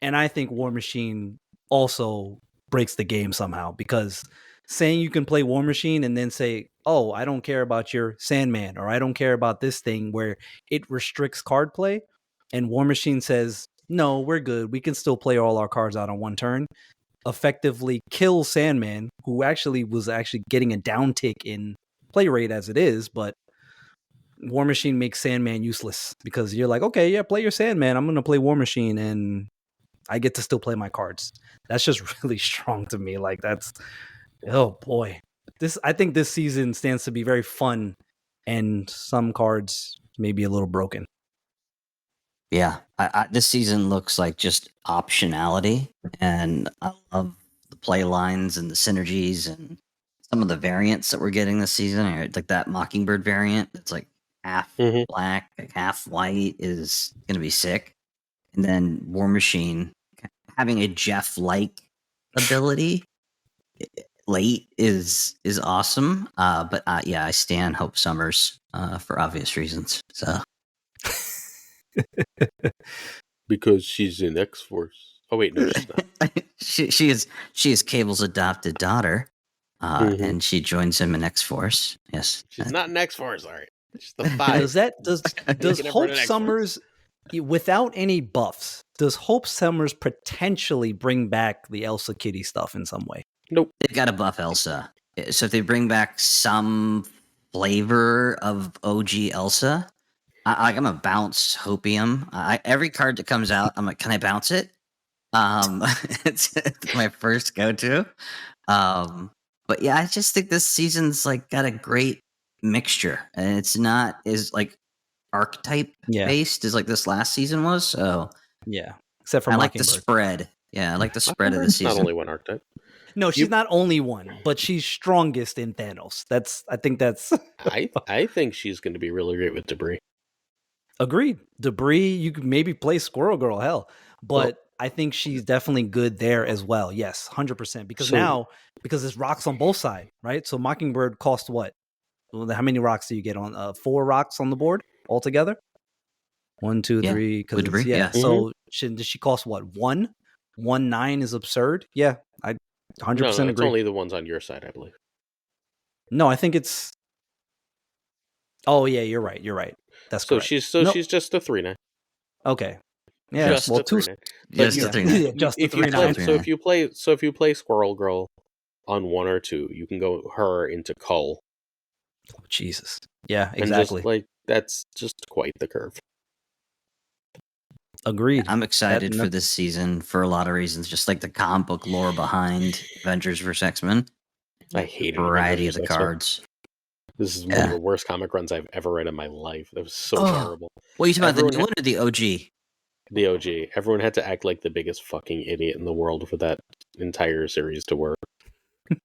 And I think War Machine also breaks the game somehow, because saying you can play War Machine and then say, oh, I don't care about your Sandman, or I don't care about this thing, where it restricts card play, and War Machine says, no, we're good, we can still play all our cards out on one turn, effectively kill Sandman, who was getting a downtick in play rate as it is, but War Machine makes Sandman useless, because you're like, okay, yeah, play your Sandman, I'm going to play War Machine, and I get to still play my cards. That's just really strong to me. Like, that's, oh boy. I think this season stands to be very fun, and some cards may be a little broken. Yeah, this season looks like just optionality, and I love the play lines and the synergies and some of the variants that we're getting this season. Like that Mockingbird variant that's like half black, like half white, is going to be sick. And then War Machine having a Jeff-like ability late is awesome. But yeah, I stand Hope Summers for obvious reasons. So. Because she's in X-Force. Oh wait, no, she's not. she is Cable's adopted daughter, and she joins him in X-Force. Yes, she's not in X-Force. All right, she's the 5. Does Hope Summers, without any buffs, does Hope Summers potentially bring back the Elsa Kitty stuff in some way? Nope. They've got to buff Elsa. So if they bring back some flavor of OG Elsa, I'm gonna bounce Hopium. Every card that comes out, I'm like, can I bounce it? It's my first go-to. But yeah, I just think this season's like got a great mixture, and it's not as like archetype based as like this last season was. So yeah, except for I like the spread. Yeah, I like the spread of the season. Not only one archetype. No, she's not only one, but she's strongest in Thanos. I think that's. I think she's going to be really great with Debris. Agreed. Debris, you could maybe play Squirrel Girl, hell. but I think she's definitely good there as well. Yes, 100%. Because because it's rocks on both sides, right? So Mockingbird cost what? Well, how many rocks do you get on? 4 rocks on the board altogether. 1, 2, 3. Because would agree. Yeah. So does she cost what? 1? 1.9 is absurd. Yeah, I 100% No, it's agree. only the ones on your side, I believe. No, I think it's. Oh yeah, you're right. You're right. That's So correct. she's just a 3/9. Okay. Yeah. Just well, a 2. 3/9. Just yeah. a 3/9. Yeah, just the If you 3.9. play, so if you play Squirrel Girl on 1 or 2, you can go her into Cull. Oh, Jesus. Yeah, And exactly. just, that's just quite the curve. Agreed. I'm excited for this season for a lot of reasons, just like the comic book lore behind Avengers vs. X-Men. I hated variety of Avengers the X-Men. cards. This is one of the worst comic runs I've ever read in my life. It was so terrible. Well, you talking about the new Everyone one or the OG? The OG. Everyone had to act like the biggest fucking idiot in the world for that entire series to work.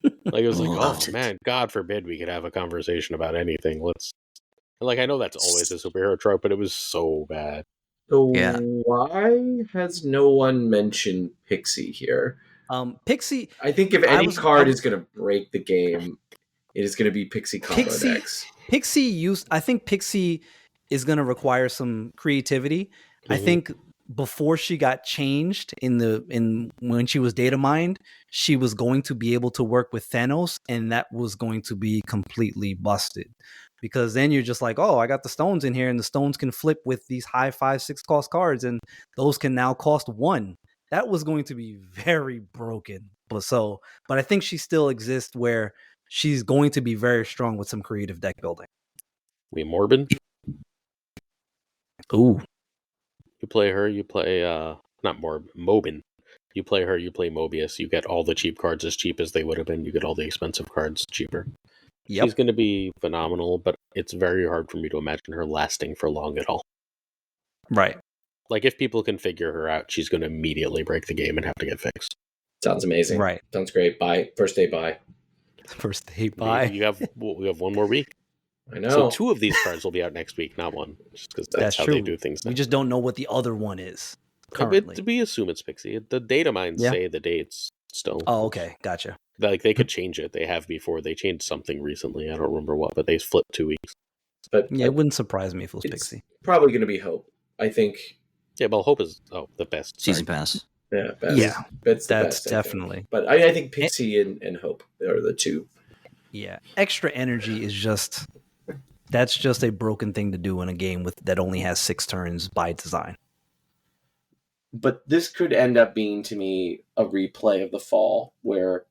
It was like, Loved oh it. man, God forbid we could have a conversation about anything. I know that's always a superhero trope, but it was so bad. So Yeah. why has no one mentioned Pixie here? Pixie. I think if any card is going to break the game, it is going to be Pixie Combo decks. I think Pixie is going to require some creativity. I think before she got changed when she was data mined, she was going to be able to work with Thanos, and that was going to be completely busted. Because then you're just like, oh, I got the stones in here, and the stones can flip with these high 5-6 cost cards, and those can now cost 1. That was going to be very broken. But I think she still exists where she's going to be very strong with some creative deck building. We Morbin. Ooh. You play her, you play not Mobin. You play her, you play Mobius, you get all the cheap cards as cheap as they would have been, you get all the expensive cards cheaper. Yep. She's gonna be phenomenal, but it's very hard for me to imagine her lasting for long at all. Right. If people can figure her out, she's gonna immediately break the game and have to get fixed. Sounds amazing. Right. Sounds great. Bye. First day bye. First day bye. We have 1 more week. I know. So 2 of these cards will be out next week, not 1. Just because that's how true. they do things now. We just don't know what the other one is currently. We assume it's Pixie. The data mines say the dates still. Oh, okay. Gotcha. They could change it. They have before. They changed something recently. I don't remember what, but they flipped 2 weeks. But yeah, it wouldn't surprise me if it was it's Pixie. probably going to be Hope. I think. Yeah, well, Hope is the best. Season pass. Yeah, best. Yeah, that's best, best, definitely. But I think Pixie and Hope are the 2. Yeah, extra energy is just a broken thing to do in a game that only has 6 turns by design. But this could end up being, to me, a replay of the fall, where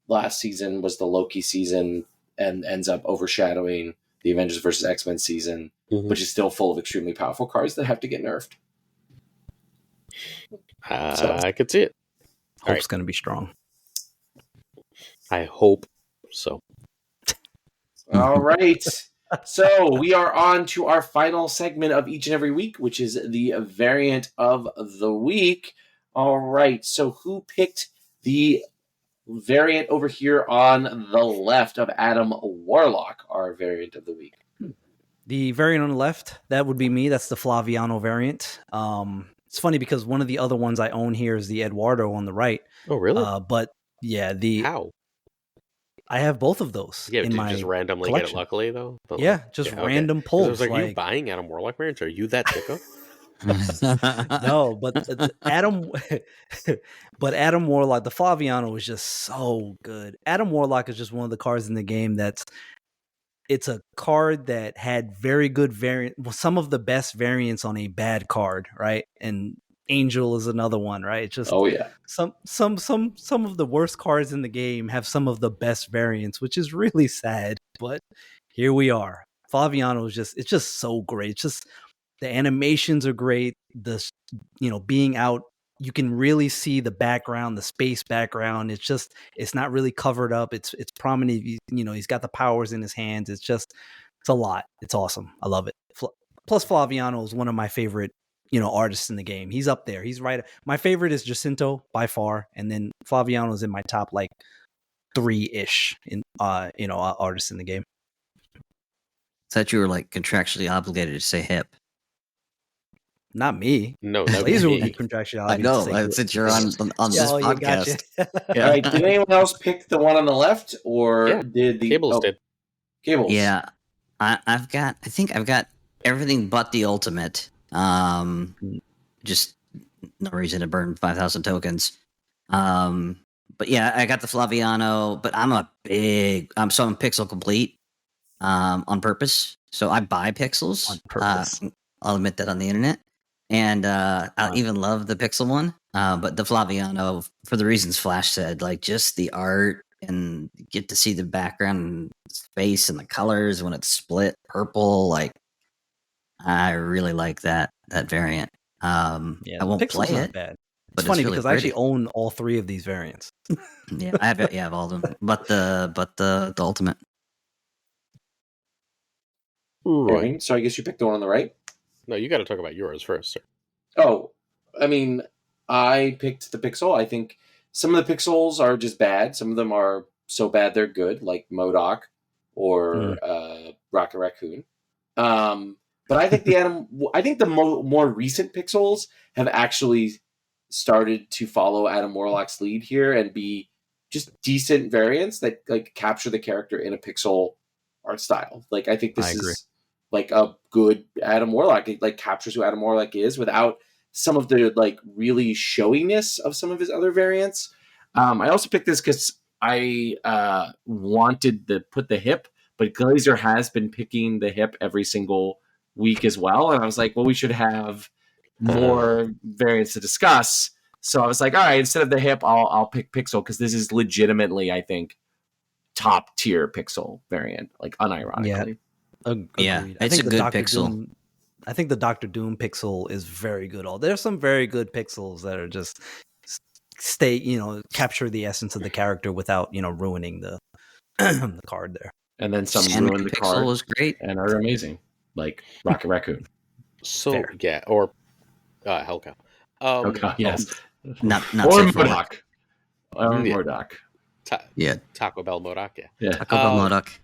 last season was the Loki season and ends up overshadowing the Avengers vs. X-Men season, which is still full of extremely powerful cards that have to get nerfed. I could see it. Hope's going to be strong. I hope so. All right. So we are on to our final segment of each and every week, which is the variant of the week. All right. So who picked the variant over here on the left of Adam Warlock, our variant of the week? The variant on the left, that would be me. That's the Flaviano variant. It's funny because one of the other ones I own here is the Eduardo on the right. Oh, really? But yeah, How? I have both of those. Yeah, in did my you just randomly collection. get it luckly, though? Yeah, just random pulls. I was like, are you buying Adam Warlock variants? Are you that sicko? No, but Adam Warlock, the Flaviano is just so good. Adam Warlock is just one of the cards in the game it's a card that had very good some of the best variants on a bad card, right? And Angel is another one, right? It's just some of the worst cards in the game have some of the best variants, which is really sad. But here we are. Flaviano is it's just so great. It's just the animations are great. Being out, you can really see the background, the space background. It's not really covered up. It's prominent. He's got the powers in his hands. It's a lot. It's awesome. I love it. Plus Flaviano is one of my favorite, artists in the game. He's up there. He's right. My favorite is Jacinto by far. And then Flaviano is in my top 3-ish artists in the game. I thought you were contractually obligated to say hip. Not me. No, that would Glazer would be be contractual. I know. Since you're on this You gotcha. podcast. All right. Did anyone else pick the one on the left, or Yeah, did the Cables did. Cables? Yeah, I think I've got everything but the ultimate. Just no reason to burn 5,000 tokens. But yeah, I got the Flaviano, but I'm pixel complete on purpose. So I buy pixels. On purpose. I'll admit that on the internet. And I even love the pixel one. But the Flaviano, for the reasons Flash said, like just the art and get to see the background and face and the colors when it's split purple. Like I really like that variant. I won't Pixel's play not it. bad. But It's funny really because I actually pretty. own all 3 of these variants. Yeah, I have all of them, but the ultimate. Roy. So I guess you picked the one on the right. No, you got to talk about yours first, sir. Oh, I mean, I picked the Pixel. I think some of the Pixels are just bad. Some of them are so bad they're good, like MODOK or Rocket Raccoon. But I think the more recent Pixels have actually started to follow Adam Warlock's lead here and be just decent variants that like capture the character in a pixel art style. Like I think this is like a good Adam Warlock. It like captures who Adam Warlock is without some of the like really showiness of some of his other variants. I also picked this because I wanted to put the hip, but Glazer has been picking the hip every single week as well, and I was like, well, we should have more variants to discuss. So I was like, all right, instead of the hip, I'll pick Pixel because this is legitimately, I think, top tier Pixel variant, like unironically. Yeah, it's a good Pixel. I think the Doctor Doom Pixel is very good. There's some very good Pixels that are just capture the essence of the character without, ruining the the card there. And then some Sandman ruin the Pixel card was great and are amazing, like Rocket Raccoon. So Fair. yeah, or Hellcow. Okay, yes. Not Or safe for MODOK. Or Yeah. MODOK. Yeah, Taco Bell MODOK, yeah. Yeah. Taco Bell MODOK.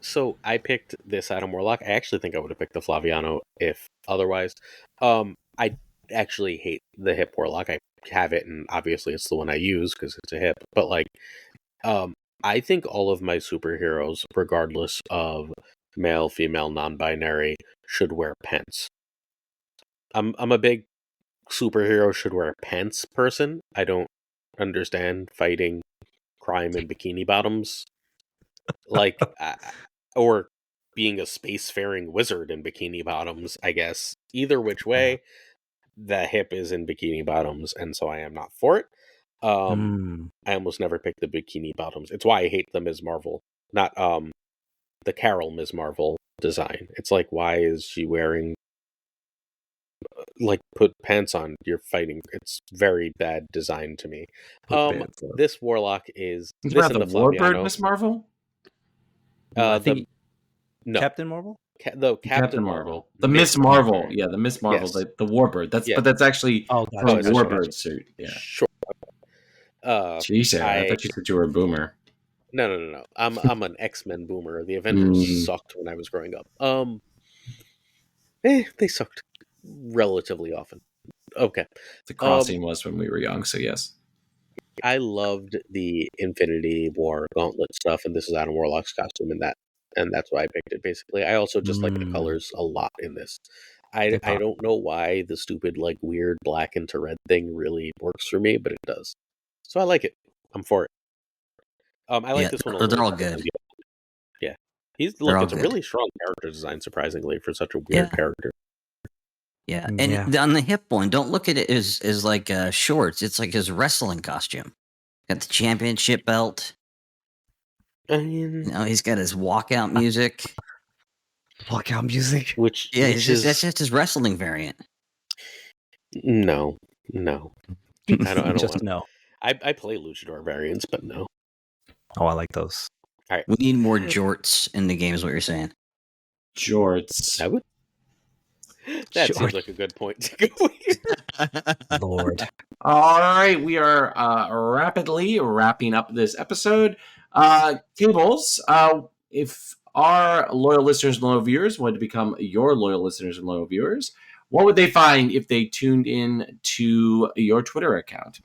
So I picked this Adam Warlock. I actually think I would have picked the Flaviano if otherwise. I actually hate the hip Warlock. I have it, and obviously it's the one I use because it's a hip. But like, I think all of my superheroes, regardless of male, female, non-binary, should wear pants. I'm a big superhero should wear pants person. I don't understand fighting crime in bikini bottoms, like, or being a spacefaring wizard in bikini bottoms. I guess either which way, the hip is in bikini bottoms, and so I am not for it. I almost never pick the bikini bottoms. It's why I hate the Ms. Marvel, not the Carol Ms. Marvel design. It's like, why is she wearing like put pants on? You're fighting. It's very bad design to me. This Warlock is It's this about and the the Warbird Flaviano. Miss Marvel? I think No, Captain Marvel. Captain Marvel. The Miss Marvel. Yeah, the Miss Marvel. Yes. The Warbird. But that's actually Oh, her gotcha. Warbird suit. Yeah. Sure. Jeez, I thought you said you were a boomer. No. I'm an X-Men boomer. The Avengers sucked when I was growing up. They sucked relatively often. Okay. The crossing was when we were young, so yes. I loved the Infinity War gauntlet stuff, and this is Adam Warlock's costume, and that's why I picked it. Basically, I also just like the colors a lot in this. I don't know why the stupid like weird black into red thing really works for me, but it does. So I like it. I'm for it. I like this one. They're all good. Yeah, it's a good. really strong character design, surprisingly, for such a weird character. Yeah, and on the hip one, don't look at it as like shorts. It's like his wrestling costume. Got the championship belt. I mean, he's got his walkout music. Walkout music. Which that's just his wrestling variant. No. I don't just no. I play luchador variants, but no. Oh, I like those. All right, we need more jorts in the game. Is what you're saying? Jorts. I would. That seems like a good point to go here. Lord. All right, we are rapidly wrapping up this episode. Cables, if our loyal listeners and loyal viewers want to become your loyal listeners and loyal viewers, what would they find if they tuned in to your Twitter account?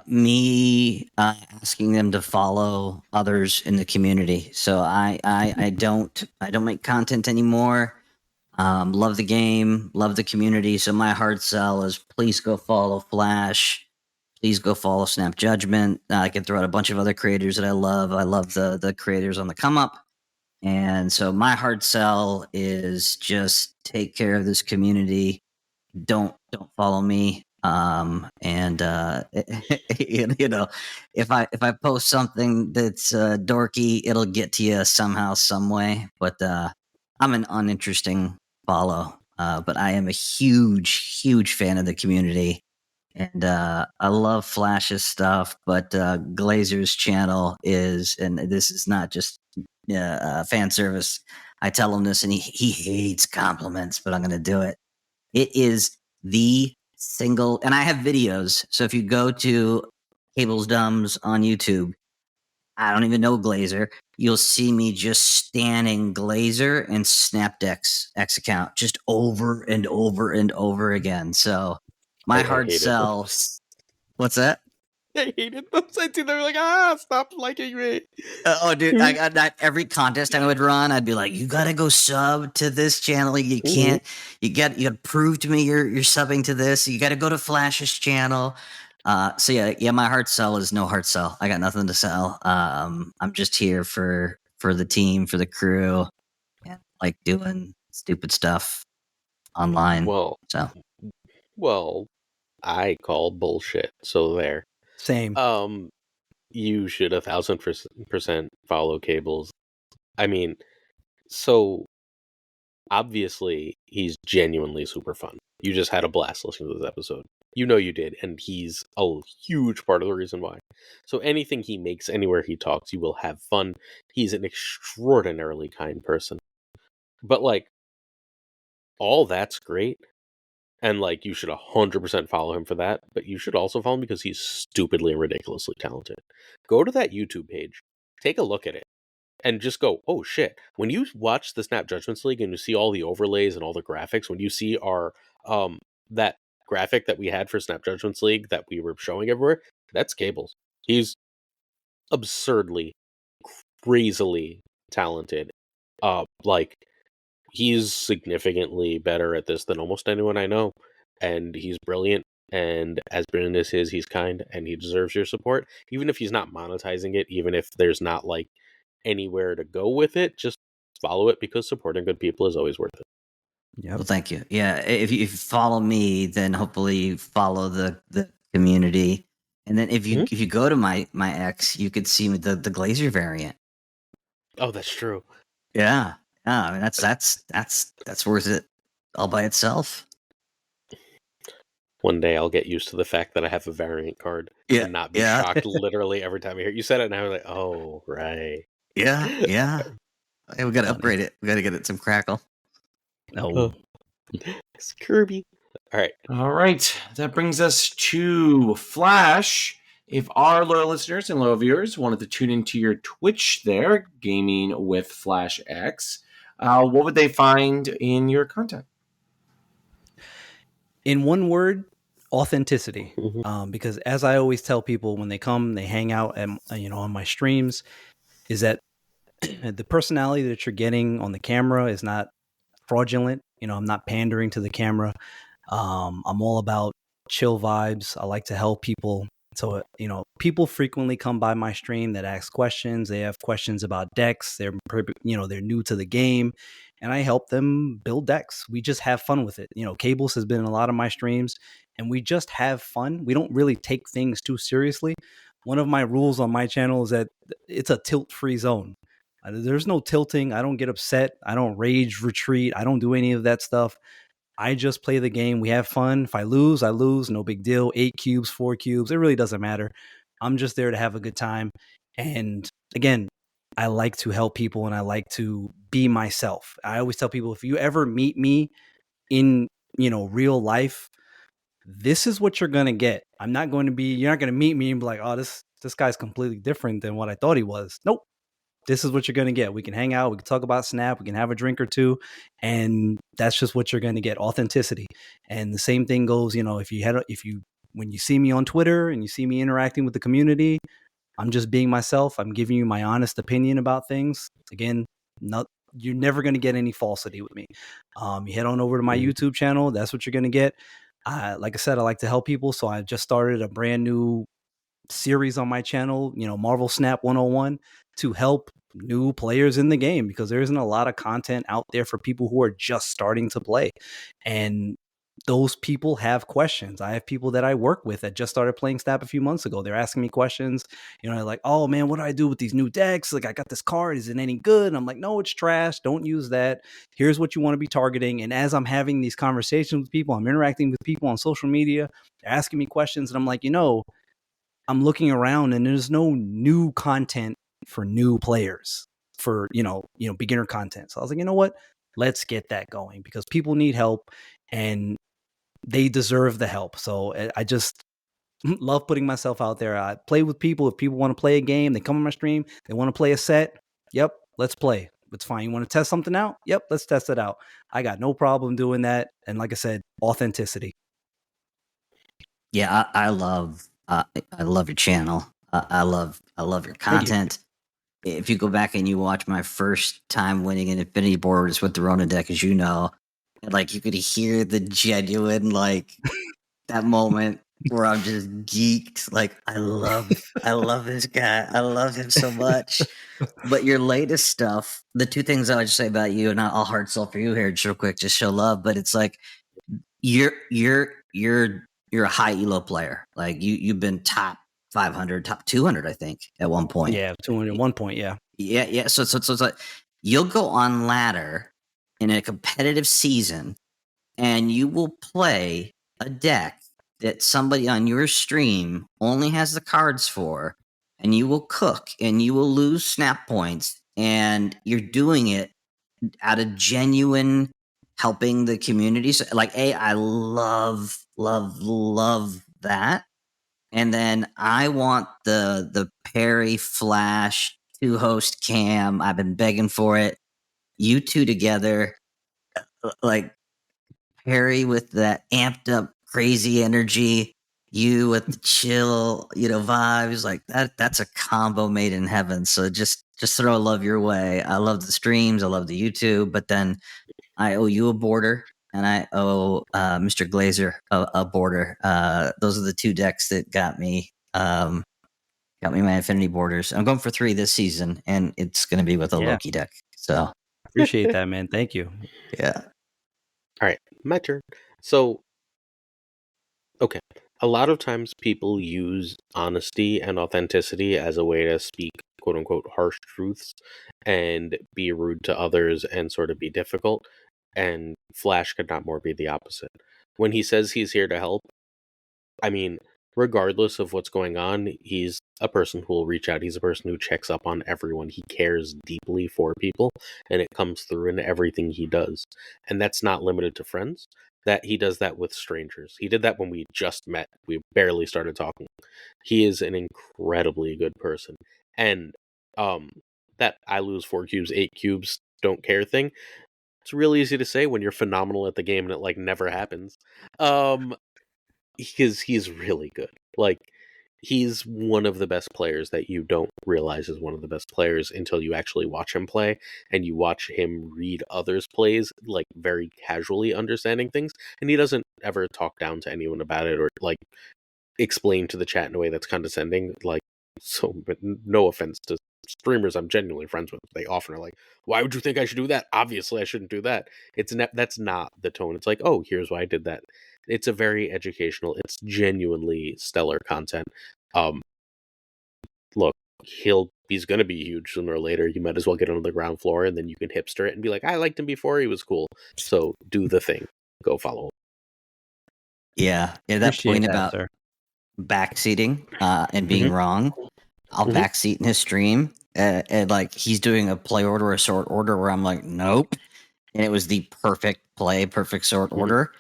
Me asking them to follow others in the community. So I don't make content anymore. Love the game, love the community. So my hard sell is please go follow Flash. Please go follow Snap Judgment. I can throw out a bunch of other creators that I love. I love the creators on the come up. And so my hard sell is just take care of this community. Don't follow me. And you know, if I post something that's dorky, it'll get to you somehow, some way. But I'm an uninteresting follow. But I am a huge fan of the community. And I love Flash's stuff, but Glazer's channel is, and this is not just fan service. I tell him this, and he hates compliments, but I'm going to do it. It is the single, and I have videos. So if you go to Cables Dumbs on YouTube, I don't even know Glazer. You'll see me just standing Glazer and Snapdex X account just over and over and over again. So my I hard hated sell. those. What's that? I hated those. I see them like, stop liking me. Oh, dude, I got that every contest I would run. I'd be like, "You gotta go sub to this channel. You can't. You got to prove to me you're subbing to this. You got to go to Flash's channel." So yeah. My hard sell is no hard sell. I got nothing to sell. I'm just here for the team, for the crew, and like doing stupid stuff online. Well, I call bullshit. So there. Same. You should 1,000% follow Cables. I mean, so obviously he's genuinely super fun. You just had a blast listening to this episode. You know you did, and he's a huge part of the reason why. So anything he makes, anywhere he talks, you will have fun. He's an extraordinarily kind person. But like, all that's great. And like, you should 100% follow him for that, but you should also follow him because he's stupidly and ridiculously talented. Go to that YouTube page, take a look at it, and just go, oh shit. When you watch the Snap Judgments League and you see all the overlays and all the graphics, when you see our that graphic that we had for Snap Judgments League that we were showing everywhere, that's Cables. He's absurdly, crazily talented. Like, he's significantly better at this than almost anyone I know, and he's brilliant. And as brilliant as he's kind, and he deserves your support. Even if he's not monetizing it, even if there's not like anywhere to go with it, just follow it because supporting good people is always worth it. Yep. Well, thank you. Yeah, if you follow me, then hopefully you follow the community. And then if you go to my X, you could see the Glazer variant. Oh, that's true. Yeah. I mean that's worth it all by itself. One day I'll get used to the fact that I have a variant card and not be shocked literally every time I hear it. You said it and I was like, oh, right. Yeah. Hey, we got to upgrade it. We got to get it some crackle. No. It's Kirby. All right. That brings us to Flash. If our loyal listeners and loyal viewers wanted to tune into your Twitch there, Gaming with FlashX, what would they find in your content? In one word, authenticity. Because as I always tell people when they come, they hang out and on my streams, is that the personality that you're getting on the camera is not fraudulent. I'm not pandering to the camera. I'm all about chill vibes. I like to help people. So, people frequently come by my stream that ask questions. They have questions about decks. They're new to the game, and I help them build decks. We just have fun with it. Cables has been in a lot of my streams, and we just have fun. We don't really take things too seriously. One of my rules on my channel is that it's a tilt-free zone. There's no tilting. I don't get upset. I don't rage retreat. I don't do any of that stuff. I just play the game. We have fun. If I lose, I lose. No big deal. 8 cubes, 4 cubes. It really doesn't matter. I'm just there to have a good time. And again, I like to help people and I like to be myself. I always tell people, if you ever meet me in, real life, this is what you're going to get. You're not going to meet me and be like, oh, this guy's completely different than what I thought he was. Nope. this is what you're going to get. We can hang out, we can talk about Snap, we can have a drink or two, and that's just what you're going to get, authenticity. And the same thing goes, when you see me on Twitter and you see me interacting with the community, I'm just being myself. I'm giving you my honest opinion about things. Again, you're never going to get any falsity with me. You head on over to my YouTube channel. That's what you're going to get. Like I said, I like to help people. So I just started a brand new series on my channel, Marvel Snap 101, to help new players in the game, because there isn't a lot of content out there for people who are just starting to play. And those people have questions. I have people that I work with that just started playing Snap a few months ago. They're asking me questions, like, oh man, what do I do with these new decks? Like, I got this card. Is it any good? And I'm like, no, it's trash. Don't use that. Here's what you want to be targeting. And as I'm having these conversations with people, I'm interacting with people on social media, they're asking me questions. And I'm like, I'm looking around and there's no new content for new players, for, beginner content. So I was like, you know what? Let's get that going, because people need help and they deserve the help. So I just love putting myself out there. I play with people. If people want to play a game, they come on my stream, they want to play a set. Yep, let's play. It's fine. You want to test something out? Yep, let's test it out. I got no problem doing that. And like I said, authenticity. Yeah, I love your channel. I love your content. If you go back and you watch my first time winning an Infinity Borders with the Rona deck, as you know, like, you could hear the genuine, like, that moment where I'm just geeked. Like, I love this guy. I love him so much. But your latest stuff, the two things I would say about you, and I'll hard sell for you here just real quick, just show love. But it's like, you're a high elo player. Like, you've been top 500, top 200, I think, at one point. Yeah, 200 at one point. Yeah. Yeah. So it's like, you'll go on ladder in a competitive season, and you will play a deck that somebody on your stream only has the cards for, and you will cook and you will lose snap points, and you're doing it out of genuine helping the community. So, like, I love that. And then I want the Perry Flash 2-host cam. I've been begging for it. You two together, like, Perry with that amped up crazy energy, you with the chill, vibes, like that's a combo made in heaven. So just throw love your way. I love the streams, I love the YouTube, but then I owe you a border, and I owe Mr. Glazer a border. Those are the two decks that got me my Infinity Borders. I'm going for 3 this season, and it's going to be with a Loki deck. So appreciate that, man. Thank you. Yeah. All right, my turn. So, okay, a lot of times people use honesty and authenticity as a way to speak quote unquote harsh truths and be rude to others and sort of be difficult. And Flash could not more be the opposite. When he says he's here to help, I mean, regardless of what's going on, he's a person who will reach out. He's a person who checks up on everyone. He cares deeply for people, and it comes through in everything he does. And that's not limited to friends. That he does that with strangers. He did that when we just met. We barely started talking. He is an incredibly good person. And that I lose 4 cubes, 8 cubes, don't care thing, it's really easy to say when you're phenomenal at the game and it like never happens. Because he's really good. Like, he's one of the best players that you don't realize is one of the best players until you actually watch him play, and you watch him read others' plays, like, very casually understanding things, and he doesn't ever talk down to anyone about it or, like, explain to the chat in a way that's condescending. Like, so, but no offense to streamers I'm genuinely friends with, they often are like, why would you think I should do that? Obviously I shouldn't do that. That's not the tone. It's like, oh, here's why I did that. It's a very educational, it's genuinely stellar content. Look, he's gonna be huge sooner or later. You might as well get on the ground floor, and then you can hipster it and be like, I liked him before, he was cool. So do the thing. Go follow him. Yeah, that Appreciate point that, about sir. backseating and being wrong. I'll backseat in his stream, and like, he's doing a play order or a sort order where I'm like, nope, and it was the perfect play, perfect sort order,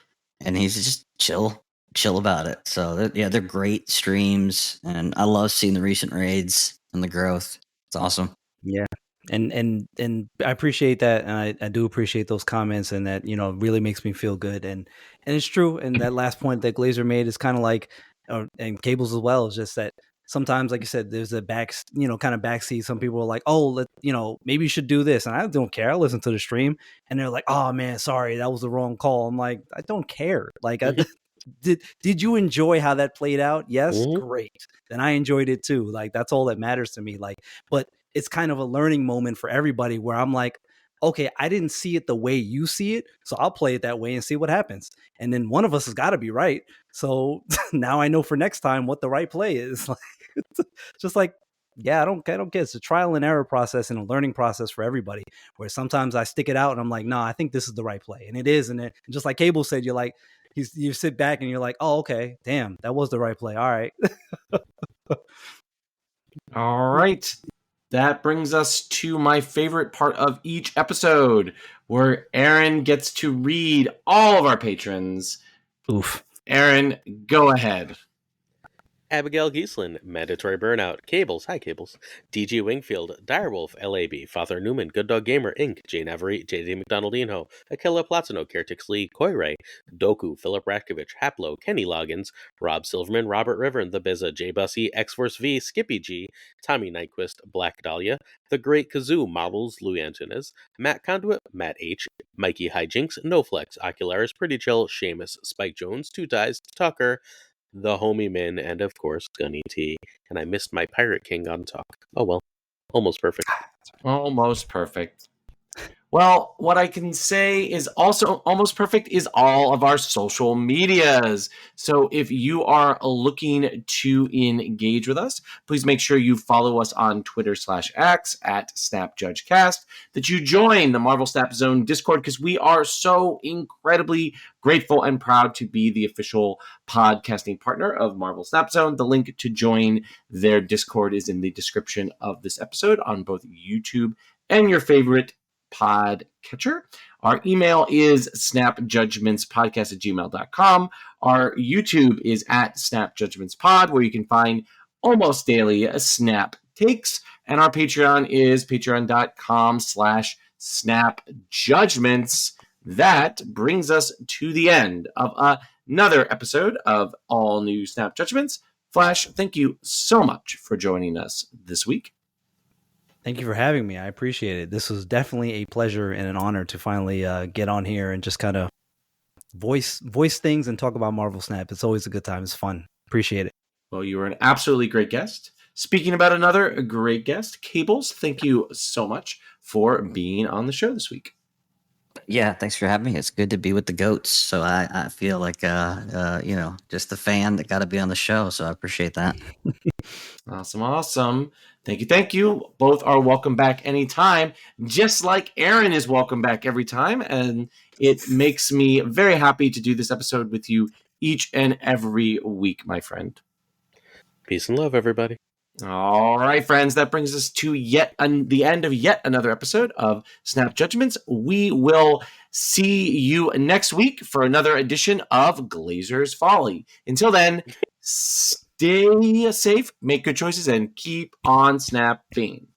and he's just chill about it. So they're great streams, and I love seeing the recent raids and the growth. It's awesome. Yeah. And I appreciate that, and I do appreciate those comments, and that really makes me feel good, and it's true. And that last point that Glazer made is kind of like, and Cables as well, is just that sometimes, like you said, there's a kind of backseat. Some people are like, oh, maybe you should do this, and I don't care. I listen to the stream, and they're like, oh man, sorry, that was the wrong call. I'm like, I don't care. Like, did you enjoy how that played out? Yes, great. Then I enjoyed it too. Like, that's all that matters to me. Like, but it's kind of a learning moment for everybody where I'm like, okay, I didn't see it the way you see it, so I'll play it that way and see what happens. And then one of us has got to be right. So now I know for next time what the right play is. Like, just like, yeah, I don't care. It's a trial and error process and a learning process for everybody, where sometimes I stick it out and I'm like, no, I think this is the right play. And it is. And just like Cable said, you're like, you sit back and you're like, oh, okay, damn, that was the right play. All right. All right. That brings us to my favorite part of each episode, where Aaron gets to read all of our patrons. Oof. Aaron, go ahead. Abigail Giesland, Mandatory Burnout, Cables, hi Cables, DG Wingfield, Direwolf, LAB, Father Newman, Good Dog Gamer, Inc., Jane Avery, JD McDonaldino, Akela Platino, Kertix Lee, Koi Ray, Doku, Philip Ratkovich, Haplo, Kenny Loggins, Rob Silverman, Robert River, The Bizza, J Bussy, X-Force V, Skippy G, Tommy Nyquist, Black Dahlia, The Great Kazoo, Models, Louis Antunes, Matt Conduit, Matt H., Mikey Hijinks, NoFlex, Ocularis, Pretty Chill, Seamus, Spike Jones, Two Ties, Tucker, The Homie Min, and of course, Gunny T. And I missed my Pirate King on talk. Oh well. Almost perfect. Almost perfect. Well, what I can say is also almost perfect is all of our social medias. So if you are looking to engage with us, please make sure you follow us on Twitter/X at SnapJudgeCast, that you join the Marvel Snap Zone Discord, because we are so incredibly grateful and proud to be the official podcasting partner of Marvel Snap Zone. The link to join their Discord is in the description of this episode on both YouTube and your favorite podcatcher. Our email is snapjudgmentspodcast@gmail.com. Our YouTube is at snapjudgmentspod, where you can find almost daily snap takes. And our Patreon is patreon.com/snapjudgments. That brings us to the end of another episode of All New Snap Judgments. Flash, thank you so much for joining us this week. Thank you for having me. I appreciate it. This was definitely a pleasure and an honor to finally get on here and just kind of voice things and talk about Marvel Snap. It's always a good time. It's fun. Appreciate it. Well, you were an absolutely great guest. Speaking about another great guest, Cables, thank you so much for being on the show this week. Yeah, thanks for having me. It's good to be with the goats. So I feel like just a fan that got to be on the show. So I appreciate that. Awesome. Thank you. Both are welcome back anytime, just like Aaron is welcome back every time. And it makes me very happy to do this episode with you each and every week, my friend. Peace and love, everybody. All right, friends, that brings us to the end of yet another episode of Snap Judgments. We will see you next week for another edition of Glazer's Folly. Until then, stay safe, make good choices, and keep on snapping.